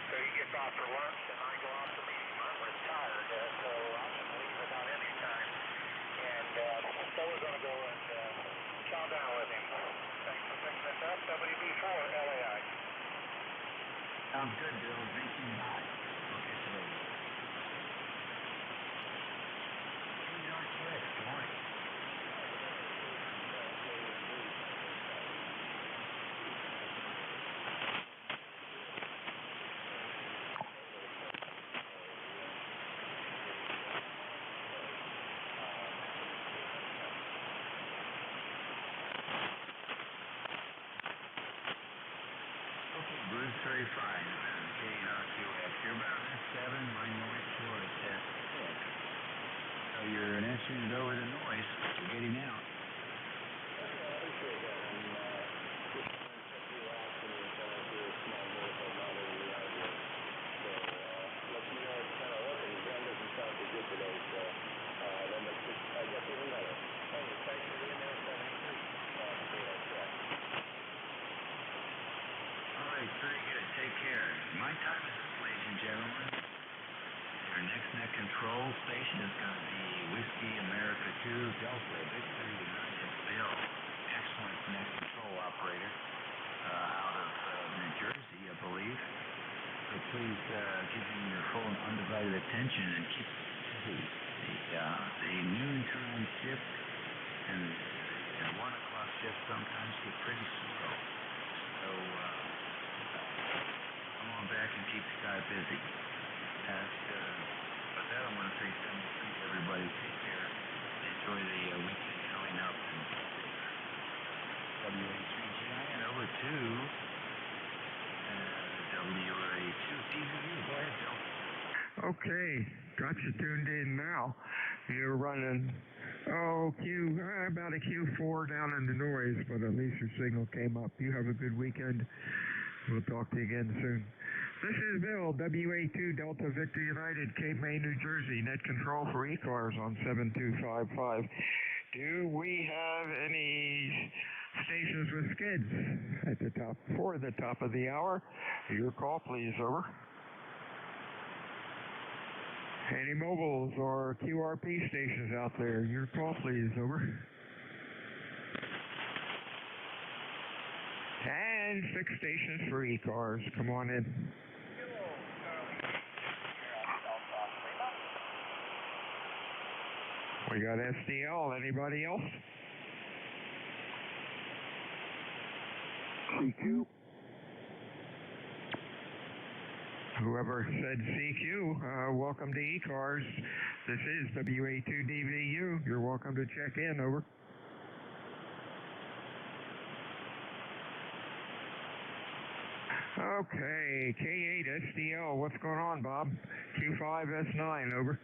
so he gets off for lunch, and I go out to meet him. I'm retired, so I can leave about any time. And so we're going to go and chow down with him. Thanks for picking us up. WB4LAI. Sounds good, Bill. Thank you. Bye. We'll catch you later. K8RQX, good morning. Bruce 35, K8RQX. You're about an S7, my North Shore is S6. So you're answering it over the noise. You're getting out. Very good. Take care. My time is up, ladies and gentlemen. Your next net control station is going to be Whiskey America 2 Delta Victor United Bill. Excellent net control operator out of New Jersey, I believe. So please give him your full and undivided attention and keep busy. The noon time shift and the 1 o'clock shift sometimes get pretty slow. So come on back and keep the guy busy. With that, I'm going to say 7-3 to everybody. Take care. Enjoy the weekend coming up. And WA3GIN over to WA2CVU. Go ahead, Bill. Okay, got you tuned in now. You're running, about a Q4 down in the noise, but at least your signal came up. You have a good weekend. We'll talk to you again soon. This is Bill, WA2 Delta Victor United, Cape May, New Jersey. Net control for ECARS on 7255. Do we have any stations with skids at the top, for the top of the hour? Your call, please, over. Any mobiles or QRP stations out there? Your call, please, over. And And 6 stations for ECARS. Come on in. We got SDL. Anybody else? CQ. Whoever said CQ, welcome to ECARS. This is WA2DVU. You're welcome to check in. Over. Okay, K8 SDL. What's going on, Bob? Q5S9. Over.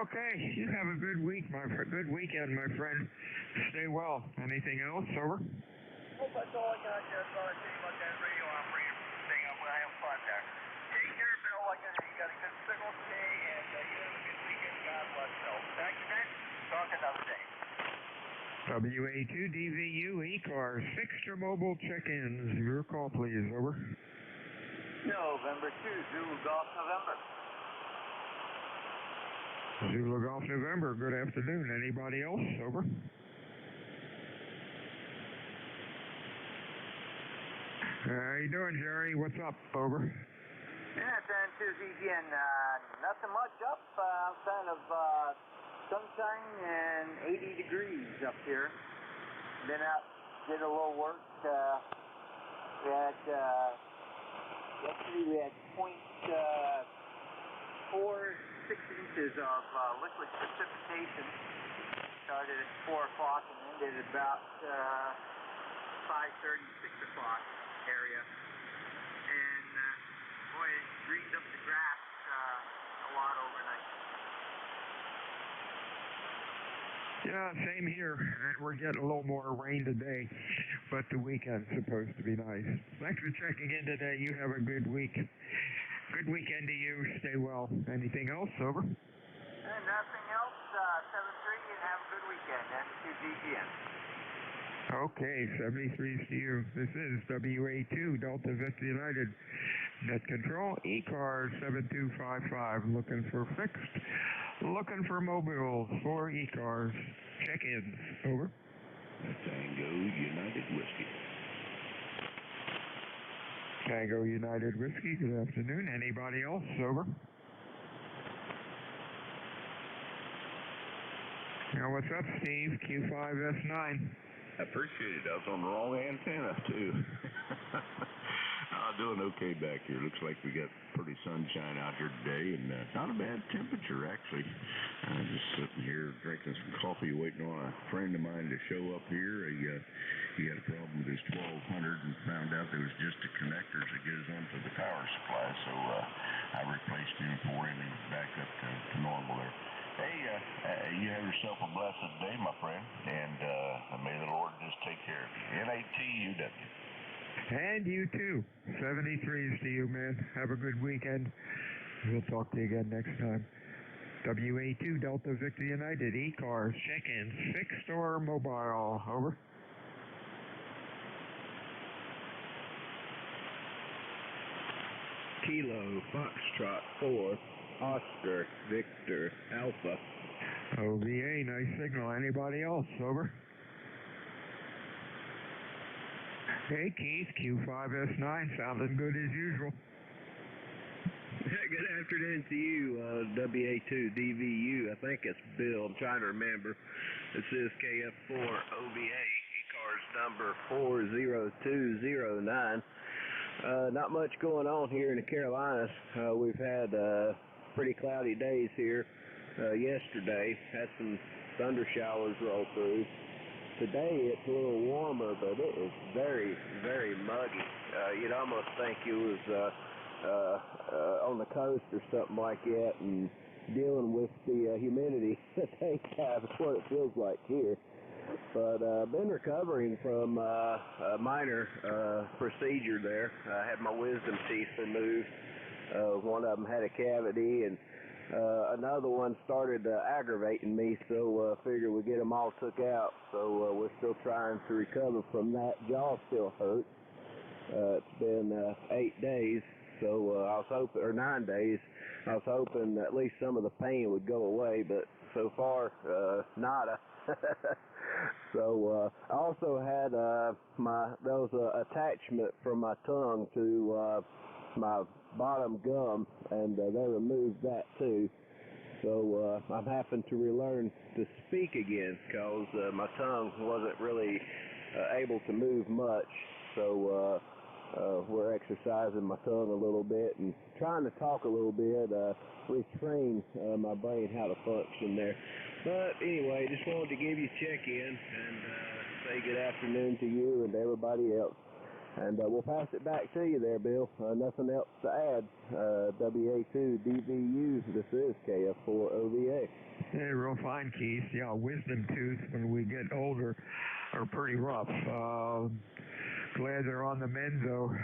Okay, you have a good weekend, my friend. Stay well. Anything else? Over. Well, that's all I got. Just thought I'd tell you about that radio operator thing. I'm going to have fun there. Take care, Bill. You got a good signal today, and you have a good weekend. God bless, Bill. Thank you, man. Talk another day. WA2DVU ECARS. Fixture mobile check-ins. Your call, please. Over. November 2, Zulu Golf November. Zulu Golf November. Good afternoon. Anybody else? Over. How you doing, Jerry? What's up? Over. Yeah, it's N2ZGN. Nothing much up outside of sunshine and 80 degrees up here. Been out, did a little work. Yesterday we had 0.46 inches of liquid precipitation. Started at 4 o'clock and ended at about 5:30, 6 o'clock area. And boy, it greened up the grass a lot overnight. Yeah, same here. We're getting a little more rain today, but the weekend's supposed to be nice. Thanks for checking in today. You have a good week. Good weekend to you. Stay well. Anything else? Over. Nothing else. 7-3 and have a good weekend. N2ZGN. Okay, 73's to you. This is WA2 Delta Vista United. Net Control, ECARS 7255. Looking for fixed. Looking for mobiles for ECARS. Check-ins. Over. Tango United Whiskey. Tango United Whiskey. Good afternoon. Anybody else? Over. Now, what's up, Steve? Q5S9. I appreciate it. I was on the wrong antenna, too. Doing okay back here. Looks like we got pretty sunshine out here today, and not a bad temperature, actually. Just sitting here drinking some coffee, waiting on a friend of mine to show up here. He had a problem with his 1200 and found out there was just a connector that goes onto the power supply, so I replaced him for him and back up to normal there. Hey, you have yourself a blessed day, my friend, and may the Lord just take care of you. NATUW. And you too. 73's to you, man. Have a good weekend. We'll talk to you again next time. WA2 Delta Victor United, ECARS, check-ins, fixed or mobile. Over. Kilo, Foxtrot 4, Oscar, Victor, Alpha. OVA, nice signal. Anybody else? Over. Hey, Keith, Q5S9, sounding good as usual. Good afternoon to you, WA2DVU. I think it's Bill. I'm trying to remember. This is KF4 OVA, ECARS number 40209. Not much going on here in the Carolinas. We've had pretty cloudy days here yesterday. Had some thunder showers roll through. Today it's a little warmer, but it is very, very muggy. You'd almost think it was on the coast or something like that, and dealing with the humidity that they have is what it feels like here. But I've been recovering from a minor procedure there. I had my wisdom teeth removed. One of them had a cavity, and another one started aggravating me, so figured we'd get them all took out. So we're still trying to recover from that. Jaw still hurts. It's been 8 days, so I was hoping, or 9 days, I was hoping at least some of the pain would go away, but so far, nada. So I also had there was an attachment from my tongue to my bottom gum, and they removed that too. So I'm having to relearn to speak again because my tongue wasn't really able to move much. So we're exercising my tongue a little bit and trying to talk a little bit, retrain my brain how to function there. But anyway, just wanted to give you a check-in and say good afternoon to you and everybody else. And we'll pass it back to you there, Bill. Nothing else to add. WA2DVU, this is KF4OVA. Yeah, real fine, Keith. Yeah, wisdom tooth when we get older are pretty rough. Glad they're on the mend, though.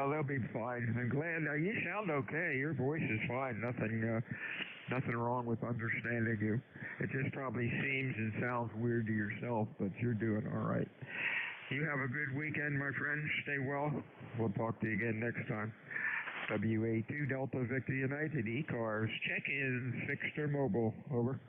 They'll be fine. I'm glad. You sound okay. Your voice is fine. Nothing wrong with understanding you. It just probably seems and sounds weird to yourself, but you're doing all right. You have a good weekend, my friend. Stay well. We'll talk to you again next time. WA2 Delta Victor United, ECARS. Check-in, fixed or mobile. Over.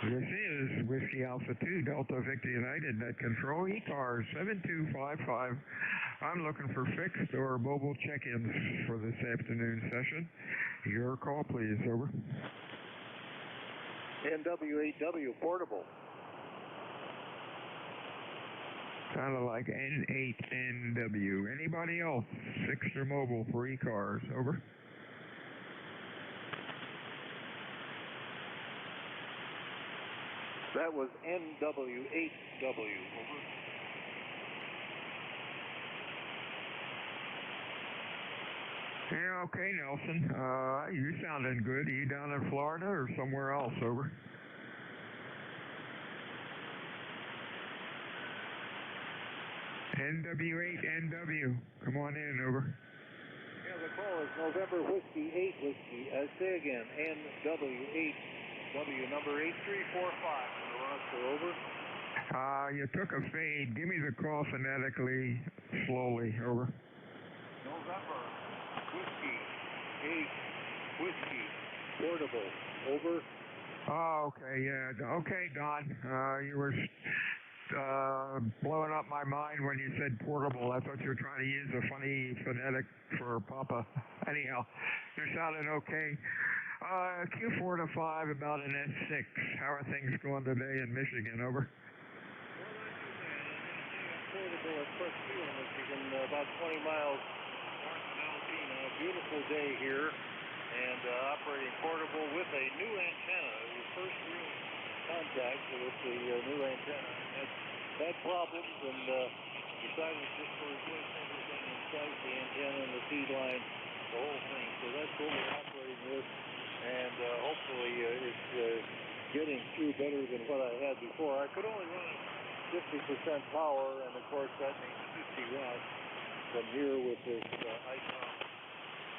This is Whiskey Alpha 2, Delta Victor United, net control, ECARS 7255. I'm looking for fixed or mobile check-ins for this afternoon session. Your call, please. Over. NW8W, portable. Kind of like N8NW. Anybody else, fixed or mobile for ECARS? Over. That was NW8W. Over. Yeah, okay, Nelson. You sounding good. Are you down in Florida or somewhere else? Over. NW8NW. Come on in. Over. Yeah, the call is November Whiskey 8 Whiskey. Say again, NW8W, number 8345. Over. You took a fade. Give me the call phonetically, slowly. Over. November Whiskey 8 Whiskey, portable. Over. Oh, okay, yeah. Okay, Don. You were blowing up my mind when you said portable. I thought you were trying to use a funny phonetic for Papa. Anyhow, you're sounding okay. Q4 to 5, about an S6. How are things going today in Michigan? Over. Portable at Preston, Michigan, about 20 miles north of Alpena. A beautiful day here, and operating portable with a new antenna. The first real contact with the new antenna. Had problems and decided just to replace everything inside the antenna and the feed line, the whole thing. So that's what we're operating with, and hopefully it's getting through better than what I had before. I could only run it 50% power, and of course that means 50 watts from here with this ICOM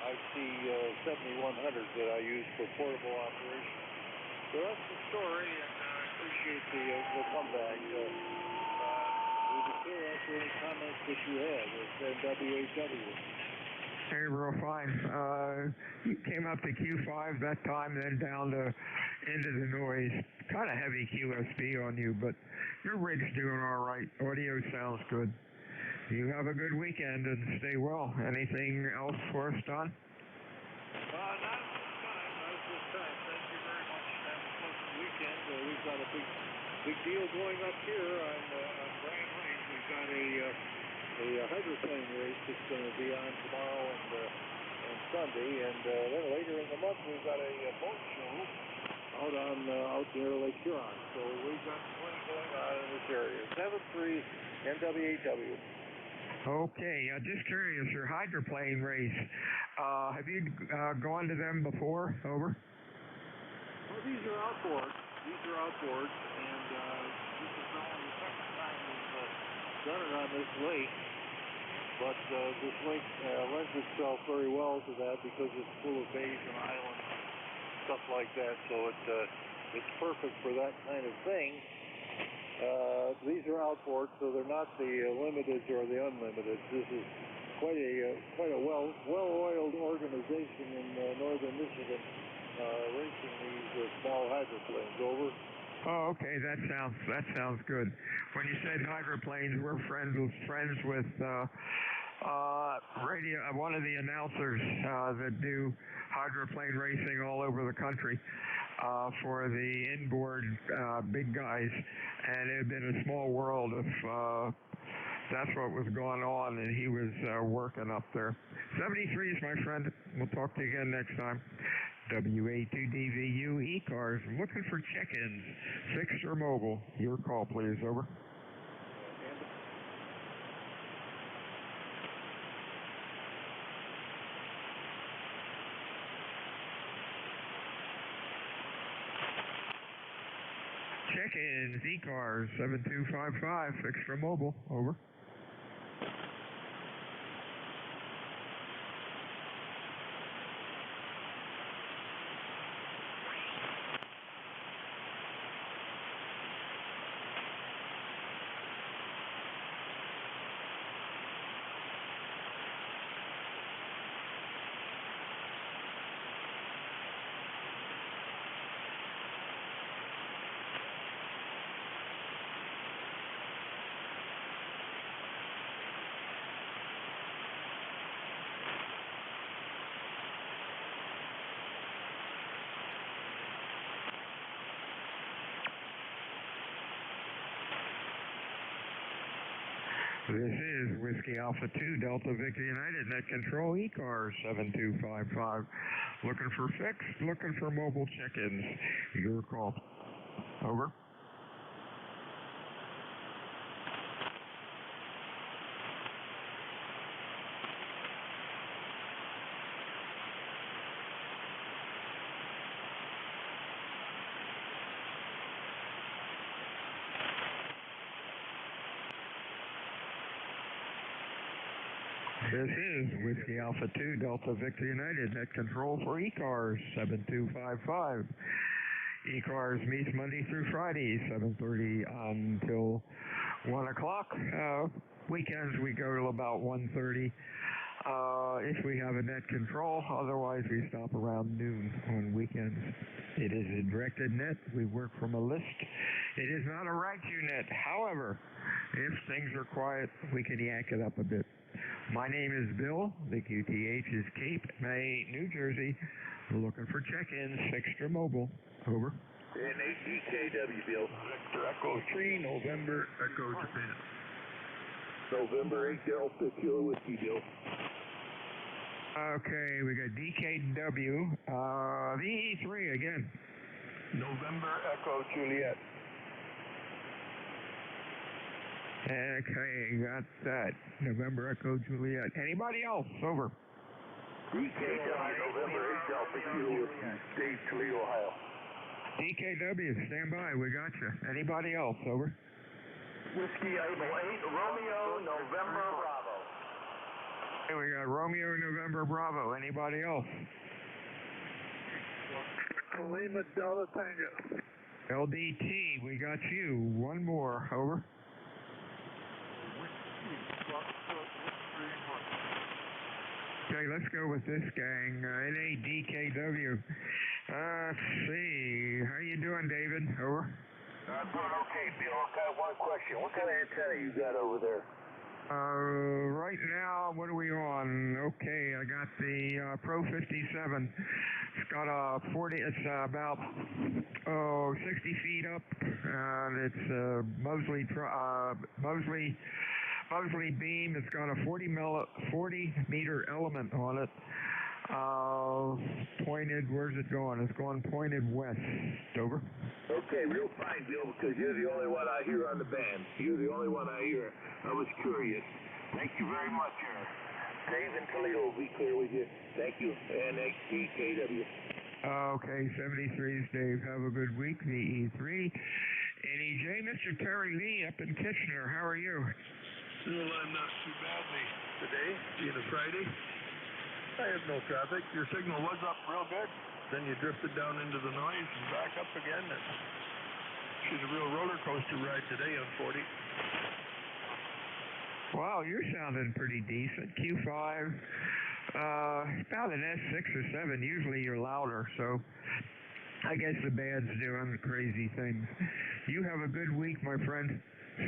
IC7100 that I use for portable operation. So that's the story, and I appreciate the comeback. We can clear answer any comments that you have with NW8W. Hey, real fine. You came up to Q5 that time, then down to into the noise. Kind of heavy QSB on you, but your rig's doing all right. Audio sounds good. You have a good weekend and stay well. Anything else for us, Don? Not at this time. Thank you very much. Have a pleasant weekend. We've got a big deal going up here on Grand Lake. We've got a the hydroplane race that's going to be on tomorrow and Sunday, and then later in the month we've got a boat show out near Lake Huron. So we've got plenty going on in this area. 7-3 NWAW. Okay, just curious, your hydroplane race, have you gone to them before? Over. Well, these are outboards. And this is only the second time we've done it on this lake. But this lake lends itself very well to that because it's full of bays and islands, stuff like that. So it's perfect for that kind of thing. These are outboards, so they're not the limiteds or the unlimiteds. This is quite a well-oiled organization in northern Michigan, racing these small hydroplanes. Over. Oh, okay, that sounds good. When you said hydroplanes, we're friends with one of the announcers that do hydroplane racing all over the country for the inboard big guys, and it had been a small world if that's what was going on, and he was working up there. 73s, my friend. We'll talk to you again next time. WA2DVU ECARS, looking for check-ins, fixed or mobile. Your call, please. Over. Check-ins, ECARS, 7255, fixed or mobile. Over. This is Whiskey Alpha 2, Delta Victor United, Net Control, ECARS 7255. Looking for fixed, looking for mobile check-ins. Your call. Over. This is Whiskey Alpha 2, Delta Victor United, Net Control for ECARS 7255. ECARS meets Monday through Friday, 7:30 until 1 o'clock. Weekends we go till about 1:30 if we have a net control. Otherwise we stop around noon on weekends. It is a directed net. We work from a list. It is not a right-to net. However, if things are quiet, we can yak it up a bit. My name is Bill. The QTH is Cape May, New Jersey. We're looking for check-ins, fixed or mobile. Over. NADKW, Bill. Victor Echo 3, November Echo Japan. November 8 Delta Kilo Whiskey, Bill. Okay, we got DKW. VE3 again. November Echo Juliet. Okay, got that. November Echo Juliet. Anybody else? Over. DKW, November 8 Delta Kilo Whiskey, Dave, Toledo, Ohio. DKW, stand by. We got you. Anybody else? Over. Whiskey Able 8, Romeo, November Bravo. Hey, we got Romeo, November Bravo. Anybody else? Lima Delta Tango. LDT, we got you. One more. Over. Okay, let's go with this gang. NADKW. Let's see. How you doing, David? Over. I'm doing okay, Bill. I've got one question. What kind of antenna you got over there? Right now, what are we on? Okay, I got the Pro 57. It's got a 40, it's about 60 feet up, and it's Mosley Husley beam. It's got a 40-meter element on it. Pointed, where's it going? It's going pointed west. Over. Okay, real fine, Bill, because you're the only one I hear on the band. You're the only one I hear. I was curious. Thank you very much, sir. Dave and Toledo will be clear with you. Thank you. And XTKW. Okay, 73's Dave. Have a good week. VE3. NEJ, Mr. Terry Lee up in Kitchener. How are you? Well, I'm not too badly today, being a Friday. I have no traffic. Your signal was up real good. Then you drifted down into the noise and back up again. She's a real roller coaster ride today on 40. Wow, you're sounding pretty decent. Q5, about an S6 or 7. Usually you're louder, so I guess the band's doing crazy things. You have a good week, my friend.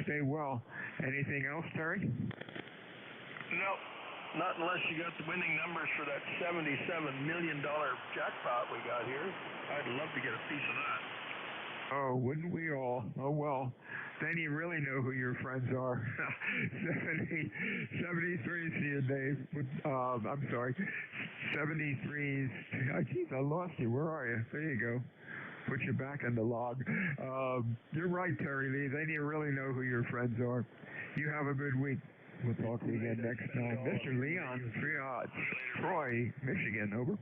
Stay well. Anything else, Terry? No, not unless you got the winning numbers for that $77 million jackpot we got here. I'd love to get a piece of that. Oh, wouldn't we all? Oh, well, then you really know who your friends are. 73, see you, Dave. I'm sorry, 73's, geez, I lost you. Where are you? There you go. Put you back in the log. You're right, Terry Lee. Then you really know who your friends are. You have a good week. We'll talk to you again next time. Mr. Leon, Troy, Michigan, over.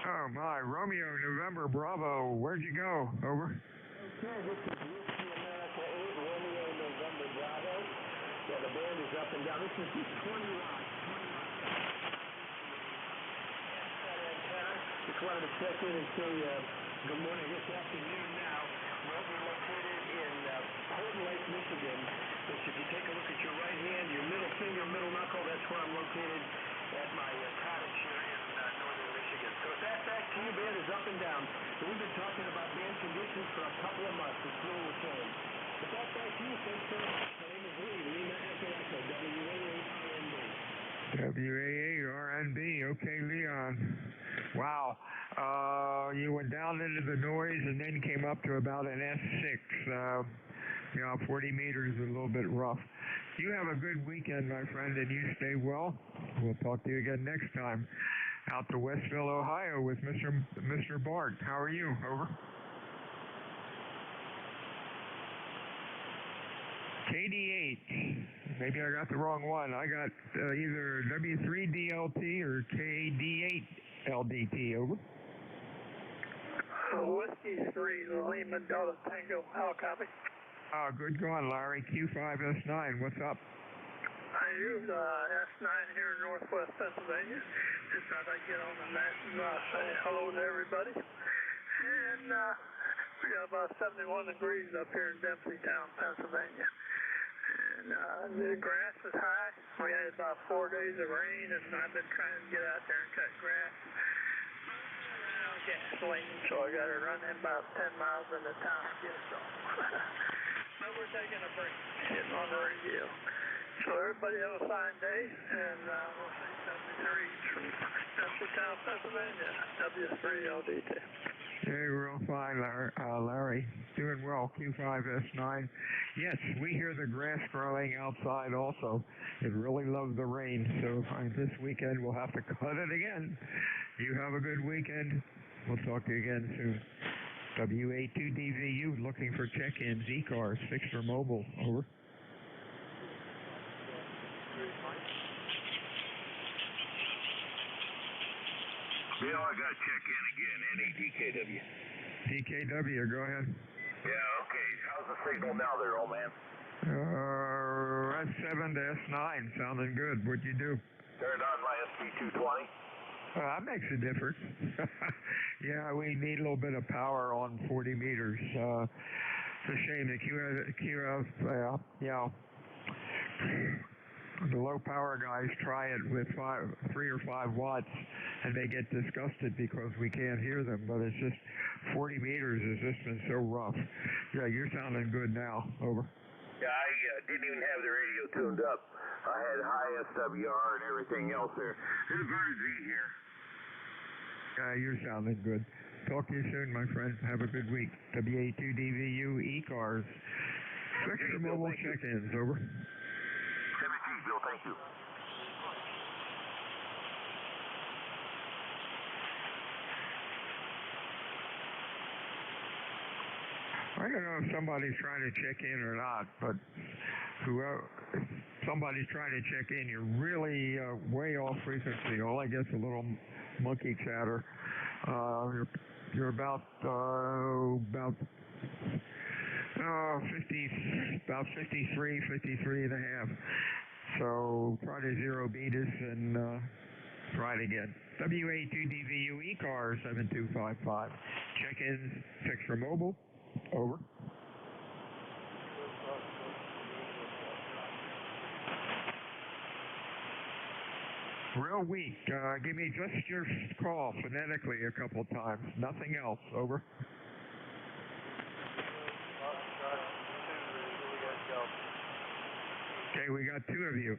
Oh my, Romeo, November, Bravo, where'd you go? Over. Okay, this is Whiskey America 8, Romeo, November, Bravo. Yeah, the band is up and down. This is just 20 watts. Just wanted to check in and say good morning this afternoon now. Well, we're located in Houghton Lake, Michigan, which if you take a look at your right hand, your middle finger, middle knuckle, that's where I'm located at my cottage here in northern Michigan. So with that back to you, band is up and down. We've been talking about band conditions for a couple of months. It's really the same. With that back to you, thanks so much. My name is Lee, Lima Echo Echo, WAA-RNB. Okay, Leon. Wow. You went down into the noise and then came up to about an S6. 40 meters is a little bit rough. You have a good weekend, my friend, and you stay well. We'll talk to you again next time. Out to Westville, Ohio with Mr. Bart. How are you? Over. KD8. Maybe I got the wrong one. I got either W3DLT or KD8LDT. Over. Whiskey 3, Lima Delta Tango. How copy? Good going, Larry. Q5S9. What's up? I use S9 here in northwest Pennsylvania. Just thought I'd get on the net and say hello to everybody. And we got about 71 degrees up here in Dempseytown, Pennsylvania. And the grass is high. We had about 4 days of rain, and I've been trying to get out there and cut grass. Gasoline, so I got to run in about 10 miles into town to get some. But we're taking a break, getting on the radio. So everybody have a fine day, and we'll see 73 from Dempseytown, Pennsylvania, W3LDT. Hey, real fine, Larry. Doing well, Q5S9. Yes, we hear the grass growing outside also. It really loves the rain, so this weekend we'll have to cut it again. You have a good weekend. We'll talk to you again soon. WA2DVU looking for check-ins, ECARS, fixed or mobile. Over. Bill, I got to check in again. NEDKW. DKW, go ahead. Yeah, okay. How's the signal now there, old man? S7 to S9, sounding good. What'd you do? Turned on my SP220. That makes a difference. Yeah, we need a little bit of power on 40 meters. It's a shame the the low power guys try it with 3 or 5 watts, and they get disgusted because we can't hear them. But it's just 40 meters has just been so rough. Yeah, you're sounding good now. Over. Yeah, I didn't even have the radio tuned up. I had high SWR and everything else there. This is Vern Z here. You're sounding good. Talk to you soon, my friend. Have a good week. WA2DVU ECARS. Sector mobile check-ins, over. 17, Bill, thank you. I don't know if somebody's trying to check in or not, but whoever, if somebody's trying to check in, you're really way off frequency. All I get's a little monkey chatter. You're about 53 and a half. So try to zero beat us and try it again. WA2DVU ECARS 7255. Check-ins, Fixer Mobile. Over. Real weak. Give me just your call phonetically a couple times. Nothing else. Over. Okay, we got two of you.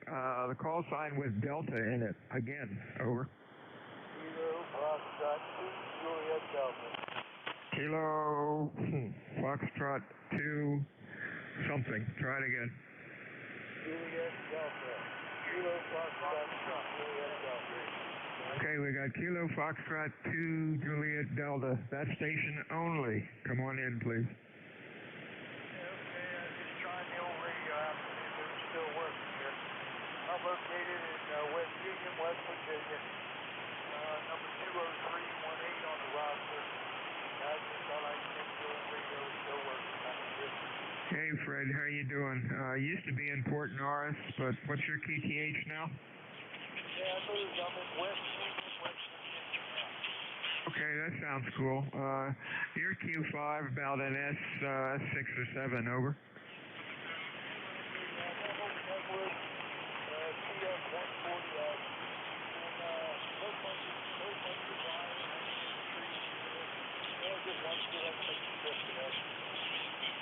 The call sign with Delta in it. Again. Over. Kilo Foxtrot 2 something. Try it again. Juliet Delta. Kilo Foxtrot 2 Juliet Delta. Okay, we got Kilo Foxtrot 2 Juliet Delta. That station only. Come on in, please. Okay, I'm just trying the old radio out to see if it's still working here. I'm located in West Union, West Virginia. Number 20318 on the roster. I just thought I'd make the old radio still working. Hey, Fred, how you doing? Used to be in Port Norris, but what's your QTH now? Yeah, I moved. I'm in West Union, West Virginia now. Okay, that sounds cool. Your Q5 about an S6 or 7, over.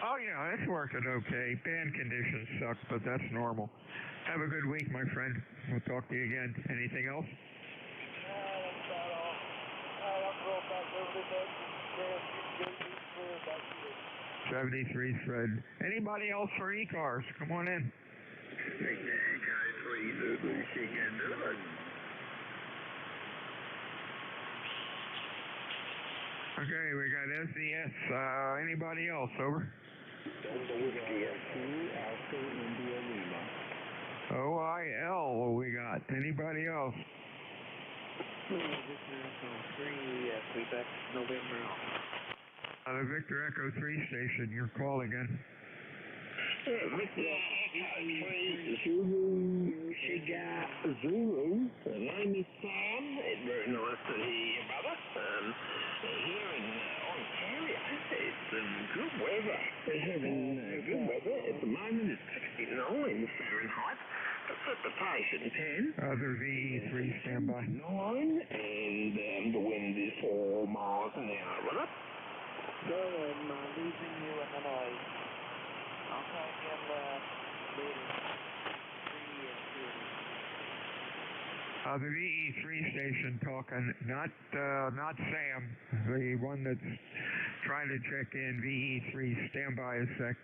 Oh yeah, it's working okay. Band conditions suck, but that's normal. Have a good week, my friend. We'll talk to you again. Anything else? That's about all. I'm going back over to that. 73, Fred. Anybody else for ECARS? Come on in. Okay, we got SDS. Anybody else? Over. OIL, we got. Anybody else? Quebec, November. The Victor Echo 3 station, your call again. Victor Echo 3, Zulu, Sugar, Zulu. The name is Sam. It's very nice to hear you, brother. Here in Ontario, it's good weather. We're having good weather. At the moment, it's 69 Fahrenheit. Precipitation 10. Other VE3 standby. 9, and the wind is 4 miles an hour. Right? Go ahead, I'm leaving you in the noise. I'll try again later. The VE3 station talking, not Sam, the one that's trying to check in. VE3, stand by a sec.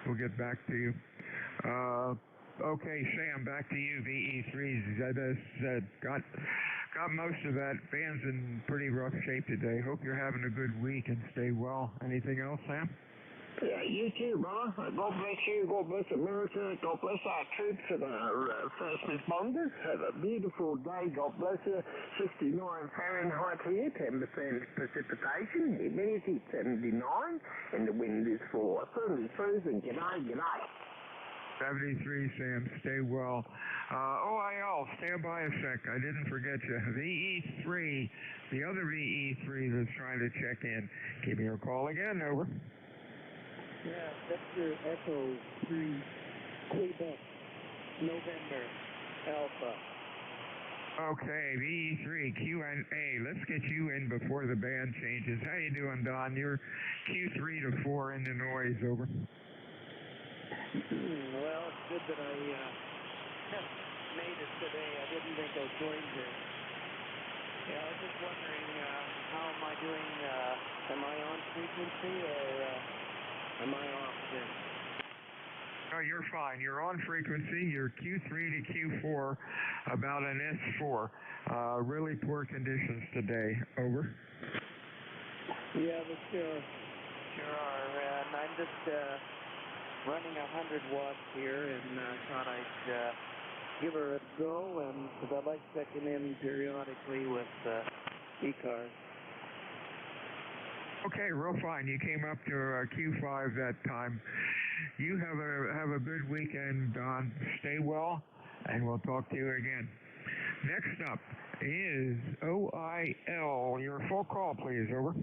We'll get back to you. Okay, Sam, back to you. VE3 got most of that. Band's in pretty rough shape today. Hope you're having a good week and stay well. Anything else, Sam? Yeah, you too, brother. God bless you. God bless America. God bless our troops and our first responders. Have a beautiful day. God bless you. 69 Fahrenheit here, 10% precipitation. Humidity 79, and the wind is 4. Certainly freezing. G'day. 73, Sam. Stay well. OIL, stand by a sec. I didn't forget you. VE3, the other VE3 that's trying to check in. Give me a call again. Over. Yeah, Victor Echo 3, Quebec, November, Alpha. Okay, VE3, Q&A. Let's get you in before the band changes. How you doing, Don? You're Q3 to 4 in the noise. Over. Well, it's good that I made it today. I didn't think I was going to. Yeah, I was just wondering, how am I doing? Am I on frequency or am I off then? No, you're fine. You're on frequency. You're Q3 to Q4, about an S4. Really poor conditions today. Over. Yeah, but sure are. And I'm just running 100 watts here, and thought I'd give her a go, and because I like checking in periodically with ECARS. Okay, real fine. You came up to Q5 that time. You have a good weekend, Don. Stay well, and we'll talk to you again. Next up is OIL. Your full call, please. Over.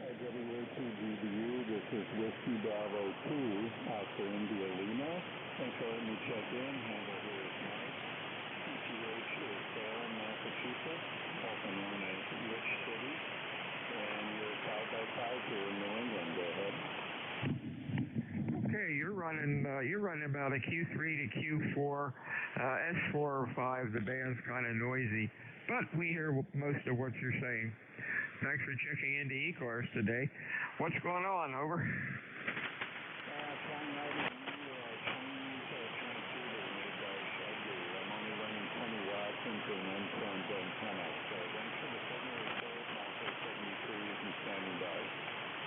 WA2DBU, this is Whiskey Bravo 2, Alpha India Lima. Thanks for letting me check in. Handle here is Mike. PTH is Salem, Massachusetts, also known as Rich City. And you're 5x5 here in New England. Go ahead. Okay, you're running about a Q3 to Q4, S4 or 5. The band's kind of noisy, but we hear most of what you're saying. Thanks for checking into ECARS today. What's going on? Over.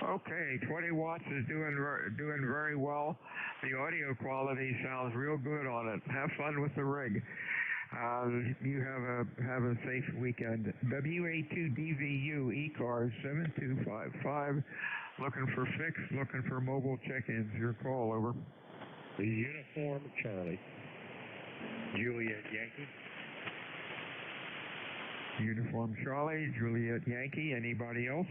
Okay, 20 watts is doing very well. The audio quality sounds real good on it. Have fun with the rig. You have a safe weekend. WA2DVU ECARS 7255. Looking for fix, looking for mobile check-ins. Your call, over. The Uniform Charlie. Juliet Yankee. Uniform Charlie, Juliet Yankee. Anybody else?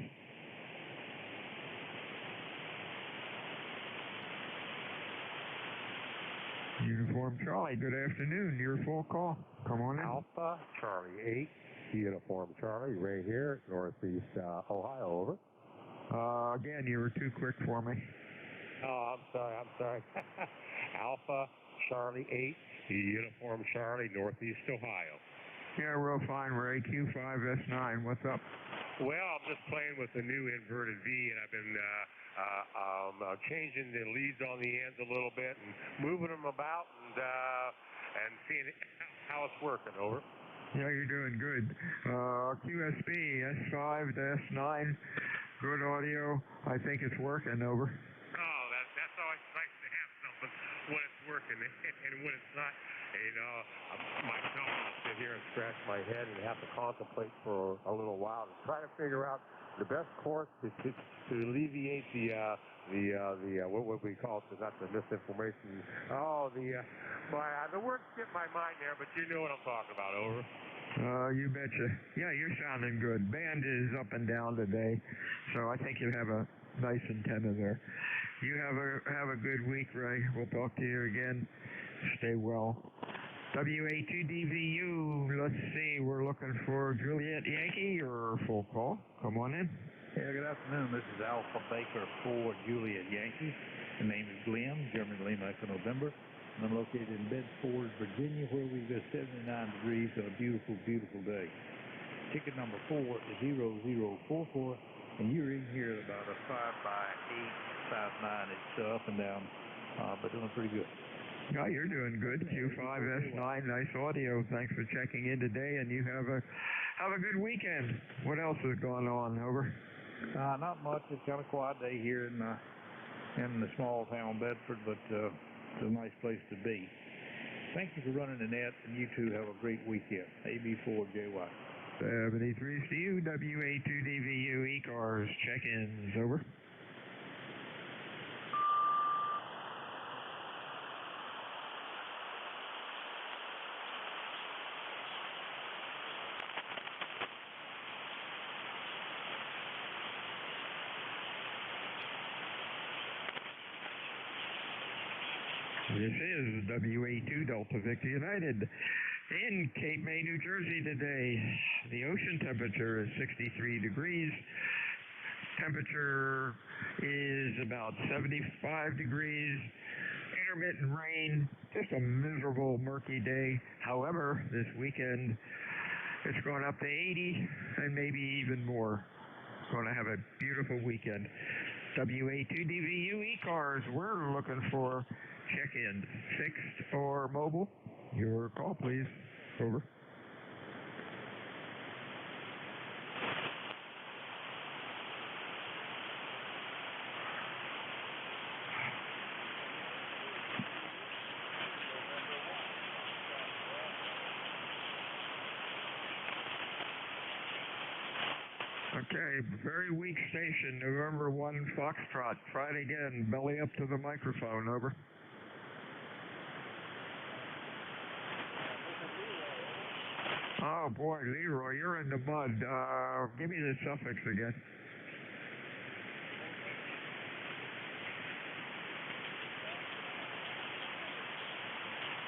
Uniform Charlie, good afternoon. Your full call. Come on in. Alpha Charlie 8, Uniform Charlie, right here, Northeast Ohio, over. Again, you were too quick for me. Oh, I'm sorry. Alpha Charlie 8, Uniform Charlie, Northeast Ohio. Yeah, real fine, Ray. Q5S9, what's up? Well, I'm just playing with the new inverted V, and I've been changing the leads on the ends a little bit and moving them about and seeing how it's working. Over. Yeah, you're doing good. QSB S5 to S9, good audio. I think it's working. Over. Oh, that's always nice to have something when it's working, and when it's not, you know, myself, I'll sit here and scratch my head and have to contemplate for a little while to try to figure out the best course to alleviate the what would we call it? Not the misinformation. Oh, the words skip my mind there, but you know what I'm talking about. Over. You betcha. Yeah, you're sounding good. Band is up and down today, so I think you have a nice antenna there. You have a good week, Ray. We'll talk to you again. Stay well. WA2DVU, let's see, we're looking for Juliet Yankee, your full call. Come on in. Yeah, good afternoon. This is Alpha Baker 4 Juliet Yankee. The name is Glenn, German Lima Echo November. And I'm located in Bedford, Virginia, where we've got 79 degrees and a beautiful, beautiful day. Ticket number 40044, and you're in here at about a 5x8, 5.9. It's up and down, but doing pretty good. Yeah, you're doing good. Q5S9, nice audio. Thanks for checking in today, and you have a good weekend. What else is going on? Over. Not much. It's kind of a quiet day here in the small town Bedford, but it's a nice place to be. Thank you for running the net, and you two have a great weekend. AB4JY. 73 CU, WA2DVU, ECARS, check-ins. Over. This is WA2 Delta Victor United in Cape May, New Jersey today. The ocean temperature is 63 degrees. Temperature is about 75 degrees. Intermittent rain. Just a miserable, murky day. However, this weekend It's going up to 80 and maybe even more. Going to have a beautiful weekend. WA2DVU ECARS, we're looking for check-in, fixed or mobile. Your call, please. Over. Okay, very weak station, November 1 Foxtrot. Try it again, belly up to the microphone, over. Oh boy, Leroy, you're in the mud. Give me the suffix again.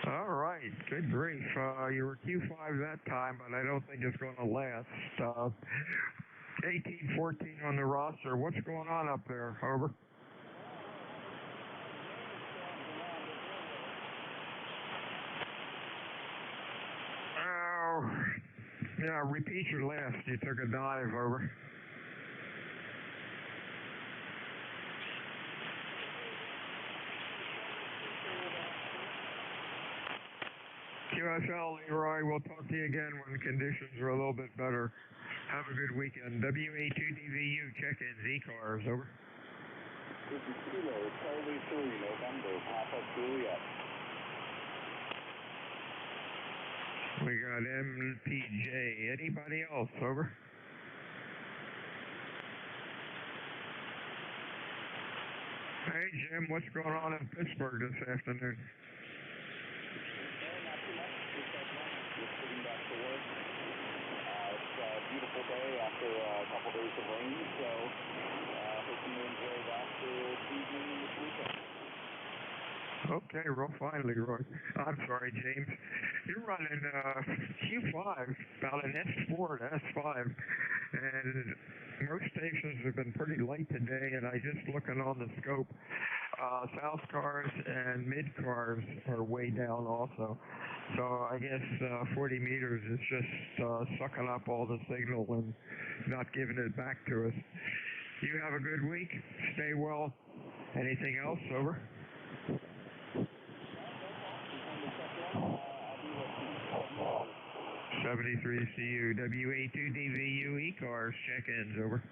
All right, good grief. You were Q5 that time, but I don't think it's going to last. 1814 on the roster. What's going on up there? Over. Oh, yeah, repeat your last. You took a dive, over. QSL, Leroy, we'll talk to you again when conditions are a little bit better. Have a good weekend. WA2DVU check-ins, ECARS, over. This is Kilo, Charlie 3, November, Papa Juliet. We got MPJ. Anybody else, over? Hey, Jim, what's going on in Pittsburgh this afternoon? Not too much, just getting back to work. It's a beautiful day after a couple days of rain, so hoping to enjoy that this evening and this weekend. Okay, real fine, Leroy. I'm sorry, James. You're running Q5, about an S4 to S5, and most stations have been pretty late today, and I just looking on the scope, South cars and mid cars are way down also. So I guess 40 meters is just sucking up all the signal and not giving it back to us. You have a good week. Stay well. Anything else? Over. 73 CU, WA2DVU ECARS, check-ins, over.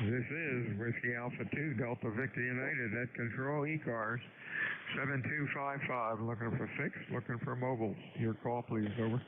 This is Whiskey Alpha 2, Delta Victor United at Control, ECARS, 7255, looking for fixed, looking for mobiles. Your call, please, over.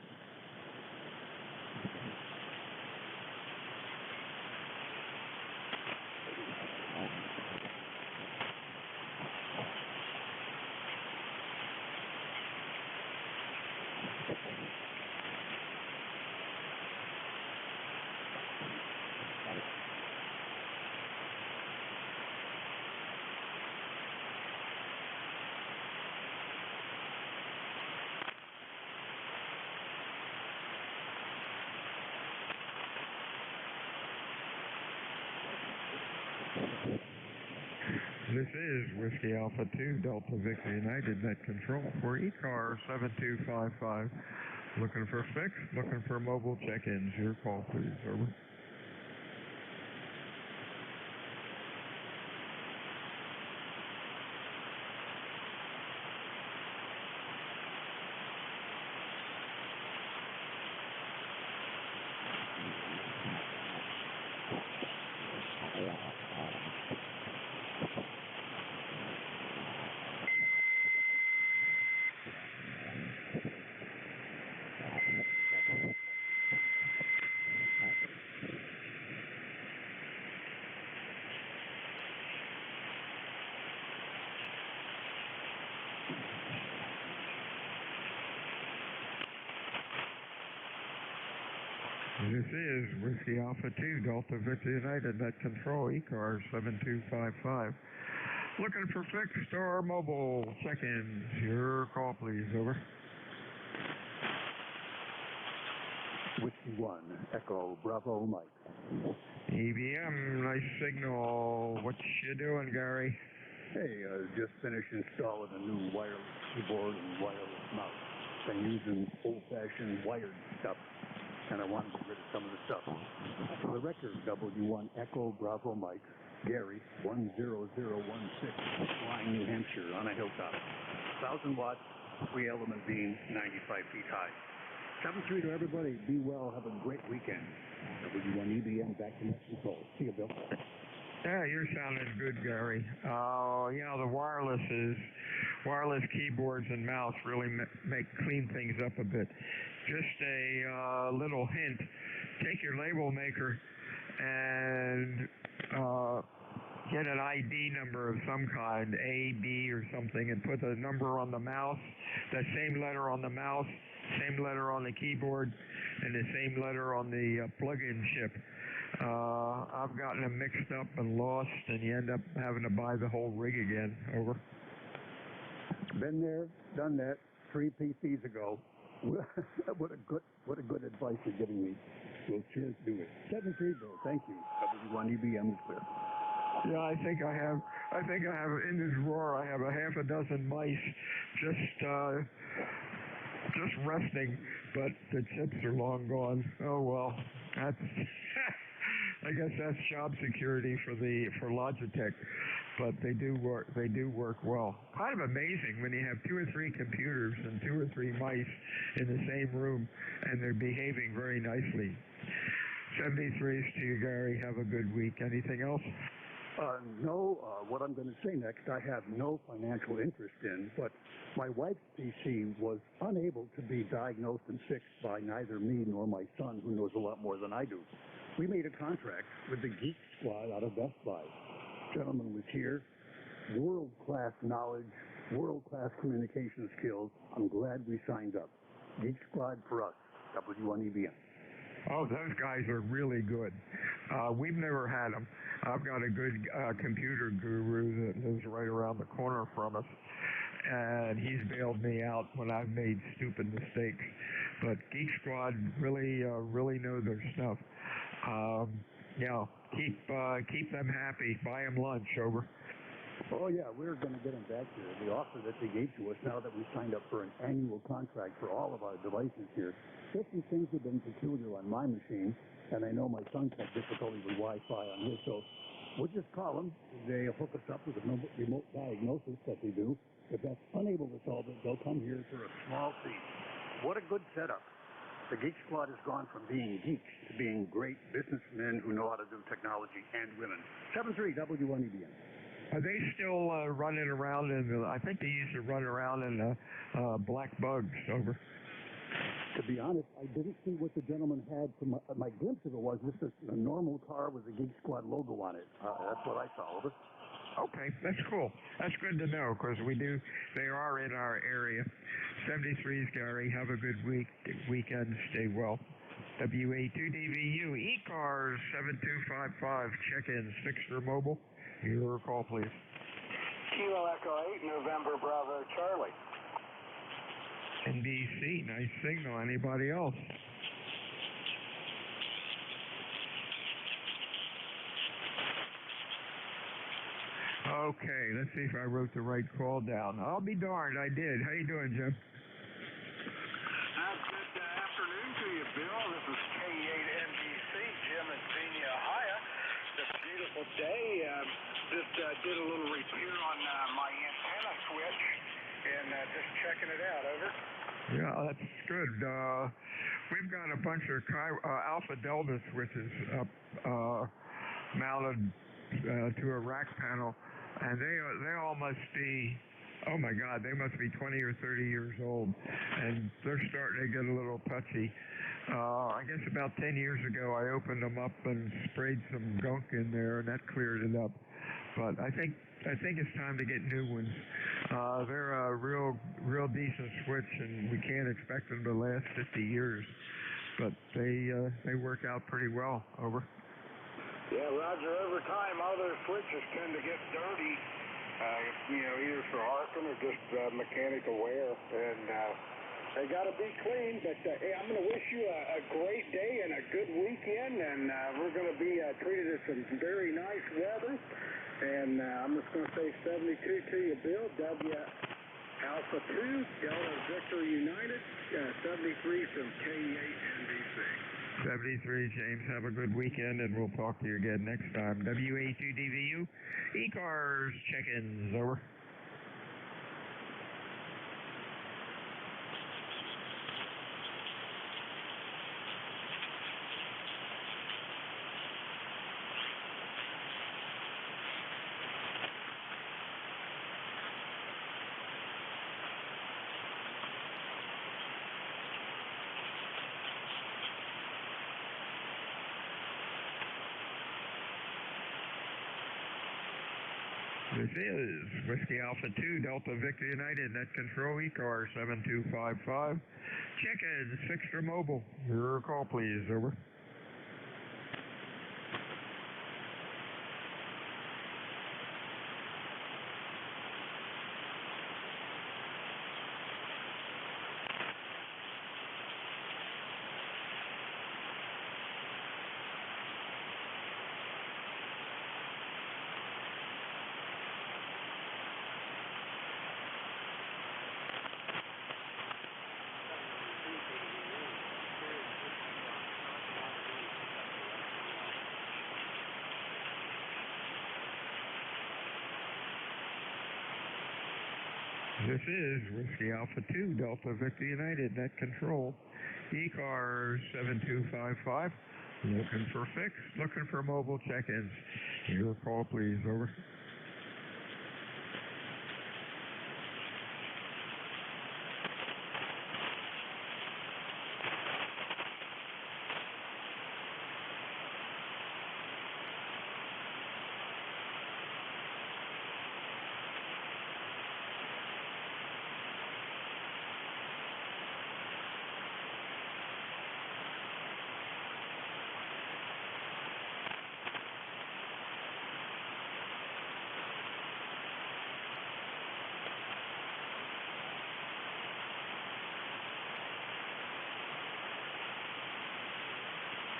This is Whiskey Alpha 2, Delta Victor United, net control for ECAR 7255. Looking for fixed, looking for mobile check-ins. Your call, please. Over. This is Whiskey Alpha 2, Delta Victor United, net control, ECARS 7255. Looking for fixed or mobile check-ins. Your call, please. Over. Whiskey 1, Echo Bravo Mike. EBM, nice signal. What you doing, Gary? Hey, just finished installing a new wireless keyboard and wireless mouse. Been using old-fashioned wired stuff, and I want to get rid of some of the stuff. For the record, W1 Echo Bravo Mike, Gary, 10016, Flying, New Hampshire, on a hilltop. 1,000 watts, 3-element beam, 95 feet high. 7-3 to everybody. Be well. Have a great weekend. W1 EBM back to net control. See you, Bill. Yeah, you're sounding good, Gary. Yeah, the wireless keyboards and mouse really clean things up a bit. Just a little hint: take your label maker and get an ID number of some kind, A, B, or something, and put the number on the mouse, the same letter on the mouse, same letter on the keyboard, and the same letter on the plug-in chip. I've gotten them mixed up and lost, and you end up having to buy the whole rig again. Over. Been there, done that, 3 PCs ago. What a good advice you're giving me. Well, cheers, do it. 7-3, Bill. Thank you. W1 EBM is clear. Yeah, I think I have in the drawer. I have a half a dozen mice just resting, but the chips are long gone. Oh well, that's I guess that's job security for Logitech, but they do work well. Kind of amazing when you have 2 or 3 computers and 2 or 3 mice in the same room, and they're behaving very nicely. 73s to you, Gary. Have a good week. Anything else? No, what I'm going to say next, I have no financial interest in, but my wife's PC was unable to be diagnosed and fixed by neither me nor my son, who knows a lot more than I do. We made a contract with the Geek Squad out of Best Buy. Gentleman was here, world-class knowledge, world-class communication skills. I'm glad we signed up. Geek Squad for us, W1 EBM. Oh, those guys are really good. We've never had them. I've got a good computer guru that lives right around the corner from us, and he's bailed me out when I've made stupid mistakes. But Geek Squad really know their stuff. Yeah, keep them happy. Buy them lunch. Over. Oh, yeah, we're going to get them back here. The offer that they gave to us now that we signed up for an annual contract for all of our devices here, just some things have been peculiar on my machine, and I know my son's had difficulty with Wi-Fi on his, so we'll just call them. They'll hook us up with a remote diagnosis that they do. If that's unable to solve it, they'll come here for a small fee. What a good setup. The Geek Squad has gone from being geeks to being great businessmen who know how to do technology and women. 7-3 W1 EBM. Are they still running around I think they used to run around in black bugs. Over. To be honest, I didn't see what the gentleman had. My glimpse of it was just a normal car with a Geek Squad logo on it. That's what I saw. Over. Okay, that's cool. That's good to know, because they are in our area. 73s, Gary. Have a good weekend. Stay well. WA2DVU, ECARS 7255. Check-in, fixed or mobile. Your call, please. Kilo Echo 8, November Bravo Charlie. NBC, nice signal. Anybody else? Okay, let's see if I wrote the right call down. I'll be darned, I did. How you doing, Jim? Good afternoon to you, Bill. This is K8NBC, Jim in Xenia, Ohio. It's a beautiful day. Just did a little repair on my antenna switch and just checking it out. Over. Yeah, that's good. We've got a bunch of Alpha Delta switches up mounted to a rack panel, and they all must be, oh my God, they must be 20 or 30 years old, and they're starting to get a little touchy. I guess about 10 years ago, I opened them up and sprayed some gunk in there, and that cleared it up. But I think it's time to get new ones. They're a real decent switch, and we can't expect them to last 50 years. but they work out pretty well. Over. Yeah, Roger. Over time, all those switches tend to get dirty, either for arcing or just mechanical wear, and they got to be clean. But hey, I'm going to wish you a great day and a good weekend, and we're going to be treated to some very nice weather. And I'm just going to say 72 to you, Bill. W Alpha 2, Delta Victor United, 73 from K8 NBC. 73, James. Have a good weekend, and we'll talk to you again next time. WA2DVU, ECARS check-ins, over. This is Whiskey Alpha 2, Delta Victor United, net control, ECAR 7255. Check-in, Fixture Mobile. Your call, please, over. This is Whiskey Alpha 2, Delta Victor United, net control, ECAR 7255. Looking for fix, looking for mobile check-ins. Your call, please, over.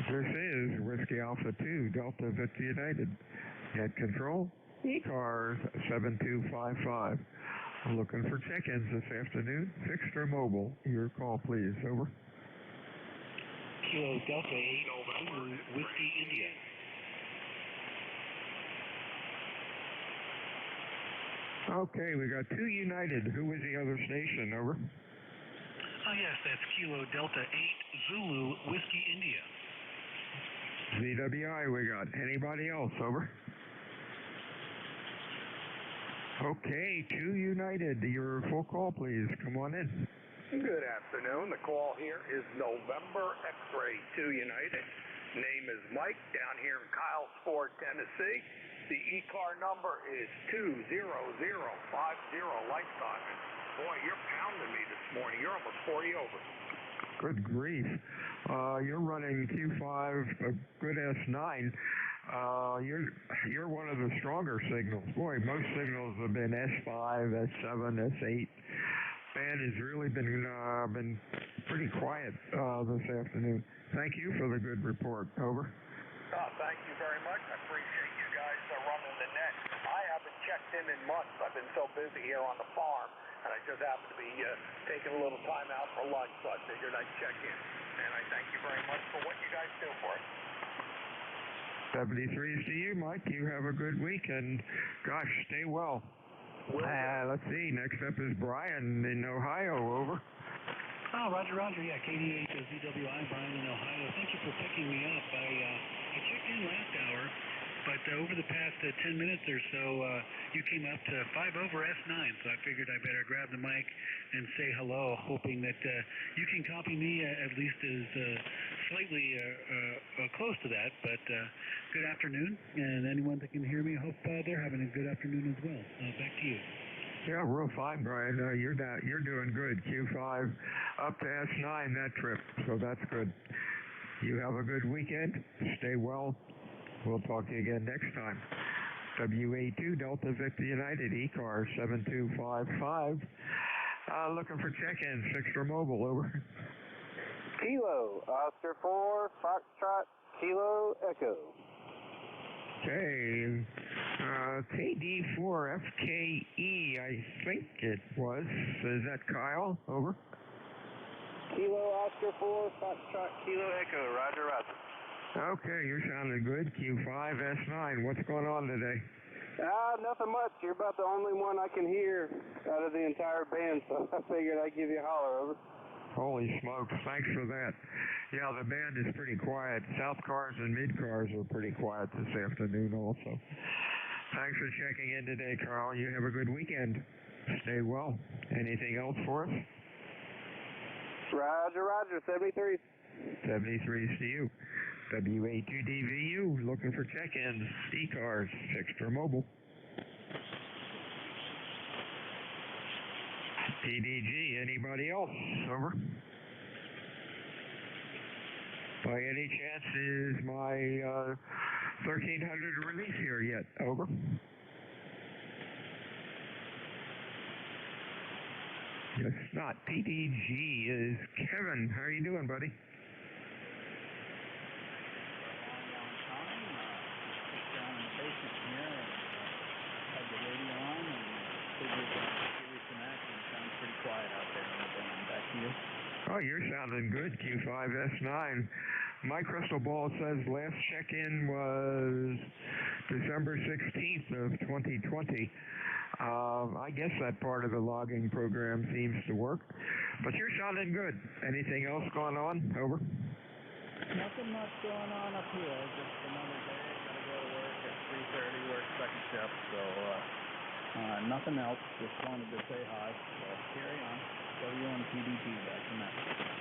This is Whiskey Alpha 2, Delta Victor United, net control, ECARS 7255. Looking for check-ins this afternoon, fixed or mobile. Your call, please, over. Kilo Delta 8, Whiskey India. Okay, we got 2 United. Who was the other station, over? Oh, yes, that's Kilo Delta 8, Zulu, Whiskey India. ZWI we got. Anybody else, over? Okay, 2 United. Your full call, please. Come on in. Good afternoon. The call here is November X-Ray 2 United. Name is Mike, down here in Kylesport, Tennessee. The ECAR number is 20050 lifetime. Boy, you're pounding me this morning. You're almost 40 over. Good grief. You're running Q5, a good S9. You're one of the stronger signals. Boy, most signals have been S5, S7, S8. Band has really been pretty quiet this afternoon. Thank you for the good report. Over. Thank you very much. I appreciate you guys running the net. I haven't checked in months. I've been so busy here on the farm, and I just happened to be taking a little time out for lunch, so I figured I'd check in. And I thank you very much for what you guys do for us. 73 to you, Mike. You have a good week, and gosh, stay well. Let's see. Next up is Brian in Ohio. Over. Oh, Roger. Yeah, KD8 ZWI, Brian in Ohio. Thank you for picking me up. I checked in last hour, but over the past 10 minutes or so, you came up to 5 over S9, so I figured I better grab the mic and say hello, hoping that you can copy me at least as slightly close to that. But good afternoon, and anyone that can hear me, I hope they're having a good afternoon as well. Back to you. Yeah, real fine, Brian. You're doing good. Q5 up to S9 that trip, so that's good. You have a good weekend. Stay well. We'll talk to you again next time. WA2 Delta Victor United, ECARS 7255. Looking for check-ins, fixed or mobile, over. Kilo, Oscar 4, Foxtrot, Kilo, Echo. Okay, KD4FKE, I think it was. Is that Kyle? Over. Kilo, Oscar 4, Foxtrot, Kilo, Echo. Roger, roger. Okay, you're sounding good. Q5S9. What's going on today? Nothing much. You're about the only one I can hear out of the entire band, so I figured I'd give you a holler, over. Holy smokes, thanks for that. Yeah, the band is pretty quiet. South Cars and Mid Cars are pretty quiet this afternoon also. Thanks for checking in today, Carl. You have a good weekend. Stay well. Anything else for us? Roger, roger. 73. 73's to you. WA2DVU, looking for check-ins. ECARS, fixed or mobile. PDG, anybody else? Over. By any chance, is my 1300 release here yet? Over. Yes, not. PDG is Kevin. How are you doing, buddy? Oh, you're sounding good, Q5S9. My crystal ball says last check-in was December 16th of 2020. I guess that part of the logging program seems to work. But you're sounding good. Anything else going on? Over. Nothing much going on up here. Just another day. Gotta go to work at 3:30, work second shift. So, nothing else. Just wanted to say hi. So, carry on. W1PDG, back to Matt.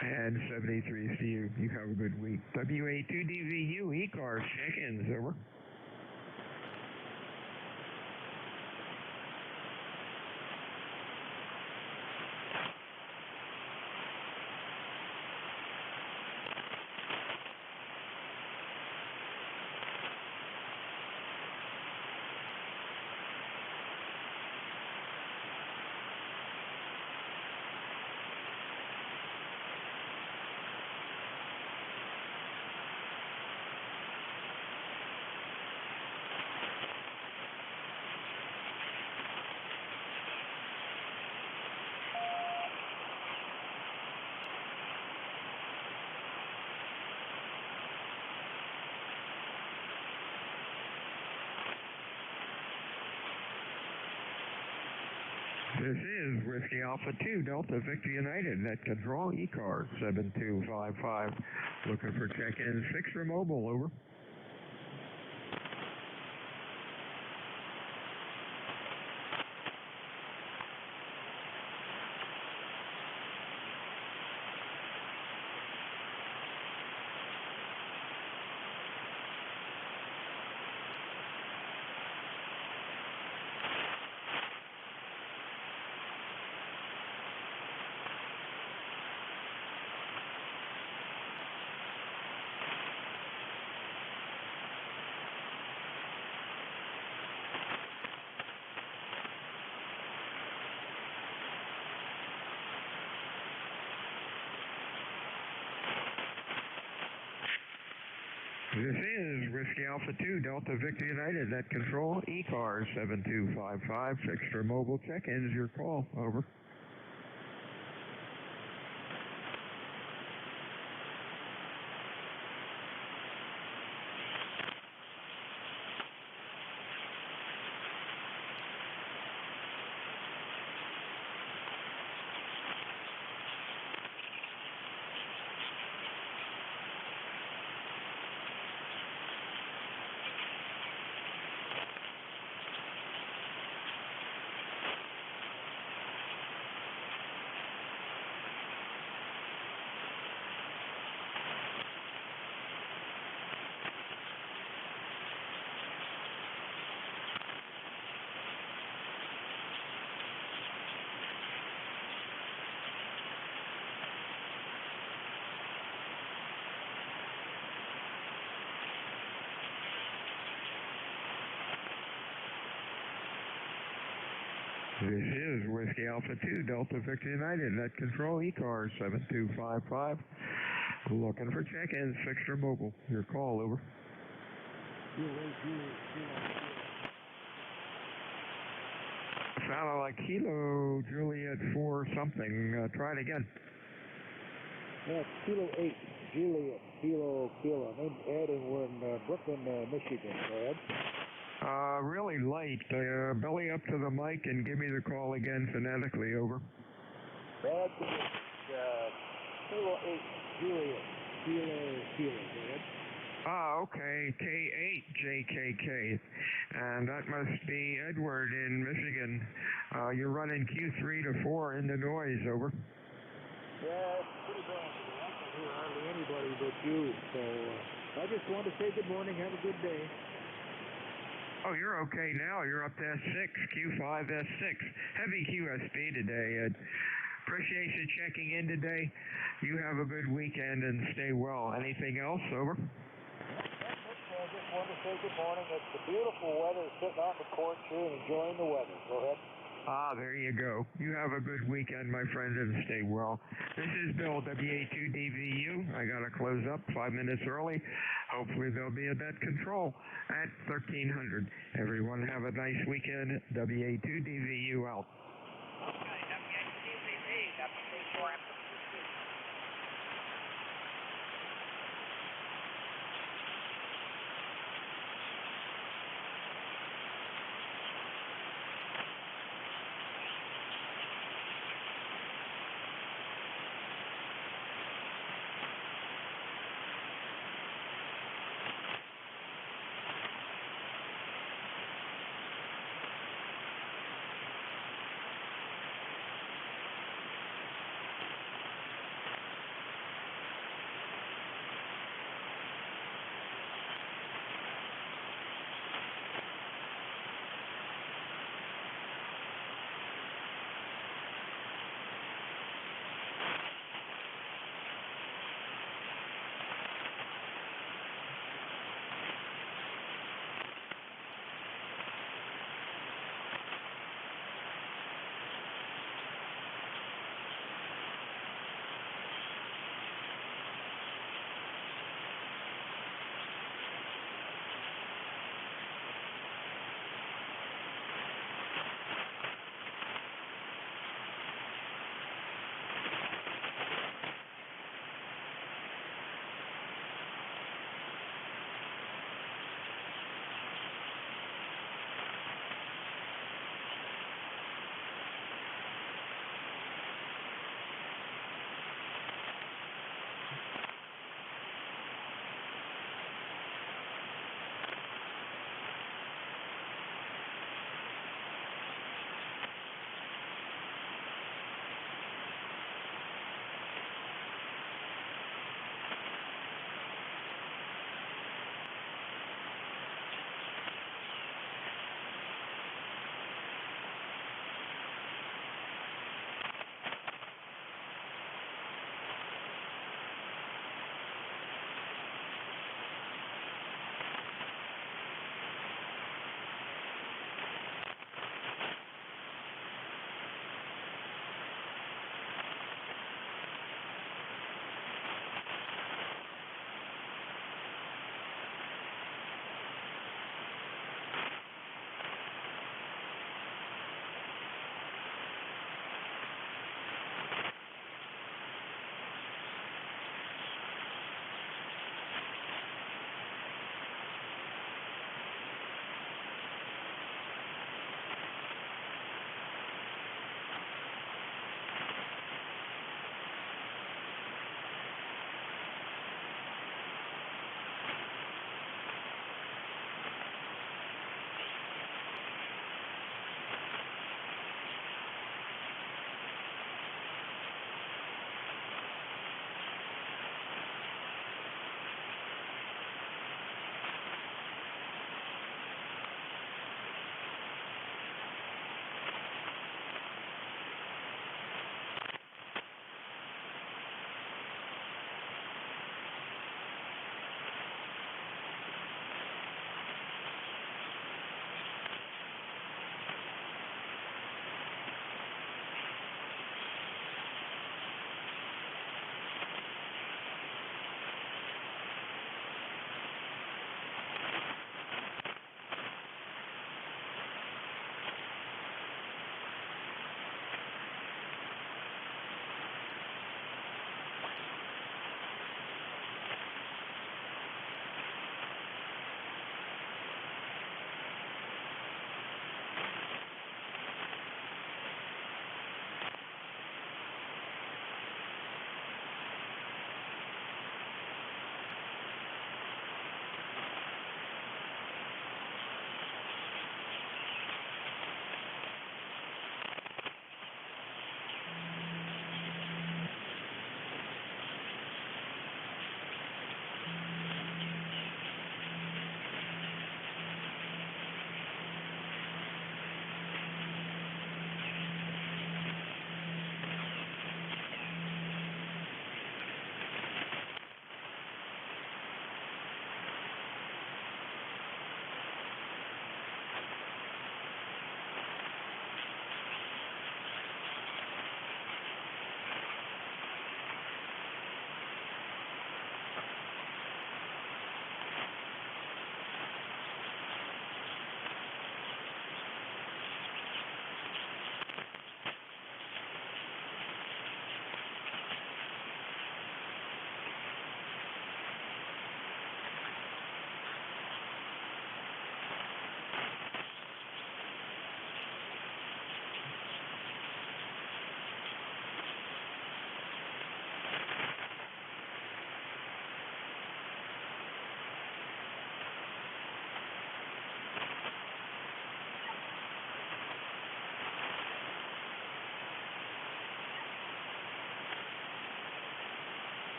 And 73's to you. You have a good week. WA2DVU, ECARS, check-ins, over. This is Whiskey Alpha 2, Delta Victor United, net control, ECARS 7255. Looking for check-in, fixed or mobile, over. This is Whiskey Alpha 2, Delta Victor United, net control, ECARS 7255, fixed or mobile check-ins, your call, over. This is Whiskey Alpha 2, Delta Victor United, net control ECARS 7255. Looking for check-ins, fixed or mobile. Your call, over. Sounded like Kilo Juliet 4 something. Try it again. That's Kilo 8, Juliet, Kilo. Name's Ed, and we're in Brooklyn, Michigan. Go ahead. Really late. Belly up to the mic and give me the call again phonetically, over. Bad news. Kilo 8, Juliet, Kilo. Go ahead. Okay, K8JKK, and that must be Edward in Michigan. You're running Q3 to 4 in the noise, over. Yeah, it's pretty bad. I can hear hardly anybody but you, so I just wanted to say good morning, have a good day. Oh, you're okay now. You're up to S6, Q5, S6. Heavy QSP today, Ed. Appreciate you checking in today. You have a good weekend and stay well. Anything else, over? I just wanted to say good morning. It's the beautiful weather, sitting on the porch here and enjoying the weather. Go ahead. There you go. You have a good weekend, my friend, and stay well. This is Bill, WA2DVU. I got to close up 5 minutes early. Hopefully there'll be a net control at 1300. Everyone have a nice weekend. WA2DVU out. Okay, WA2DVU, got the C4 after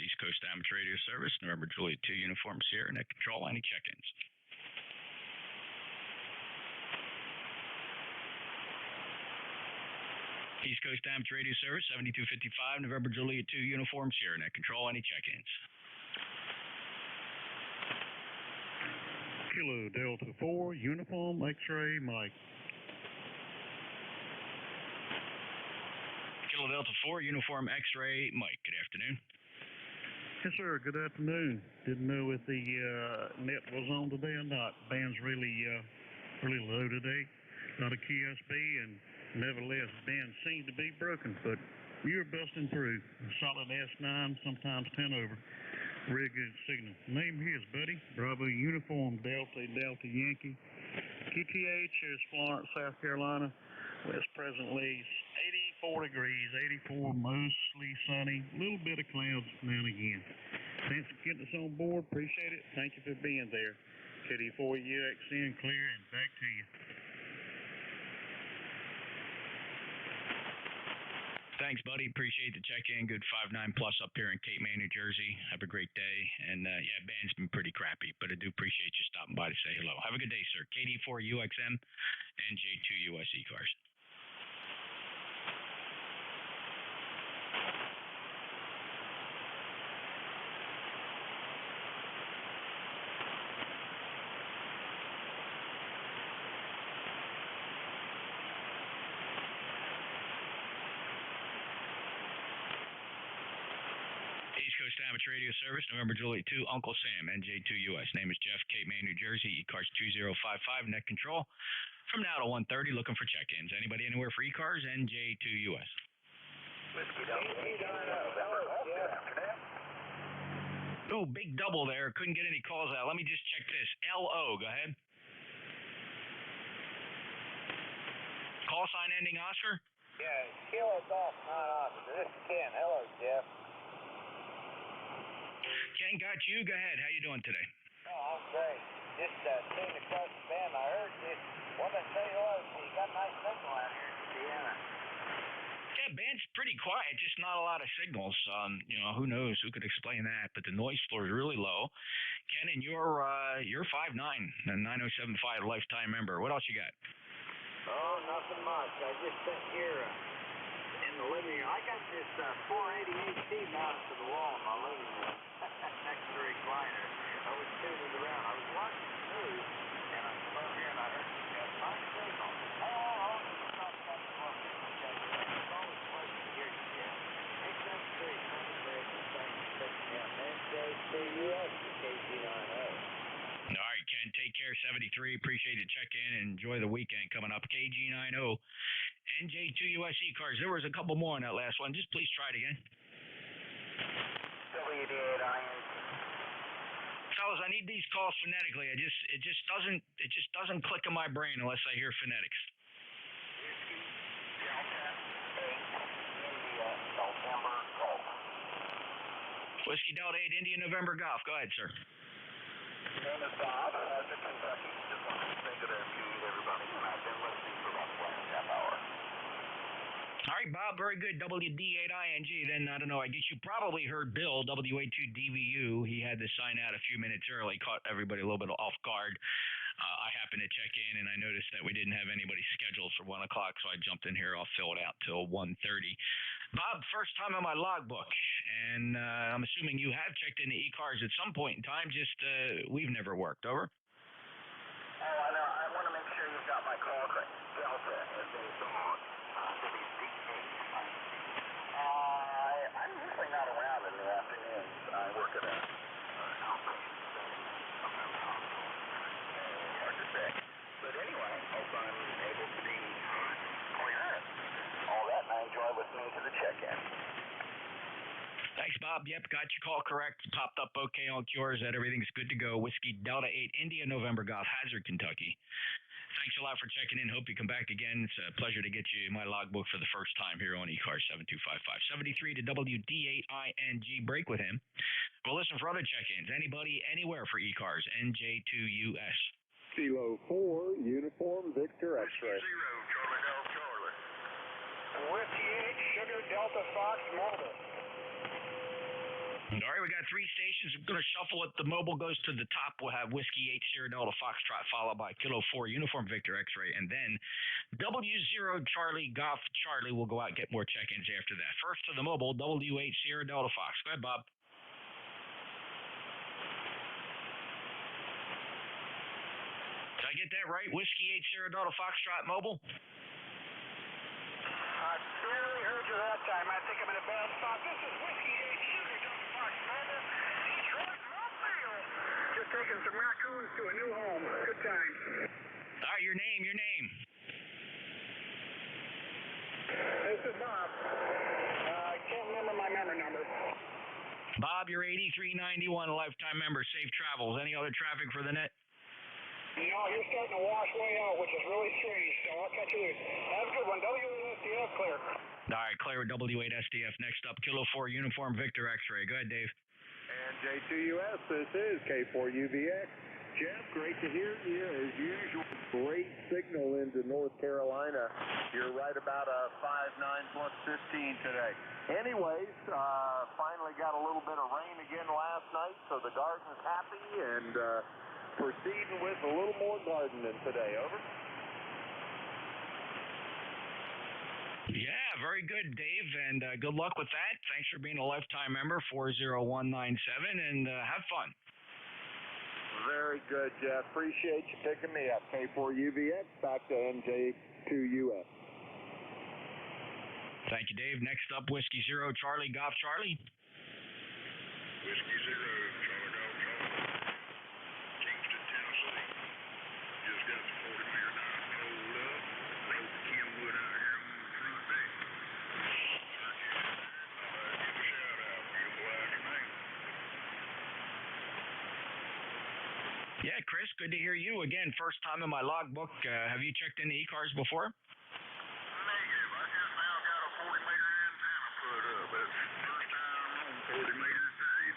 East Coast Amateur Radio Service, November Juliet 2, Uniform Sierra, Net Control, any check-ins? East Coast Amateur Radio Service, 7255, November Juliet 2, Uniform Sierra, Net Control, any check-ins? Kilo Delta 4, Uniform X-Ray Mike. Kilo Delta 4, Uniform X-Ray Mike, good afternoon. Yes, sir, good afternoon. Didn't know if the net was on today or not. Band's really low today. Not a QSB, and nevertheless, band seems to be broken, but you're busting through. Solid S9, sometimes 10 over. Real good signal. Name here is Buddy. Bravo Uniform Delta Yankee. QTH is Florence, South Carolina. Well, it's presently 84 degrees, 84, mostly sunny. A little bit of clouds now and again. Thanks for getting us on board. Appreciate it. Thank you for being there. KD4UXN clear and back to you. Thanks, buddy. Appreciate the check-in. Good 5.9 plus up here in Cape May, New Jersey. Have a great day. And, yeah, band's been pretty crappy, but I do appreciate you stopping by to say hello. Have a good day, sir. KD4UXM, NJ2US ECARS. East Coast Amateur Radio Service, November Juliet 2, Uncle Sam, NJ2US. Name is Jeff, Cape May, New Jersey, ECARS 2055, net control. From now to 1:30, looking for check-ins. Anybody anywhere for ECARS, NJ2US. Whiskey Delta. Oh, big double there. Couldn't get any calls out. Let me just check this. LO, go ahead. Call sign ending Oscar? Yeah, Kilo Golf, not Oscar. This is Ken. Hello, Jeff. Ken, got you. Go ahead. How you doing today? Oh, I'm great. Just seen across the band. I heard this woman say hello. So you got a nice signal out here in Indiana. Yeah, band's pretty quiet. Just not a lot of signals. You know, who knows? Who could explain that? But the noise floor is really low. Ken, and you're 5'9", a 9075 lifetime member. What else you got? Oh, nothing much. I just sit here in the living room. I got this 480 HT mounted to the wall in my living room next to the recliner. I was tuning around. I was watching the news, and I come over here and I heard you got a nice signal. Oh, it's not that close. It's always a pleasure to hear you, Jeff. 873, Sunny Bridge, and thanks for picking me up. NJ2US, KG90. All right, Ken, take care. 73, appreciate the check-in and enjoy the weekend coming up. KG90, NJ2US ECARS. There was a couple more on that last one. Just please try it again. WD8IN. Fellas, I need these calls phonetically. It just doesn't click in my brain unless I hear phonetics. Whiskey Delta 8, India November Golf. Go ahead, sir. My name is Bob, Hazard, Kentucky. Just wanted to say good afternoon to everybody, and I've been listening for about the last half hour. All right, Bob, very good. WD8ING. Then, I don't know, I guess you probably heard Bill, WA2DVU. He had to sign out a few minutes early, caught everybody a little bit off guard. I happened to check in, and I noticed that we didn't have anybody scheduled for 1 o'clock, so I jumped in here. I'll fill it out till 1:30. Bob, first time on my logbook, and I'm assuming you have checked into ECARS at some point in time, just we've never worked. Over? Oh, I know. I want to make sure you've got my call correct. Delta is based on I'm usually not around in the afternoons. I work at a outpatient setting, sometimes a hospital. Hard to say. But anyway, hope I'm able to be clear and all that, and I enjoy listening to the check-in. Thanks, Bob. Yep, got your call correct. Popped up okay on Cures. That everything's good to go. Whiskey Delta 8, India November Golf, Hazard, Kentucky. Thanks a lot for checking in. Hope you come back again. It's a pleasure to get you my logbook for the first time here on ECARS 7255. 73 to WD8ING. Break with him. We'll listen for other check-ins. Anybody, anywhere for ECARS. NJ2US. Kilo 4, Uniform Victor X-Ray. 0, Charlie Delta Charlie. Whiskey 8, Sugar Delta Fox Mobile. All right, we got 3 stations. We're going to shuffle it. The mobile goes to the top. We'll have Whiskey 8 Sierra Delta Foxtrot, followed by Kilo 4 Uniform Victor X-Ray, and then W0 Charlie Golf Charlie will go out and get more check-ins after that. First to the mobile, W8 Sierra Delta Fox. Go ahead, Bob. Did I get that right? Whiskey 8 Sierra Delta Foxtrot mobile? I barely heard you that time. I think I'm in a bad spot. This is Whiskey 8 Sierra Delta Fox mobile. Detroit Mobile. Just taking some raccoons to a new home. Good times. All right, your name. This is Bob. I can't remember my member number. Bob, you're 8391, a lifetime member. Safe travels. Any other traffic for the net? No, you're starting to wash way out, which is really strange, so I'll catch you later. Have a good one. W8SDF clear. All right, clear with W8SDF. Next up, Kilo 4 Uniform Victor X-Ray. Go ahead, Dave. NJ2US, this is K4UVX. Jeff, great to hear you as usual. Great signal into North Carolina. You're right about a 5.9 plus 15 today. Anyways, finally got a little bit of rain again last night, so the garden's happy and proceeding with a little more gardening today. Over. Yeah, very good, Dave, and good luck with that. Thanks for being a lifetime member, 40197, and have fun. Very good, Jeff. Appreciate you picking me up. K4UVX, back to NJ2US. Thank you, Dave. Next up, Whiskey 0 Charlie Golf Charlie. Whiskey 0 Charlie Golf Charlie. Kingston, Tennessee. Just got the 40-meter nine pulled up. Rode Kenwood out here on the front deck. Give a shout out. You'll go out your name. Yeah, Chris, good to hear you again. First time in my logbook. Have you checked into ECARS before? Negative. I just now got a 40-meter antenna put up. That's the first time on 40 meters today.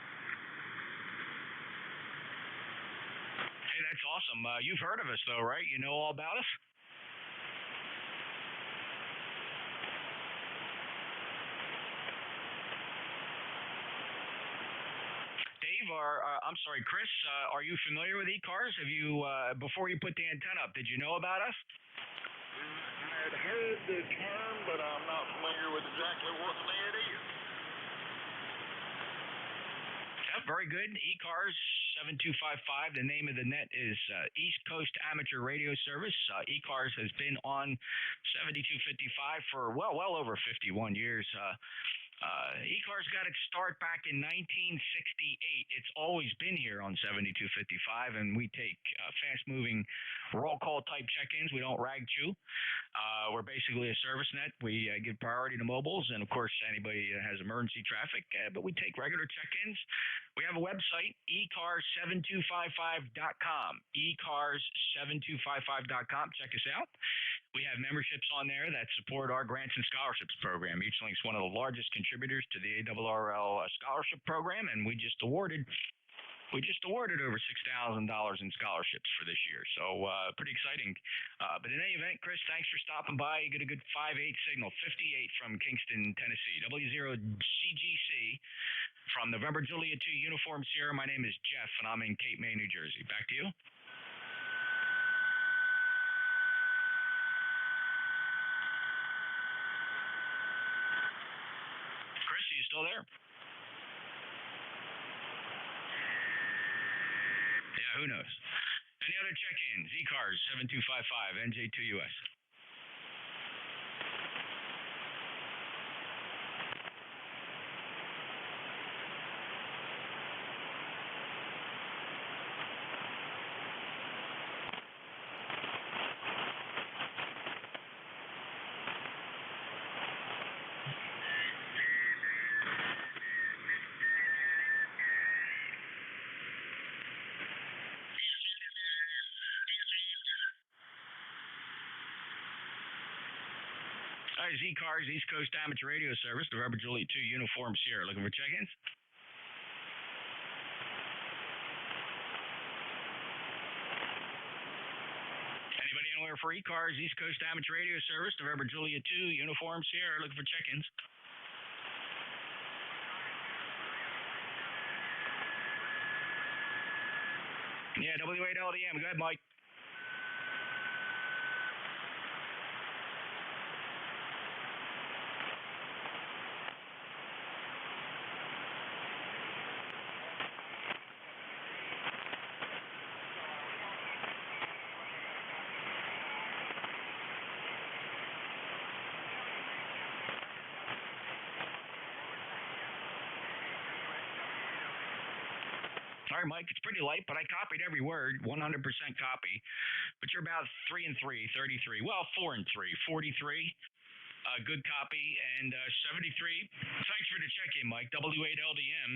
Hey, that's awesome. You've heard of us, though, right? You know all about us? Dave, I'm sorry, Chris, are you familiar with ECARS? Have you, before you put the antenna up, did you know about us? I had heard the term, but I'm not familiar with exactly what the net is. Yep, very good. ECARS 7255. The name of the net is East Coast Amateur Radio Service. ECARS has been on 7255 for well over 51 years. ECARS got its start back in 1968. It's always been here on 7255, and we take fast-moving roll call type check-ins. We don't rag chew. We're basically a service net. We give priority to mobiles, and of course anybody that has emergency traffic. But we take regular check-ins. We have a website, ECARS7255.com. ECARS7255.com. Check us out. We have memberships on there that support our grants and scholarships program. EachLink's one of the largest contributors to the ARRL scholarship program, and we just awarded over $6,000 in scholarships for this year. So pretty exciting. But in any event, Chris, thanks for stopping by. You get a good 5.8 signal, 58 from Kingston, Tennessee. W0CGC from November Juliet 2 Uniform Sierra. My name is Jeff, and I'm in Cape May, New Jersey. Back to you. Chris, are you still there? Yeah, who knows? Any other check-ins? ECARS 7255, NJ2US. ECARS, East Coast Amateur Radio Service, November Juliet 2 Uniform Sierra. Looking for check-ins? Anybody anywhere for ECARS, East Coast Amateur Radio Service, November Juliet 2 Uniform Sierra. Looking for check-ins? Yeah, W8LDM. Go ahead, Mike. All right, Mike, it's pretty light, but I copied every word, 100% copy. But you're about 3 and 3, 33. Well, 4 and 3, 43. Good copy. And 73. Thanks for the check-in, Mike. W8LDM.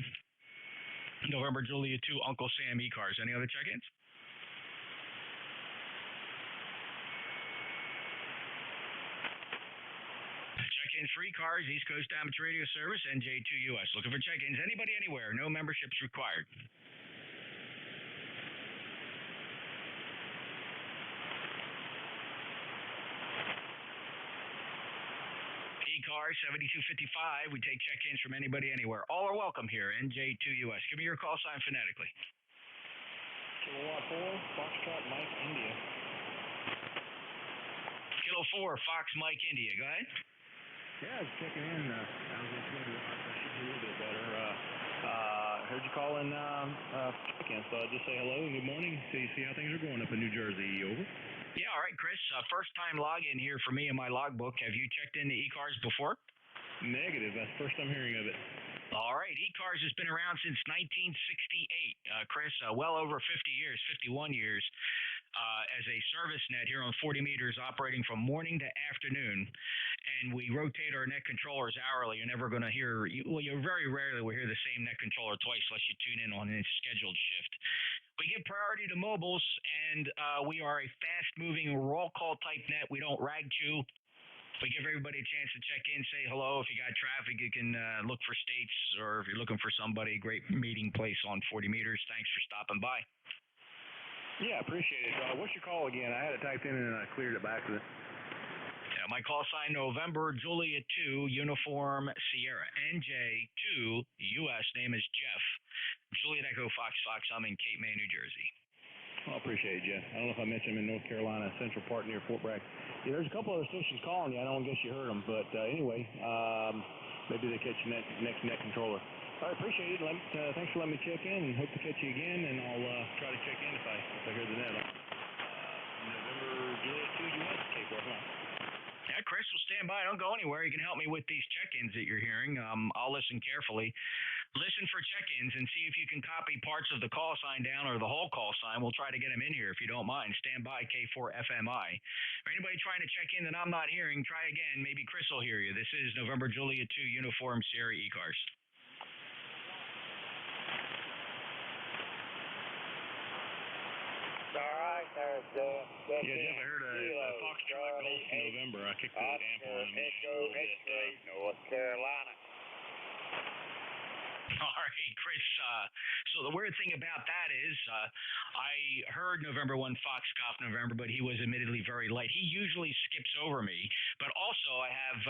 November Julia 2, Uncle Sam ECARS. Any other check-ins? Check-ins for ECARS, East Coast Amateur Radio Service, NJ2US. Looking for check-ins. Anybody, anywhere. No memberships required. ECARS 7255. We take check-ins from anybody, anywhere. All are welcome here. NJ2US. Give me your call sign phonetically. Kilowatt 4, Foxtrot Mike India. Kilo 4, Fox Mike India. Go ahead. Yeah, I was checking in. I was in 20 watts. I should do a little bit better. Heard you calling check-in, so I'll just say hello and good morning. See how things are going up in New Jersey. Over. Yeah, all right, Chris. First time login here for me in my logbook. Have you checked into ECARS before? Negative. That's the first I'm hearing of it. All right. ECARS has been around since 1968, Chris. Well over 50 years, 51 years as a service net here on 40 meters operating from morning to afternoon. And we rotate our net controllers hourly. You're never going to hear, well, you very rarely will hear the same net controller twice unless you tune in on a scheduled shift. We give priority to mobiles, and we are a fast-moving roll call type net. We don't rag chew. We give everybody a chance to check in, say hello. If you got traffic, you can look for states, or if you're looking for somebody, great meeting place on 40 meters. Thanks for stopping by. Yeah, appreciate it. What's your call again? I had it typed in and I cleared it by accident. Yeah, my call sign, November Julia 2, Uniform Sierra, NJ2US. Name is Jeff. Juliet Echo Fox. I'm in Cape May, New Jersey. Well, I appreciate it, Jeff. I don't know if I mentioned I'm in North Carolina, Central Park near Fort Bragg. Yeah, there's a couple other stations calling you. I don't guess you heard them, but anyway, maybe they catch you next net controller. All right, appreciate it. Thanks for letting me check in, and hope to catch you again. And I'll try to check in if I hear the net. November Juliet 2US, Cape West. Yeah, Chris will stand by. Don't go anywhere. You can help me with these check-ins that you're hearing. I'll listen carefully. Listen for check-ins and see if you can copy parts of the call sign down or the whole call sign. We'll try to get them in here if you don't mind. Stand by, K4FMI. For anybody trying to check in that I'm not hearing, try again. Maybe Chris will hear you. This is November Julia 2, Uniform Sierra ECARS. All right, there's yeah, Jeff, I heard a Foxtrot Golf in November. I kicked the amp on him. North Carolina. All right, Chris. So the weird thing about that is I heard November 1 Foxtrot November, but he was admittedly very light. He usually skips over me. But also I have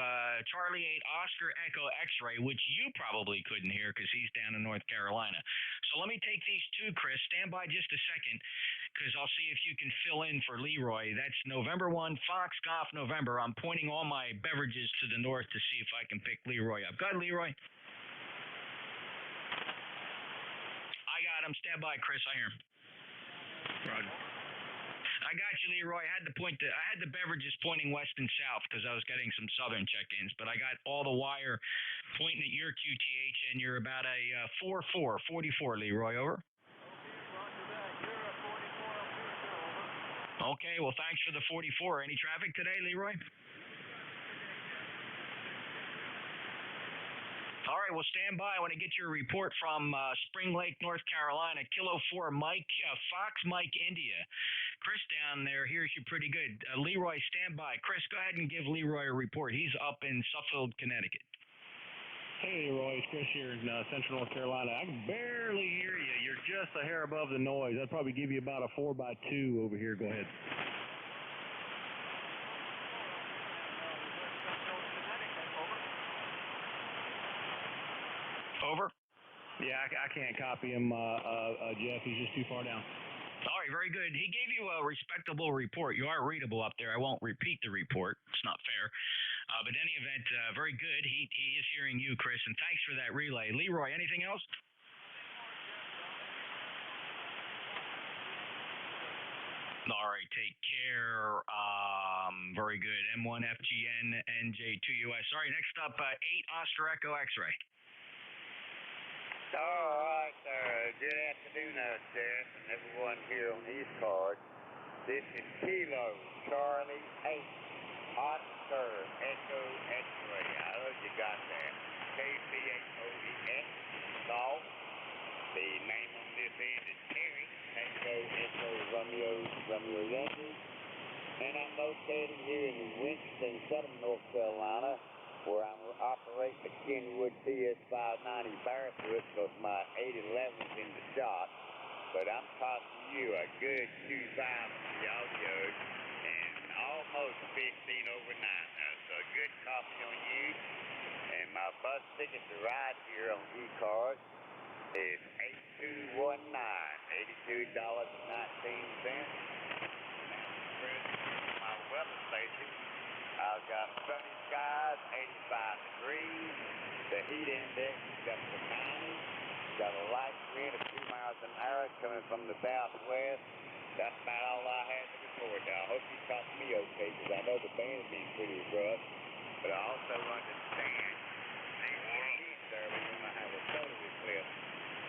Charlie 8 Oscar Echo X-Ray, which you probably couldn't hear because he's down in North Carolina. So let me take these two, Chris. Stand by just a second because I'll see if you can fill in for Leroy. That's November 1 Foxtrot November. I'm pointing all my beverages to the north to see if I can pick Leroy up. Go ahead, Leroy. I got him. Stand by, Chris. I hear him. Roger. I got you, Leroy. I had the beverages pointing west and south because I was getting some southern check-ins, but I got all the wire pointing at your QTH, and you're about a 44, Leroy. Over. Okay, well, thanks for the 44. Any traffic today, Leroy? All right, well, stand by. I want to get your report from Spring Lake, North Carolina. Kilo 4 Mike, Fox Mike India. Chris down there hears you pretty good. Leroy, stand by. Chris, go ahead and give Leroy a report. He's up in Suffield, Connecticut. Hey, Leroy, it's Chris here in Central North Carolina. I can barely hear you. You're just a hair above the noise. I'd probably give you about a 4x2 over here. Go ahead. Over? Yeah, I can't copy him, Jeff. He's just too far down. All right, very good. He gave you a respectable report. You are readable up there. I won't repeat the report. It's not fair. But in any event, very good. He is hearing you, Chris, and thanks for that relay. Leroy, anything else? All right, take care. Very good. M1FGN NJ2US. All right, next up, 8 Oscar Echo X-ray. All right, good afternoon out there, and everyone here on ECARS. This is Kilo Charlie 8 Oscar Echo X-ray. I heard you got that. KCHOEX. Salt. The name on this end is Terry. Tango Echo Romeo Yankee. And I'm located here in Winston-Salem, North Carolina, where I'm operating the Kenwood TS590 barefoot because my 811's in the shop. But I'm costing you a good 2,000 for y'all yours and almost 15 overnight. So a good copy on you. And my bus ticket to ride here on ECARS is 8219, $82.19. My weather station, I've got sunny skies, 85 degrees. The heat index is up to 90. Got a light wind of 2 miles an hour coming from the southwest. That's about all I had to report now. I hope you caught me okay, because I know the band's been pretty rough. But I also understand the service when I have a solar eclipse.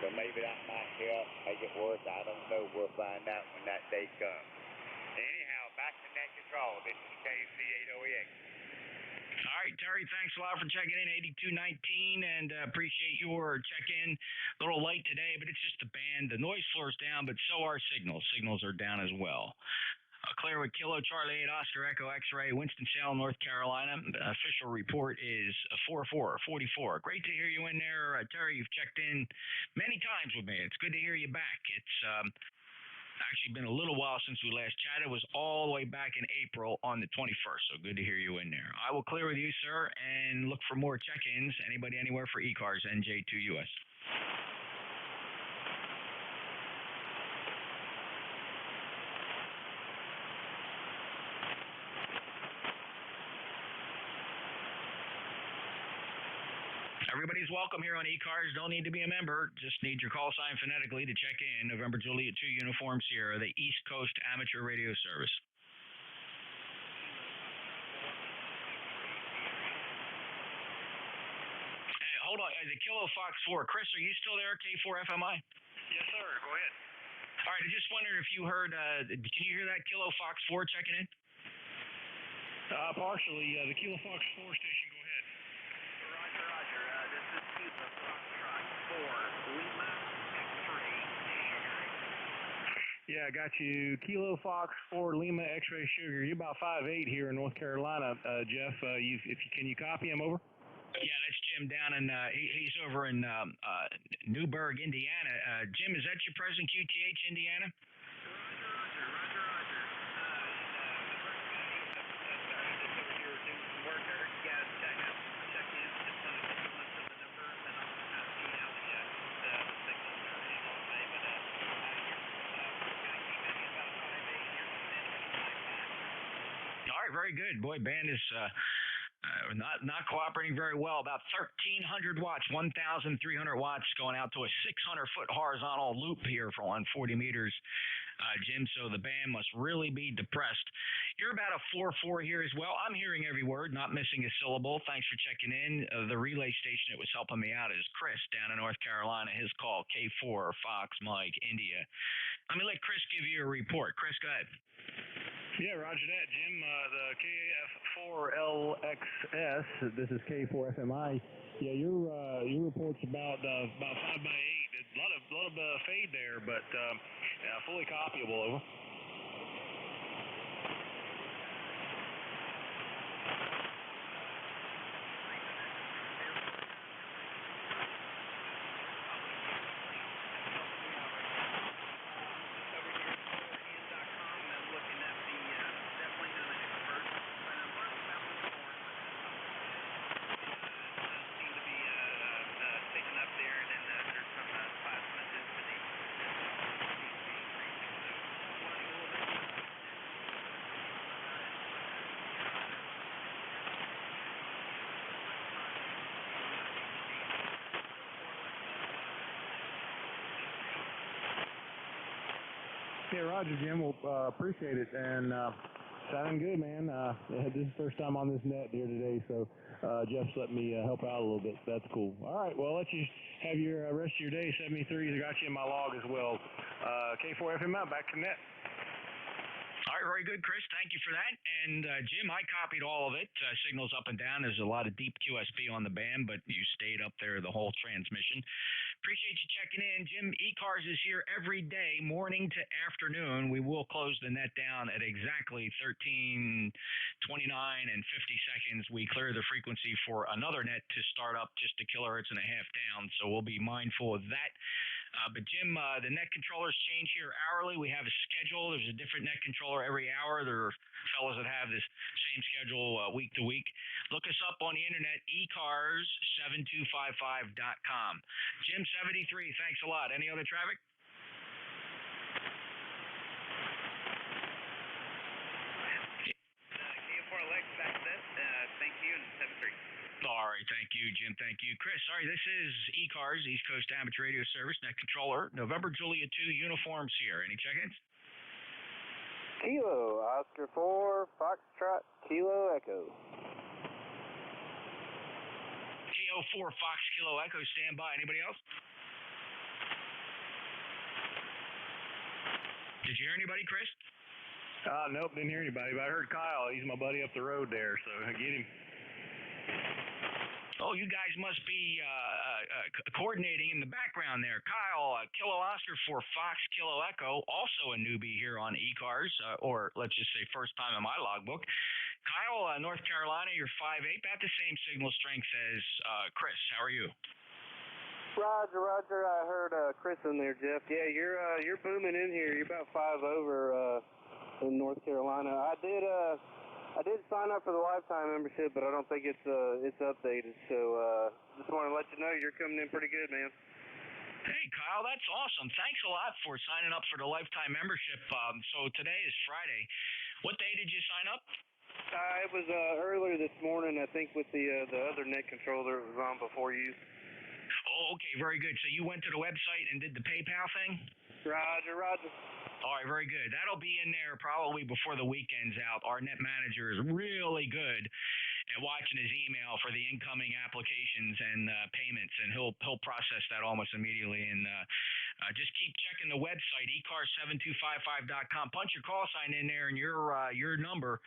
So maybe that might help, make it worse. I don't know. We'll find out when that day comes. Anyhow, back to net control. This is KC8OEX. All right, Terry, thanks a lot for checking in, 8219, and appreciate your check-in. A little late today, but it's just the band. The noise floor is down, but so are signals. Signals are down as well. Clear with Kilo Charlie 8 Oscar Echo X-ray, Winston-Salem, North Carolina. The official report is 4444. Great to hear you in there. Terry, you've checked in many times with me. It's good to hear you back. It's actually been a little while since we last chatted. It was all the way back in April on the 21st, so good to hear you in there. I will clear with you, sir, and look for more check-ins. Anybody anywhere for ECARS NJ2US. Everybody's welcome here on ECARS. Don't need to be a member. Just need your call sign phonetically to check in. November Juliet 2 Uniform Sierra, the East Coast Amateur Radio Service. Hey, hold on. The Kilo Fox 4. Chris, are you still there, K4FMI? Yes, sir. Go ahead. All right. I just wondered if you heard, can you hear that Kilo Fox 4 checking in? Partially. The Kilo Fox 4 station, go ahead. Roger. This is Kilo Foxtrot 4 Lima X-ray Sugar. Yeah, I got you. Kilo Fox 4 Lima X-ray Sugar. You're about 5'8" here in North Carolina, Jeff. Can you copy him over? Yeah, that's Jim down in, he's over in Newburgh, Indiana. Jim, is that your present QTH, Indiana? Roger. You're doing some work. I heard you guys check in. Just wanted to see most of the numbers, and I'll kind of see how the signals are hanging all day. But this guy came in about 5'8" here, and 5'5". All right, very good. Boy, band is not cooperating very well. About 1,300 watts, 1,300 watts going out to a 600-foot horizontal loop here for 140 meters, Jim. So the band must really be depressed. You're about a 4-4 here as well. I'm hearing every word, not missing a syllable. Thanks for checking in. The relay station that was helping me out is Chris down in North Carolina. His call, K4, Fox, Mike, India. Let me let Chris give you a report. Chris, go ahead. Yeah, roger that, Jim. The KF4LXS, this is K4FMI. Yeah, your report's about 5'8". A lot of fade there, but fully copyable. Over. Yeah, Roger, Jim. Well, appreciate it. And sounding good, man. This is the first time on this net here today, so Jeff's let me help out a little bit. So that's cool. All right, well, I'll let you have your rest of your day. 73s, I got you in my log as well. K4FM out, back to net. All right, very good, Chris. Thank you for that. And Jim, I copied all of it. Signals up and down. There's a lot of deep QSB on the band, but you stayed up there the whole transmission. Appreciate you checking in. Jim, ECARS is here every day, morning to afternoon. We will close the net down at exactly 13:29 and 50 seconds. We clear the frequency for another net to start up just a kilohertz and a half down, so we'll be mindful of that. But Jim, the net controllers change here hourly. We have a schedule. There's a different net controller every hour. There are fellows that have this same schedule week to week. Look us up on the internet, ECARS7255.com. Jim 73, thanks a lot. Any other traffic? Thank you, and 73. All right, thank you, Jim. Thank you, Chris. All right, this is ECARS, East Coast Amateur Radio Service, net controller, November Julia 2, Uniform Sierra. Any check-ins? Kilo, Oscar 4, Foxtrot, Kilo Echo. KO4, Fox Kilo Echo, stand by. Anybody else? Did you hear anybody, Chris? Nope, didn't hear anybody, but I heard Kyle. He's my buddy up the road there, so get him. Oh, you guys must be coordinating in the background there. Kyle, Kilo Oscar for Fox Kilo Echo, also a newbie here on ECARS, or let's just say first time in my logbook. Kyle, North Carolina, you're 5'8", about the same signal strength as Chris. How are you? Roger. I heard Chris in there, Jeff. Yeah, you're booming in here. You're about 5 over in North Carolina. I did sign up for the lifetime membership, but I don't think it's updated. So just want to let you know you're coming in pretty good, man. Hey, Kyle, that's awesome. Thanks a lot for signing up for the lifetime membership. So today is Friday. What day did you sign up? It was earlier this morning, I think, with the other net controller that was on before you. Oh, okay, very good. So you went to the website and did the PayPal thing? Roger. All right, very good. That'll be in there probably before the weekend's out. Our net manager is really good at watching his email for the incoming applications and payments, and he'll process that almost immediately. And just keep checking the website, ECARS7255.com. Punch your call sign in there, and your number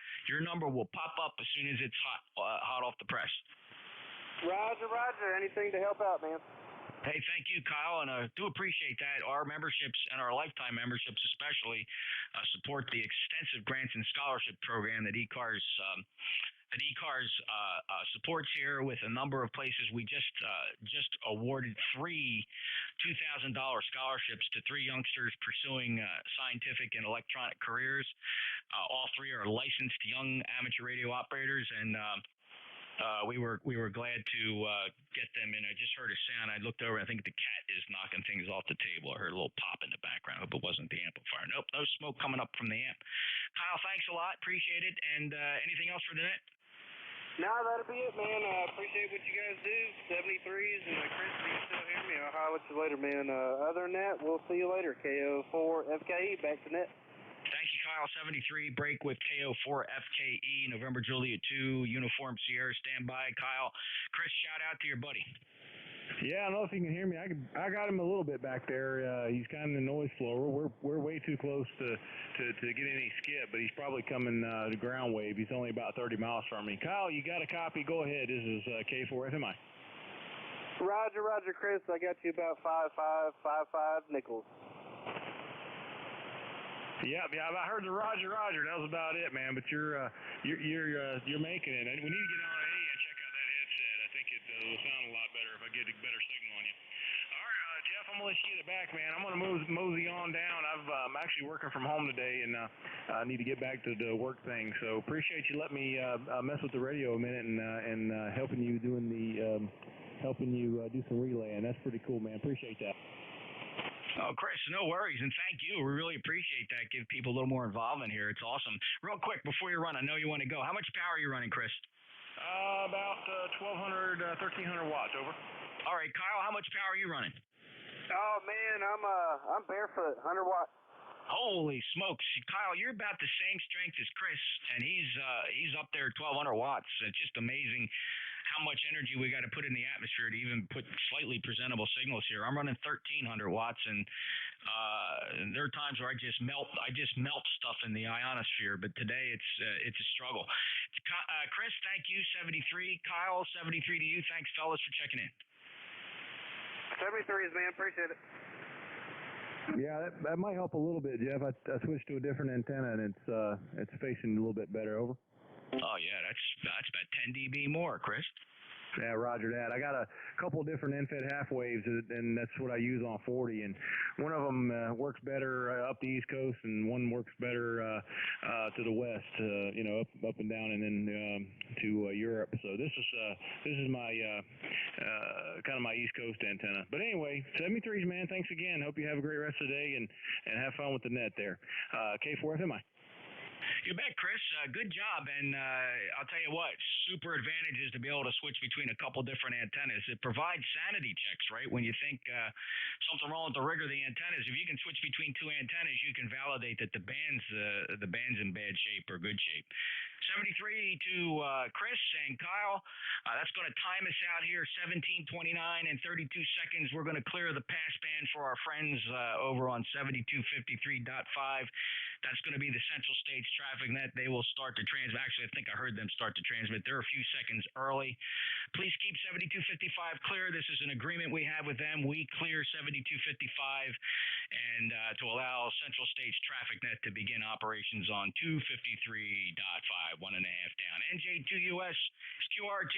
will pop up as soon as it's hot off the press. Roger. Anything to help out, man. Hey, thank you, Kyle, and I do appreciate that. Our memberships and our lifetime memberships especially support the extensive grants and scholarship program that ECARS supports here with a number of places. We just awarded 3 $2,000 scholarships to 3 youngsters pursuing scientific and electronic careers. All 3 are licensed young amateur radio operators, and we were glad to get them in. I just heard a sound. I looked over. I think the cat is knocking things off the table. I heard a little pop in the background. I hope it wasn't the amplifier. Nope, no smoke coming up from the amp. Kyle, thanks a lot. Appreciate it. And anything else for the net? No, that'll be it, man. Appreciate what you guys do. 73s, and Chris, if you still hear me, I'll holler at you later, man. Other than that, we'll see you later. KO4 FKE, back to net. Thank you, Kyle. 73, break with KO4 FKE, November Juliet 2, Uniform Sierra, stand by. Kyle, Chris, shout out to your buddy. Yeah, I don't know if you can hear me. I got him a little bit back there. He's kind of in the noise floor. We're way too close to get any skip, but he's probably coming to ground wave. He's only about 30 miles from me. Kyle, you got a copy? Go ahead. This is K4FMI. Roger, Chris. I got you about 55 nickels. Yeah, I heard the Roger. That was about it, man. But you're making it. We need to get on A and check out that headset. I think it'll sound a lot better if I get a better signal on you. All right, Jeff, I'm gonna let you get it back, man. I'm gonna mosey on down. I'm actually working from home today, and I need to get back to the work thing. So appreciate you letting me mess with the radio a minute and helping you do some relaying. That's pretty cool, man. Appreciate that. Oh, Chris, no worries, and thank you. We really appreciate that. Give people a little more involvement here. It's awesome. Real quick, before you run, I know you want to go. How much power are you running, Chris? About 1,200, 1,300 watts, over. All right, Kyle, how much power are you running? Oh, man, I'm barefoot, 100 watts. Holy smokes, Kyle! You're about the same strength as Chris, and he's up there 1,200 watts. It's just amazing how much energy we got to put in the atmosphere to even put slightly presentable signals here. I'm running 1,300 watts, and there are times where I just melt stuff in the ionosphere. But today it's a struggle. Chris, thank you, 73. Kyle, 73 to you. Thanks, fellas, for checking in. 73s, man. Appreciate it. Yeah, that might help a little bit, Jeff. I switched to a different antenna, and it's facing a little bit better. Over. Oh yeah, that's about 10 dB more, Chris. Yeah, roger that. I got a couple of different end-fed half waves, and that's what I use on 40. And one of them works better up the East Coast, and one works better to the west. Up and down, and then to Europe. So this is my kind of my East Coast antenna. But anyway, 73s, man. Thanks again. Hope you have a great rest of the day and have fun with the net there. K4FMI. You bet, Chris. Good job. And I'll tell you what, super advantages to be able to switch between a couple different antennas. It provides sanity checks, right? When you think something wrong with the rig or the antennas, if you can switch between two antennas, you can validate that the band's in bad shape or good shape. 73 to Chris and Kyle. That's going to time us out here, 17:29 and 32 seconds. We're going to clear the pass band for our friends over on 7253.5. That's going to be the Central States traffic net. They will start to transmit. Actually, I think I heard them start to transmit. They're a few seconds early. Please keep 7255 clear. This is an agreement we have with them. We clear 7255 and to allow Central States traffic net to begin operations on 253.5, 1.5 down. NJ2US QRT.